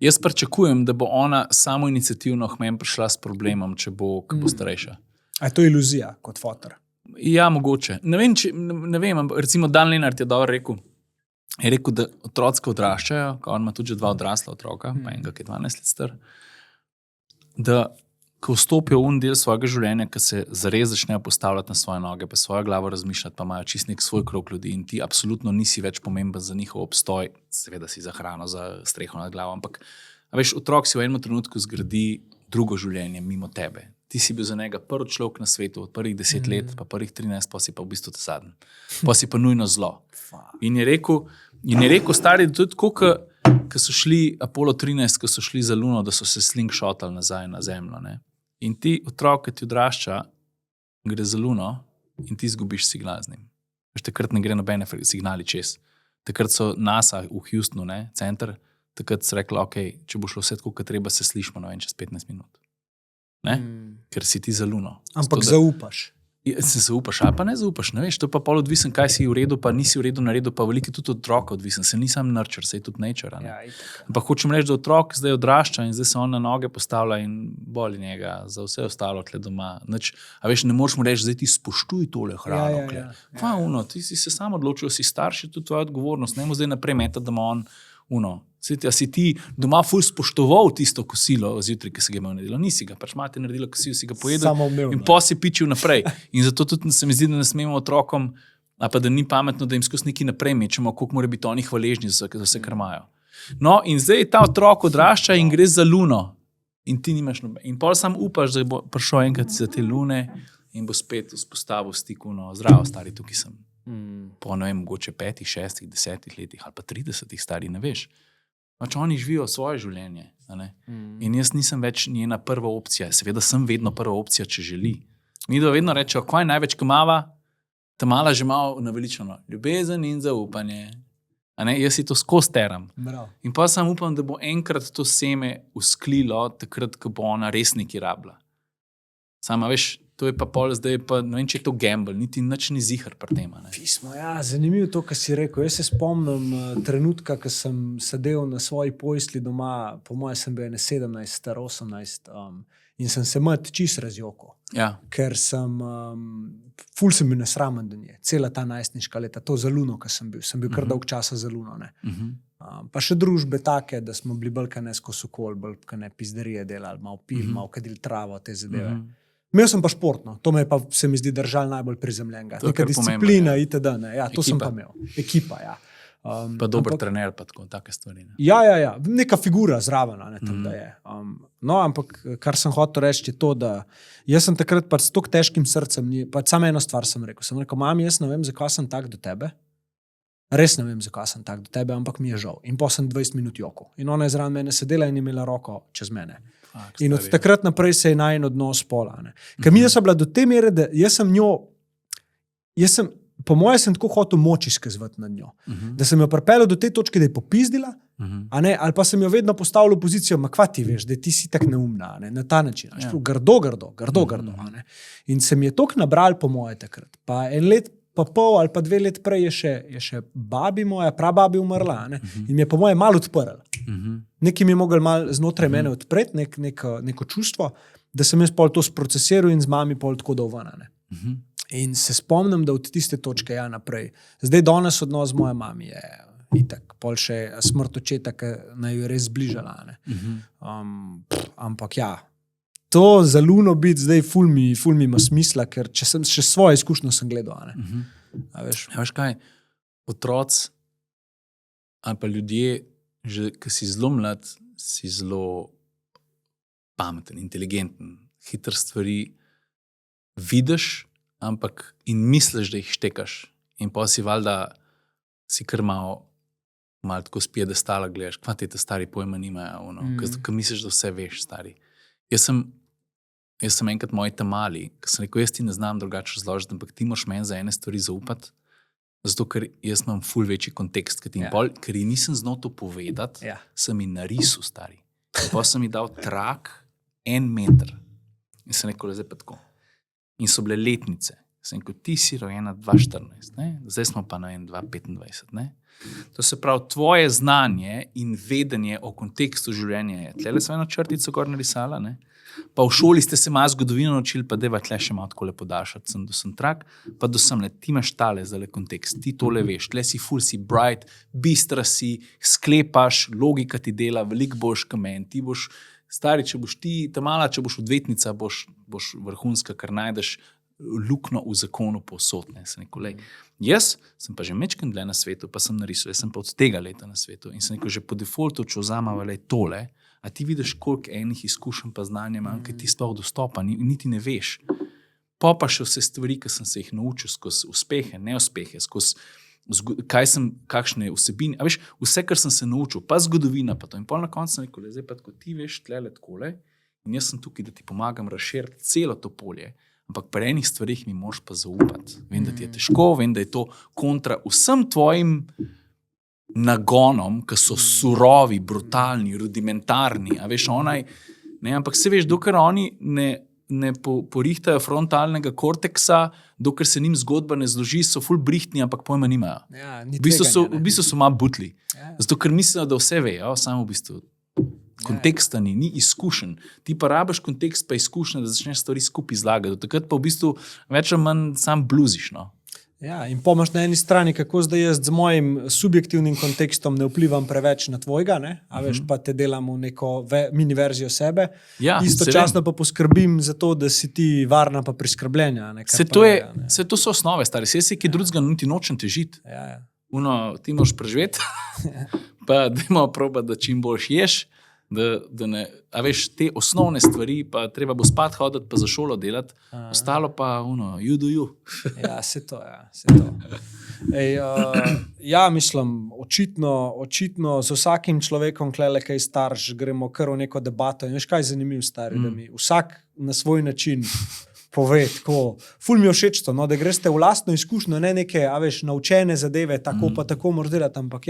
jaz pričakujem, da bo ona samoiniciativno k meni prišla s problemom, če bo starejša. A je to iluzija kot fotor? Ja, mogoče. Ne vem, recimo Dan Lenart je dobro rekel, da otroci odraščajo, ko on ima tudi že 2 odrasla otroka, pa enega, ki je 12 let star, da ko vstopijo v del svojega življenja, ko se zares začnejo postavljati na svoje noge, pa svojo glavo razmišljati, pa imajo čist nek svoj krog ljudi in ti absolutno nisi več pomemben za njihov obstoj, seveda si za hrano, za streho nad glavo, ampak a veš, otrok si v enem trenutku zgradi drugo življenje mimo tebe. Ti si bil za njega prvi človek na svetu od prvih 10 let, pa prvih 13, pa si pa v bistvu ta zadnji. Pa si pa nujno zlo. In je rekel stari, tudi tako, ko so šli Apollo 13, ko so šli za Luno, da so se slingshotali nazaj na zemljo, ne. In ti otrok, ki ti odrašča, gre za Luno in ti izgubiš signal z njim. Veš, takrat ne gre nobene signali čez. Takrat so NASA v Houstonu, center, takrat so rekli, ok, če bo šlo vse tako, kot treba, se slišimo čez 15 minut. Ker si ti za Luno. Ampak zaupaš. Se zaupaš, ali pa ne zaupaš, ne veš, to je pa pol odvisen, kaj si v redu, pa nisi v redu naredil, pa veliko tudi otroka odvisen, se nisem nurture, se je tudi nature. Ja, ampak hočem reči, da otrok zdaj odrašča in zdaj se on na noge postavlja in boli njega za vse ostalo tle doma. A veš, ne moreš mu reči, zdaj ti spoštuj tole hrano. Ti si se sam odločil, si starši, tudi tvoja odgovornost, ne mu zdaj naprej metati, da ima on A si ti doma ful spoštoval tisto kosilo zjutraj, ki si ga imel naredilo? Nisi ga, pač mate naredilo kosilo, si ga pojedel in pa si pičil naprej. In zato tudi se mi zdi, da ne smemo otrokom, a pa da ni pametno, da jim skozi neki naprej mečemo, koliko mora biti oni hvaležni za vse, kar imajo. No, in zdaj ta otrok odrašča in gre za Luno. In ti nimaš noben. In pol sam upaš, da bo prišel enkrat za te Lune in bo spet vzpostavil stik, zdravo, stari, tukaj sem. Po, ne vem, mogoče 5, 6, 10 letih ali pa 30 stari, ne veš. Pač oni živijo svoje življenje. In jaz nisem več njena prva opcija. Seveda sem vedno prva opcija, če želi. Mi da vedno rečejo, kaj največ, ko mava, ta mala že malo naveličano. Ljubezen in zaupanje. Jaz si to skozi teram. In pa sam upam, da bo enkrat to seme usklilo, takrat, ko bo ona res neki rabla. Sama veš, to je pa pol, zdaj pa, ne vem, če je to gamble, niti nič ni zihar pri tem. Pismo, ja, zanimivo to, kar si rekel. Jaz se spomnim trenutka, ko sem sedel na svoji posli doma, po moje sem bil 17, star 18, in sem se čisto razjokal. Ja. Ker ful sem bil nesramen do nje, cela ta najstniška leta, to za Luno, ko sem bil kar dolg časa za Luno. Pa še družbe take, da smo bili bolj kane skozi okol, bolj kane pizderije delali, malo pil, malo kadili travo, te zadeve. Imel sem pa športno, to me je pa, se mi zdi, držal najbolj prizemljenega. Neka disciplina, itd. Ja, to sem pa imel. Ekipa, ja. Pa dober trener, pa tako, take stvari. Ja. Neka figura zraven, tam da je. No, ampak kar sem hotel reči je to, da jaz sem takrat pa s tako težkim srcem, pa samo eno stvar sem rekel, mami, jaz ne vem, zakaj sem tak do tebe. Res ne vem, zakaj sem tak do tebe, ampak mi je žal. In pa sem 20 minut jokal. In ona je zraven mene sedela in imela roko čez mene. In od takrat naprej se je najin odnos pola. Ker mi so bila do te mere, da jaz sem po moje sem tako hotel moč izkazovati nad njo. Da sem jo pripeljal do te točke, da je popizdila, ali pa sem jo vedno postavil v pozicijo, ma kva ti veš, da ti si tak neumna, na ta način. Grdo. In se mi je toliko nabral po moje takrat. Pa en let pa pol ali pa 2 let prej je še babi moja, prababi umrla, in mi je po moje malo odprl. Nekaj mi je mogel malo znotraj mene odpreti, neko čustvo, da sem jaz pol to sprocesiral in z mami pol tako dal ven. In se spomnim, da od tiste točke naprej. Zdaj danes odnos z mojo mami itak, pol še smrt očeta, ki naj jo je res zbližala. Ne. Ampak ja, to za Luno biti zdaj ful mi ima smisla, ker če sem še svojo izkušnjo sem gledal. Ne. A veš? Ja, veš kaj, otroci ali pa ljudje, že ki si zelo mlad, si zelo pameten, inteligenten, hitro stvari vidiš, ampak in misliš, da jih štekaš. In pa si valjda, si kar malo tako z piedestala gledaš, kva te stari pojma nimajo, ker misliš, da vse veš, stari. Jaz sem enkrat moji tamali, ker sem rekel, jaz ti ne znam drugače razložiti, ampak ti moraš meni za ene stvari zaupati, zato ker jaz imam ful večji kontekst, ker ji nisem znal to povedati, sem ji narisal, stari. Pa sem ji dal trak 1 meter. In sem rekel, zdaj pa tako. In so bile letnice. Sem rekel, ti si rojena 2014, ne? Zdaj smo pa na 2025. Ne? To se pravi, tvoje znanje in vedenje o kontekstu življenja je. Tlele sem eno črtico gor narisala, ne? Pa v šoli ste se malo zgodovino naučili, pa deva tle še malo tako lepo dašati, sem do sem trak, pa do sem le, ti imaš tale zdaj kontekst, ti tole veš, tle si ful, si bright, bistra si, sklepaš, logika ti dela, veliko boš kamen, ti boš, stari, če boš ti, tamala, če boš odvetnica, boš vrhunska, ker najdeš lukno v zakonu povsod. Sem rekel, lej, jaz sem pa že mečken dlje na svetu, pa sem narisal, jaz sem pa od tega leta na svetu in sem rekel, že po defaultu, če vzamava lej tole, a ti vidiš, koliko enih izkušenj pa znanja imam, ki ti sploh dostopa, niti ne veš. Pa še vse stvari, ki sem se jih naučil skozi uspehe, neuspehe, skozi kakšne vsebine. A veš, vse, kar sem se naučil, pa zgodovina, pa to. In pol na koncu sem rekel, zdaj pa tako ti veš tlele takole in jaz sem tukaj, da ti pomagam razširiti celo to polje. Ampak pri enih stvarih mi moraš pa zaupati. Vem, da ti je težko, vem, da je to kontra vsem tvojim nagonom, ki so surovi, brutalni, rudimentarni, a veš, ampak se veš, dokler oni ne porihtajo frontalnega korteksa, dokler se njim zgodba ne zloži, so ful brihtni, ampak pojma nimajo. Ja, v bistvu so malo butli. Zato, ker mislijo, da vse vejo, samo v bistvu konteksta ni izkušen. Ti pa rabiš kontekst pa izkušnja, da začneš stvari skupaj izlagati. Takrat pa v bistvu več ali manj sam bluziš, no. Ja, in pomaš na eni strani, kako zdaj jaz z mojim subjektivnim kontekstom ne vplivam preveč na tvojega, ne? A veš, pa te delam v neko mini verzijo sebe. Ja, istočasno pa poskrbim za to, da si ti varna pa priskrbljenja. To so osnove, stari. Jaz si ki drugega niti nočem težiti. Ja. Ti moraš preživeti, pa dajmo probati, da čim boljš ješ, da ne, a veš, te osnovne stvari, pa treba bo spat hoditi, pa za šolo delati, ostalo pa, you do you. Ja, se to. Ja, mislim, očitno z vsakim človekom, klele kaj starš, gremo kar v neko debato. In veš, kaj je zanimiv, stari, da mi vsak na svoj način pove tako. Ful mi je všeč to, da greš v lastno izkušnjo, ne neke, a veš, naučene zadeve, tako pa tako moraš delati, ampak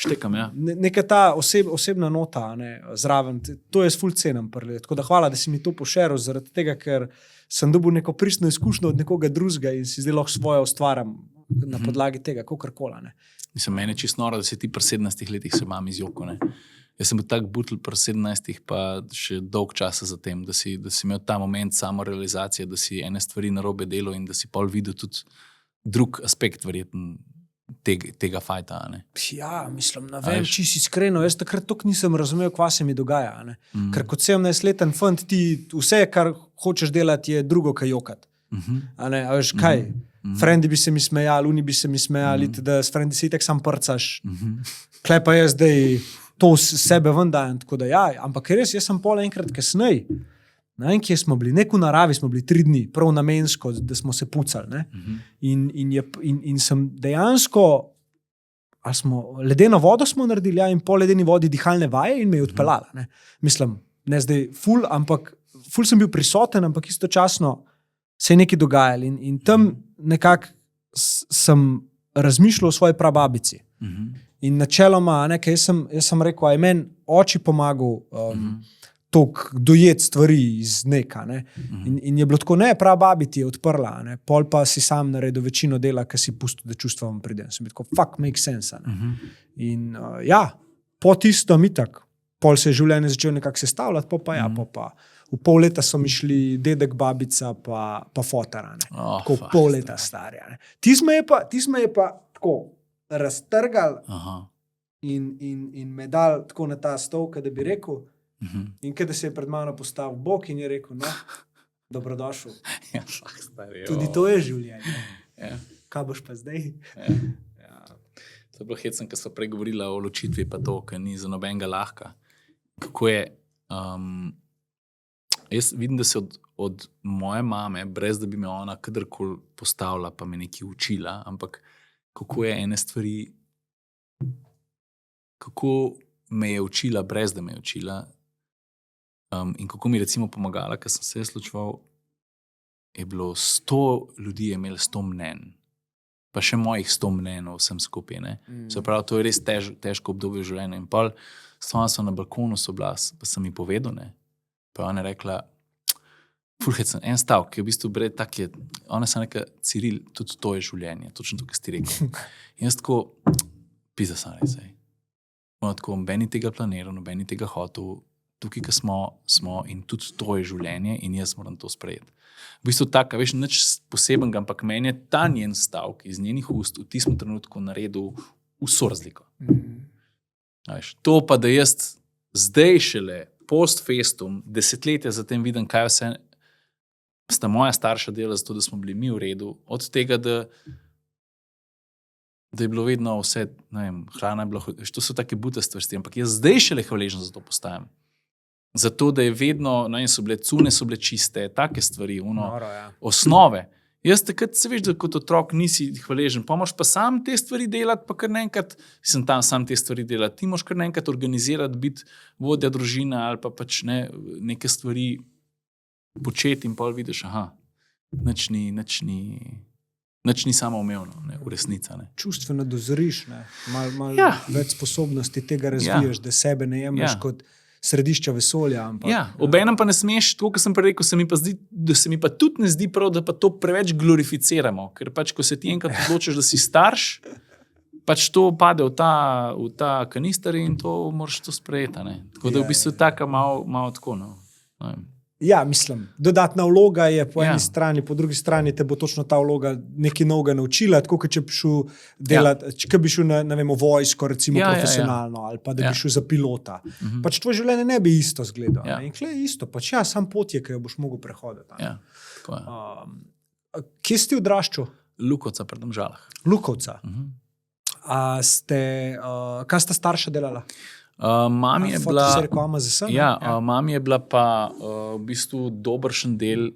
štekam, neka ta osebna nota, zraven, to jaz ful cenim. Tako da hvala, da si mi to pošeril, zaradi tega, ker sem dobil neko pristno izkušnjo od nekoga drugega in si zdaj lahko svoje ustvarjam na podlagi tega, kakorkola. Mislim, mene čisto noro, da si ti pri 17 letih se imam izjoko, ne. Jaz sem bil tak butl pri 17, pa še dolg časa za tem, da si imel ta moment samorealizacije, da si ene stvari narobe delal in da si pol videl tudi drug aspekt verjetno tega fajta. Ne? Ja, mislim, ne vem, či si iskreno, jaz takrat toliko nisem razumel, kva se mi dogaja. Ne? Ker kot 17-leten fant, ti vse, kar hočeš delati, je drugo, kaj jokati. A veš, kaj? Frendi bi se mi smejali, oni bi se mi smejali, da s frendi si itak sam prcaš. Klej pa jaz zdaj to sebe ven dajem, tako da ja, ampak res, jaz sem pol enkrat kasnej, kje smo bili, nek v naravi smo bili 3 dni, prav namensko, da smo se pucali, ne? In sem dejansko, ali smo, ledeno vodo smo naredili, ja, in po ledeni vodi dihalne vaje in me je odpeljala, ne? Mislim, ne zdaj ful, ampak ful sem bil prisoten, ampak istočasno se je nekaj dogajalo in tam nekako sem razmišljal o svoji prababici. In načeloma, ker jaz sem rekel, a je meni oči pomagal toliko dojeti stvari iz neka. Ne? In je bilo tako, prababi ti je odprla, pol pa si sam naredil večino dela, ki si pustil, da čustva vam pride. Sem bil tako, fuck makes sense. In ja, po tistom itak, pol se je življenje začelo nekako sestavljati, pa v pol leta so mi šli dedek, babica, pa fotara. Tako pol leta starja. Tisme je pa tako, raztrgali Aha. in me dal tako na ta stol, da bi rekel, in kada se je pred mano postavil bok in je rekel, no, dobrodošel. Ja, stari, Tudi to je življenje. Ja. Kaj boš pa zdaj? Ja. To je bilo hecno, ker smo prej govorili o ločitvi, pa to, ker ni za nobenega lahka. Kako je, jaz vidim, da se od moje mame, brez da bi me ona kadarkoli postavila, pa me nekaj učila, ampak kako je ene stvari, kako me je učila, brez da me je učila, in kako mi recimo pomagala, ker sem se slučeval, je bilo 100 ljudi je imelo 100 mnenj, pa še mojih 100 mnenj vsem skupaj. Se pravi, to je res težko obdobje življenja. In pol stvarno so na balkonu so bila, pa sem ji povedal, pa ona je rekla, fulhecen, en stavek, ki je v bistvu bred tak je, ona sem rekla, Ciril, tudi to je življenje, točno to, kar si ti rekel. In jaz tako, pizda sem res, ona tako, nobeni tega planiral, nobeni tega hotel, tukaj, ki smo in tudi to je življenje in jaz moram to sprejeti. V bistvu tako, veš, nič posebenega, ampak meni je ta njen stavek iz njenih ust v tistem trenutku naredil vso razliko. Veš, to pa, da jaz zdaj šele post festum, desetletja zatem vidim, kaj vse sta moja starša delala zato, da smo bili mi v redu, od tega, da je bilo vedno vse, ne vem, hrana je bila, to so take bute stvari, ampak jaz zdaj šele hvaležen za to postajam. Zato, da je vedno, no, in so bile cune, so bile čiste, take stvari, osnove. Jaz takrat se veš, da kot otrok nisi hvaležen, pa moraš pa sam te stvari delati, pa kar naenkrat, sem tam sam te stvari delati, ti moraš kar naenkrat organizirati, biti vodja družina ali pa pač neke stvari početi in pol vidiš, aha, nič ni samoumevno, v resnica. Čustveno dozoriš, malo več sposobnosti tega razvijaš, da sebe ne jemlješ kot središča vesolja. Ampak, obenem pa ne smeš, tako kot sem prej rekel, da se mi pa tudi ne zdi prav, da pa to preveč glorificiramo, ker pač, ko se ti enkrat odločiš, da si starš, pač to pade v ta kanister in to moraš to sprejeti. Tako da v bistvu taka malo tako, Ja, mislim, dodatna vloga je po eni strani, po drugi strani te bo točno ta vloga nekaj novega naučila, tako kot če bi šel delati, če bi šel na vojsko, recimo profesionalno, ali pa da bi šel za pilota. Pač tvoje življenje ne bi isto izgledalo. In kle je isto, pač sam pot je, ki jo boš mogel prehoditi. Tako je. Kje si ti odraščal? Lukovca pri Domžalah. Lukovca. Kaj sta starša delala? Mami je bila, ja. mami je bila pa v bistvu dobršen del,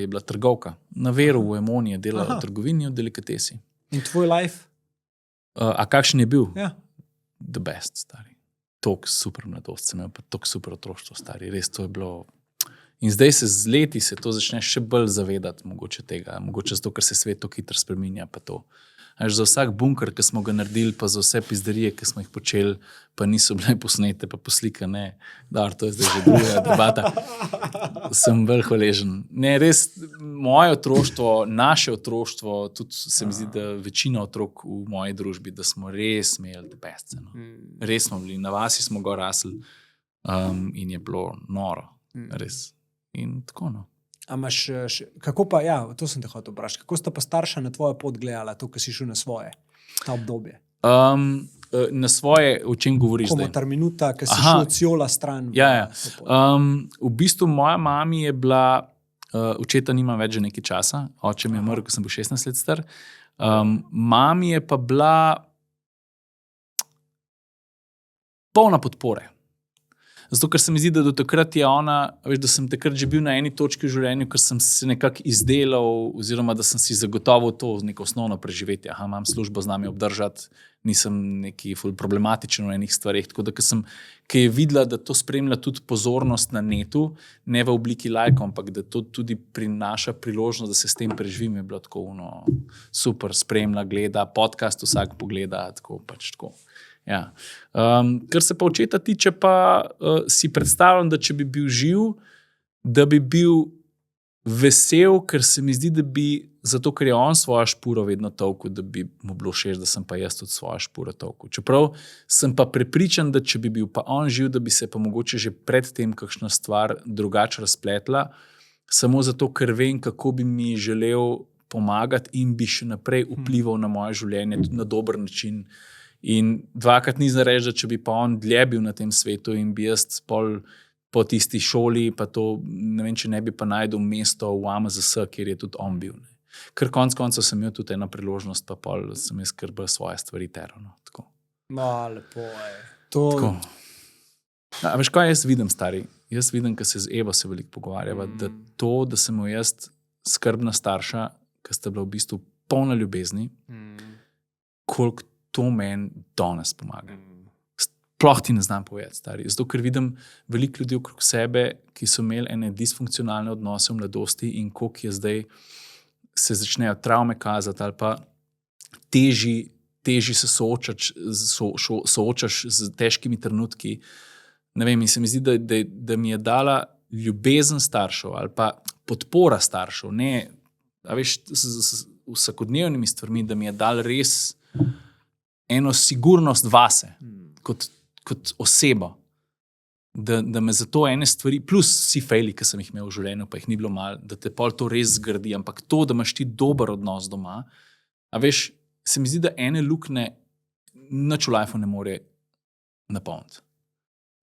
je bila trgovka. Na Veru v Emoni je delala v trgovini, v delikatesi. In tvoj life? A kakšen je bil? Ja. The best, stari. Tok super mladost, sem imel pa tok super otroštvo, stari. Res to je bilo. In zdaj se z leti se to začne še bolj zavedati mogoče tega. Mogoče zato, ker se svet to hitro spreminja, pa to. Za vsak bunker, ki smo ga naredili, pa za vse pizderije, ki smo jih počeli, pa niso bile posnete, pa poslikane. To je zdaj že druga debata. Sem bolj hvaležen. Ne, res, moje otroštvo, naše otroštvo, tudi se mi zdi, da večina otrok v moji družbi, da smo res imeli the best. Res smo bili, na vasi smo gor rasli in je bilo noro. Res. In tako, kako pa, to sem te hotel vprašati, kako sta pa starša na tvojo pot gledala, to, ko si šel na svoje, ta obdobje? Na svoje, o čem govoriš zdaj? Komotar minuta, ko si šel od Cjola stran. V bistvu moja mami je bila, očeta nima več že nekaj časa, oče mi je umrl, ko sem bil 16 let star. Mami je pa bila polna podpore. Zato, ker se mi zdi, da do takrat je ona, veš, da sem takrat že bil na eni točki v življenju, ker sem se nekako izdelal, oziroma da sem si zagotovil to neko osnovno preživetje. Imam službo, znam jo obdržati, nisem neki ful problematičen v enih stvareh. Tako da, ker je videla, da to spremlja tudi pozornost na netu, ne v obliki lajkov, ampak da to tudi prinaša priložnost, da se s tem preživim, je bilo tako super, spremlja, gleda, podcast vsak pogleda, tako pač tako. Ja. Kar se pa očeta tiče, pa si predstavljam, da če bi bil živ, da bi bil vesel, ker se mi zdi, da bi, zato ker je on svojo špuro vedno tolkel, da bi mu bilo všeč, da sem pa jaz tudi svojo špuro tolkel. Čeprav sem pa prepričan, da če bi bil pa on živ, da bi se pa mogoče že predtem kakšna stvar drugače razpletla, samo zato, ker vem, kako bi mi želel pomagati in bi še naprej vplival na moje življenje tudi na dober način. In dvakrat nisem reči, da če bi pa on dlje bil na tem svetu in bi jaz po tisti šoli, pa to, ne vem, če ne bi pa najdel mesto v AMZS, kjer je tudi on bil. Ne. Ker konc koncev sem imel tudi eno priložnost, pa pol sem jaz skrbel svoje stvari terano. Tako. Lepo je. To... Tako. A veš, kaj jaz vidim, stari? Jaz vidim, ko se z Evo se veliko pogovarjava, da to, da sem imel jaz skrbna starša, ki sta bila v bistvu polna ljubezni, koliko to meni danes pomaga. Sploh ti ne znam povedati, stari. Zato, ker vidim veliko ljudi okrog sebe, ki so imeli ene disfunkcionalne odnose v mladosti in koliko je zdaj se začnejo travme kazati ali pa teži se soočaš z težkimi trenutki. Ne vem, in se mi zdi, da mi je dala ljubezen staršev ali pa podpora staršev, ne, a veš, z vsakodnevnimi stvarmi, da mi je dal res eno sigurnost vase, kot osebo, da me zato ene stvari, plus vsi fejli, ki sem jih imel v življenju, pa jih ni bilo malo, da te pol to res zgradi, ampak to, da imaš ti dober odnos doma, a veš, se mi zdi, da ene lukne nič v lifeu ne more napolniti.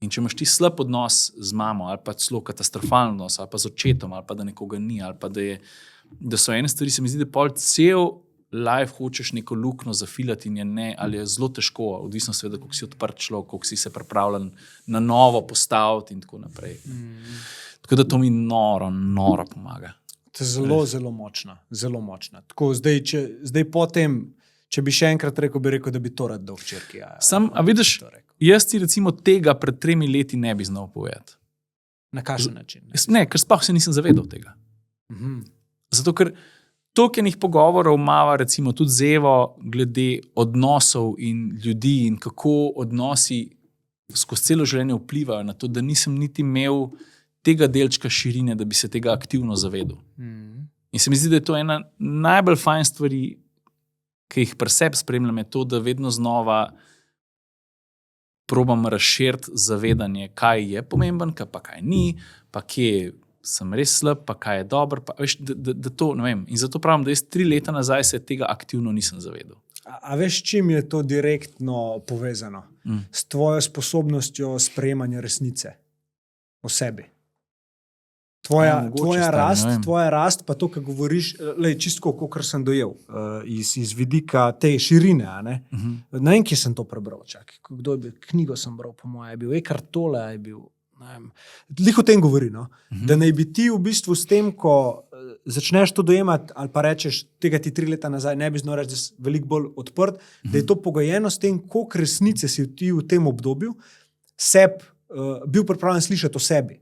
In če imaš ti slab odnos z mamo, ali pa celo katastrofalen odnos, ali pa z očetom, ali pa da nekoga ni, ali pa da so ene stvari, se mi zdi, da pol cel life hočeš neko lukno zafilati in je ne, ali je zelo težko, odvisno seveda, koliko si odprt človek, koliko si se pripravljen na novo postaviti in tako naprej. Tako da to mi noro pomaga. To je zelo močna, zelo močna. Tako, zdaj potem, če bi še enkrat rekel, da bi to rad dal hčerki. A vidiš, jaz ti recimo tega pred 3 leti ne bi znal povedati. Na kakšen način? Ne, ker sploh se nisem zavedal tega. Zato, ker toliko enih pogovorov imava recimo tudi z Evo glede odnosov in ljudi in kako odnosi skozi celo življenje vplivajo na to, da nisem niti imel tega delčka širine, da bi se tega aktivno zavedal. In se mi zdi, da je to ena najbolj fajn stvari, ki jih pri sebi spremljam, je to, da vedno znova probam razširiti zavedanje, kaj je pomemben, pa kaj ni, pa kje sem res slab, pa kaj je dobro, pa veš, da to, ne vem. In zato pravim, da jaz 3 leta nazaj se tega aktivno nisem zavedal. A veš, čim je to direktno povezano? S tvojo sposobnostjo sprejemanja resnice o sebi. Tvoja rast, pa to, kar govoriš, čisto, kot sem dojel, iz vidika te širine. Ne vem, kje sem to prebral. Kdo je bil? Knjigo sem bral, po moje, je bil Eckhart Tolle, je bil. Lih o tem govori, no? Da naj bi ti v bistvu s tem, ko začneš to dojemati, ali pa rečeš, tega ti 3 leta nazaj ne bi znal reči, da si veliko bolj odprt, da je to pogojeno s tem, koliko resnice si ti v tem obdobju bil pripravljen slišati o sebi.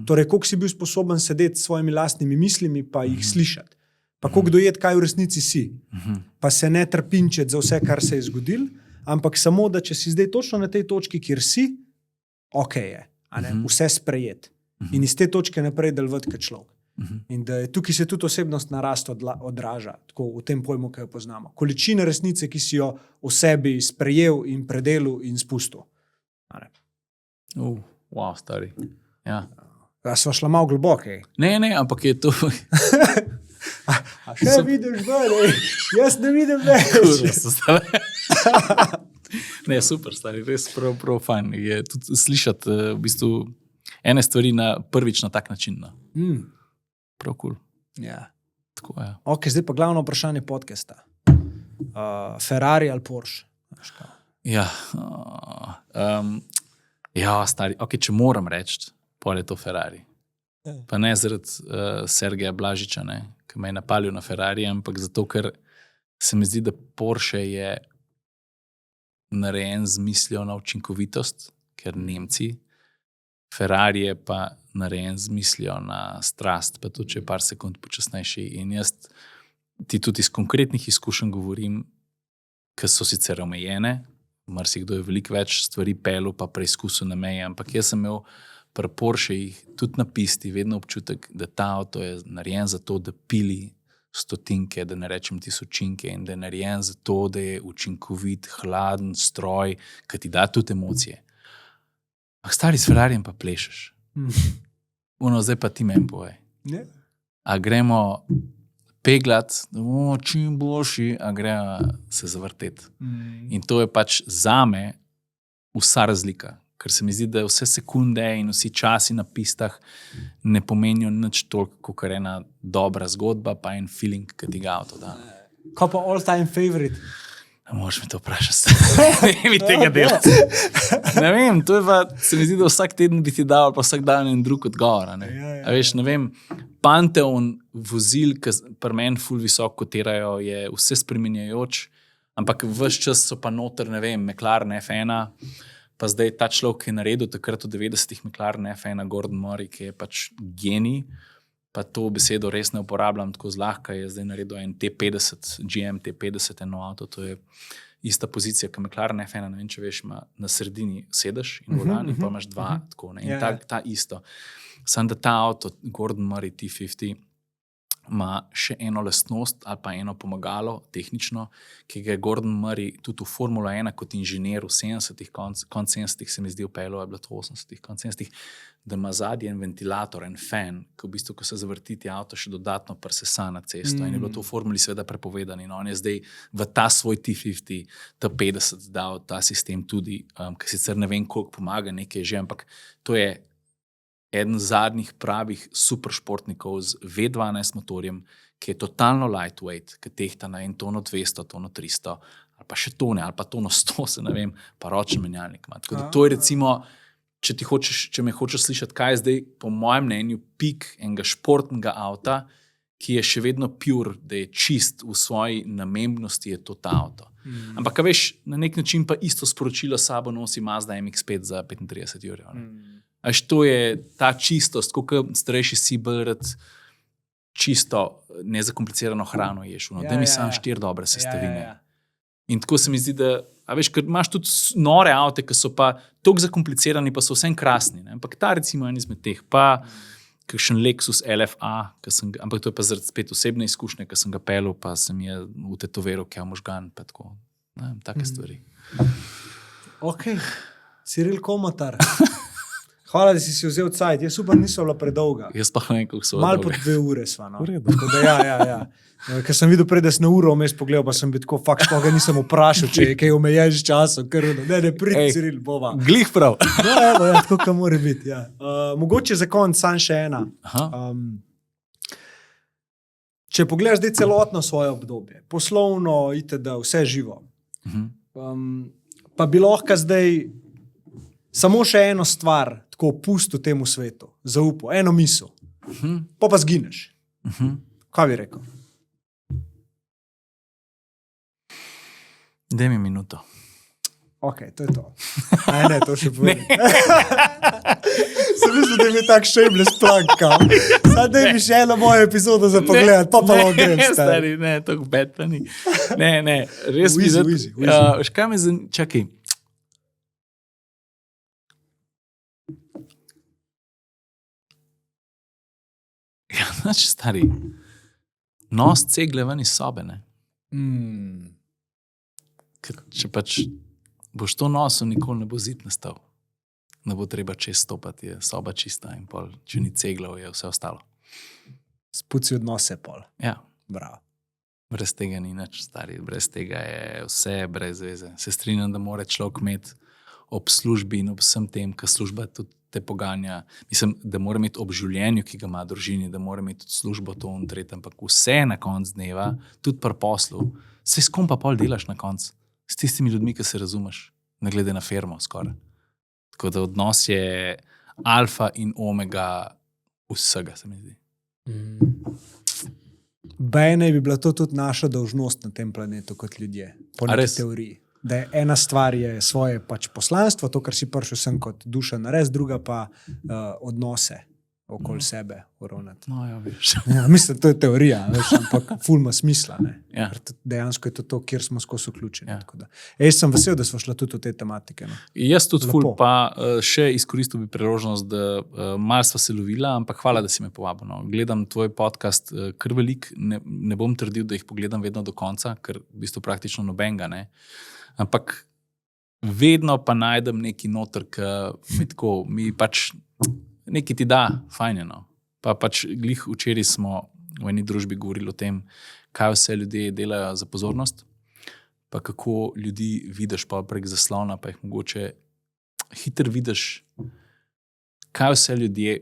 Torej, koliko si bil sposoben sedeti s svojimi lastnimi mislimi, pa jih slišati. Pa koliko dojeti, kaj v resnici si. Pa se ne trpinčeti za vse, kar se je zgodilo, ampak samo, da če si zdaj točno na tej točki, kjer si, ok je. Vse sprejeti. In iz te točke naprej delovati kot človek. In da je tukaj se tudi osebnost narast odraža, tako v tem pojmu, ki jo poznamo. Količina resnice, ki si jo v sebi sprejel in predelil in spustil. Wow, stari. Ja. Sva šla malo globoko. Ne, ampak je to... Še vidiš bolj, jaz ne vidim več. Ne, super, stari, res prav fajn. Je tudi slišati v bistvu ene stvari prvič na tak način. Prav cool. Ja. Tako, ja. Ok, zdaj pa glavno vprašanje podcasta. Ferrari ali Porsche? Ja. Ja, stari, ok, če moram reči, pol je to Ferrari. Pa ne zaradi Sergeja Blažiča, ne, ki me je napalil na Ferrari, ampak zato, ker se mi zdi, da Porsche je narejen z mislijo na učinkovitost, ker Nemci, Ferrari je pa narejen z mislijo na strast, pa tudi, če je par sekund počasnejši. In jaz ti tudi iz konkretnih izkušenj govorim, ki so sicer omejene, marsikdo je veliko več stvari pelil, pa preizkusil na meji, ampak jaz sem imel pri Porschejih tudi na pisti vedno občutek, da ta avto je narejen za to, da pili stotinke, da ne rečem tisočinke, in da je narejen za to, da je učinkovit, hladen stroj, ki ti da tudi emocije. Ampak stari s Ferrarijem pa plešeš. Zdaj pa ti meni povej. A gremo peglat, da bomo čim boljši, a grejo se zavrteti. In to je pač zame vsa razlika. Ker se mi zdi, da vse sekunde in vsi časi na pistah ne pomenijo nič toliko, kot ena dobra zgodba, pa en feeling, ki ti ga avto da. Kaj pa all time favorite? Možeš mi to vprašati. Ne mi tega delati. Ne vem, to je pa, se mi zdi, da vsak teden bi ti dal, pa vsak dan en drug odgovor. A veš, ne vem, panteon vozil, ki pri meni ful visoko kotirajo, je vse spreminjajoč, ampak ves čas so pa noter, ne vem, McLaren F1, pa zdaj ta človek je naredil takrat v 90-ih McLaren F1, Gordon Murray, ki je pač genij, pa to besedo res ne uporabljam tako zlahka, je zdaj naredil en T50, GM T50, eno avto, to je ista pozicija, kot McLaren F1, ne vem, če veš, ima na sredini sedež in volan, in pa imaš dva, tako, ne, in ta isto. Samo da ta avto, Gordon Murray T50, ima še eno lastnost ali pa eno pomagalo, tehnično, ki ga je Gordon Murray tudi v Formula 1 kot inženir v 70-ih, konc 70-ih se mi zdi upelo, je bilo to 80-ih, konc 70-ih, da ima zadnji en ventilator, en fan, ki v bistvu, ko se zavrtiti avto, še dodatno presesa na cesto. In je bilo to v formuli seveda prepovedano. In on je zdaj v ta svoj T50, T50 dal ta sistem tudi, ki sicer ne vem, koliko pomaga, nekaj že, ampak to je eden zadnjih pravih superšportnikov z V12 motorjem, ki je totalno lightweight, ki tehta na en tono 200, tono 300, ali pa še tone, ali pa tono 100, se ne vem, pa ročni menjalnik ima. Tako da to je recimo, če me hočeš slišati, kaj je zdaj, po mojem mnenju, pik enega športnega avta, ki je še vedno pure, da je čist v svoji namembnosti, je to ta avto. Ampak, a veš, na nek način pa isto sporočilo sabo nosi Mazda MX-5 za 35 jurjev. Až to je ta čistost, kot starejši si bolj čisto, nezakomplicirano hrano ješ. Da mi sam 4 dobre sestavine. In tako se mi zdi, da a veš, ker imaš tudi nore avte, ki so pa toliko zakomplicirani, pa so vsem krasni. Ne? Ampak ta recimo en izmed teh, pa kakšen Lexus LFA, ampak to je pa zaradi spet osebne izkušnje, ki sem ga pelil, pa sem je utetoviral, ki je možgan, pa tako. Ne? Take stvari. Ok, Ciril Komatar. Hvala, da si vzel cajt. Jaz upam, niso bila predolga. Jaz pa ne vem, kako so. Malo pod 2 ure sva. No. Ja. Ker sem videl prej, da si na uro vmes pogledal, pa sem bil tako, fakt, ga nisem vprašal, če je kaj omejen z časom. Ne, pridi, Ciril, bova. Glih prav. No, tako, kaj mora biti. Ja. Mogoče za konc sam še ena. Če pogledaš zdaj celotno svoje obdobje, poslovno, itd., vse živo, pa bi lahko zdaj samo še eno stvar tako pusto temu svetu, zaupal, eno misel, pa zgineš. Kaj bi rekel? Daj mi minuto. Ok, to je to. Ne, to še povem. Sem mislil, da mi je tak shameless plug, kam. Daj mi še eno mojo epizodo za pogled, pa lahko grem. Stari, ne, tako bad pa ni. Ne, res mi je. Škaj me čakaj. Ja, znači stari, nos cegle ven iz sobe, ne? Če pač boš to nosil, nikoli ne bo zid nastal. Ne bo treba čez stopati, je soba čista in pol, če ni ceglov, je vse ostalo. Spuci odnose pol. Ja. Bravo. Brez tega ni nič, stari, brez tega je vse brez veze. Se strinjam, da mora človek imeti ob službi in ob vsem tem, kar služba tudi te poganja. Mislim, da mora imeti ob življenju, ki ga ima družini, da mora imeti tudi službo to in tretje, ampak vse na konc dneva, tudi pri poslu, se s kom pa pol delaš na konc? S tistimi ljudmi, ki se razumeš, ne glede na firmo skoraj. Tako da odnos je alfa in omega vsega, se mi zdi. Bejne bi bila to tudi naša dolžnost na tem planetu kot ljudje, po neki teoriji. Da je ena stvar je svoje pač poslanstvo, to, kar si prišel sem kot duša nares, druga pa odnose okoli sebe uravnati. No, ja, veš. Ja, mislim, to je teorija, veš, ampak ful ima smisla. Ja. Dejansko je to, kjer smo skozi vključeni. Ja. Jaz sem vesel, da smo šla tudi v te tematike. No. Jaz tudi ful, pa še izkoristil bi priložnost, da malo sva se lovila, ampak hvala, da si me povabil. No. Gledam tvoj podcast kar velik, ne bom trdil, da jih pogledam vedno do konca, ker v bistvu praktično nobenega, ne. Ampak vedno pa najdem neki noter, ki mi pač neki ti da, fajn je, no. Pa pač glih včeraj smo v eni družbi govorili o tem, kaj vse ljudje delajo za pozornost, pa kako ljudi vidiš pa prek zaslona, pa jih mogoče hitro vidiš, kaj vse ljudje,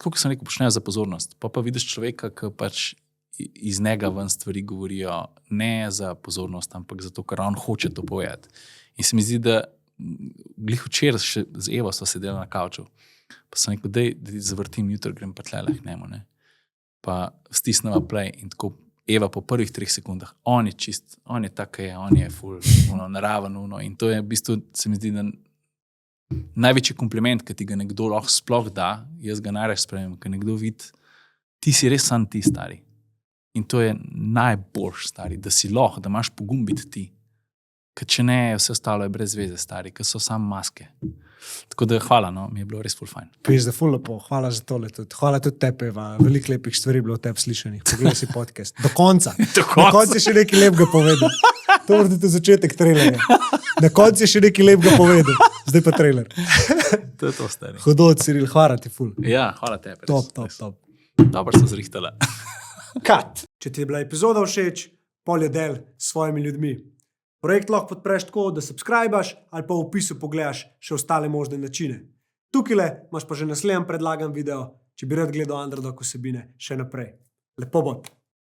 kako sem rekel, počnejo za pozornost. Pa vidiš človeka, ki pač iz njega ven stvari govorijo ne za pozornost, ampak zato, ker on hoče to povedati. In se mi zdi, da glih včeraj še z Evo sva sedela na kavču, pa sem rekel, da zavrtim jutro, grem pa tlele k njemu, ne. Pa stisneva play in tako Eva po prvih 3 sekundah, on je čist, on je tak, on je ful, naraven, in to je v bistvu, se mi zdi, da največji kompliment, ki ti ga nekdo lahko sploh da, jaz ga najraje sprejemem, ker nekdo vidi, ti si res sam ti, stari. In to je najboljš, stari, da si lahko, da imaš pogum biti ti. Ker če ne, vse ostalo je brez veze, stari, ker so samo maske. Tako da hvala, no, mi je bilo res ful fajn. Pizda, ful lepo, hvala za tole tudi. Hvala tudi tebi, Eva. Veliko lepih stvari je bilo v tebi slišanih. Poglej si podcast. Do konca. Do konca. Na koncu je še nekaj lepega povedal. To mora biti začetek trailerja. Na koncu je še nekaj lepega povedal. Zdaj pa trailer. To je to, stari. Hudo, Ciril, hvala ti ful. Ja, hvala tebi. Top. Dobro so zrihtala. Kat. Če ti je bila epizoda všeč, polje del s svojimi ljudmi. Projekt lahko podpreš tako, da subscribaš ali pa v opisu pogledaš še ostale možne načine. Tukajle imaš pa že naslednji predlagan video, če bi rad gledal Underdog vsebine še naprej. Lepo bod.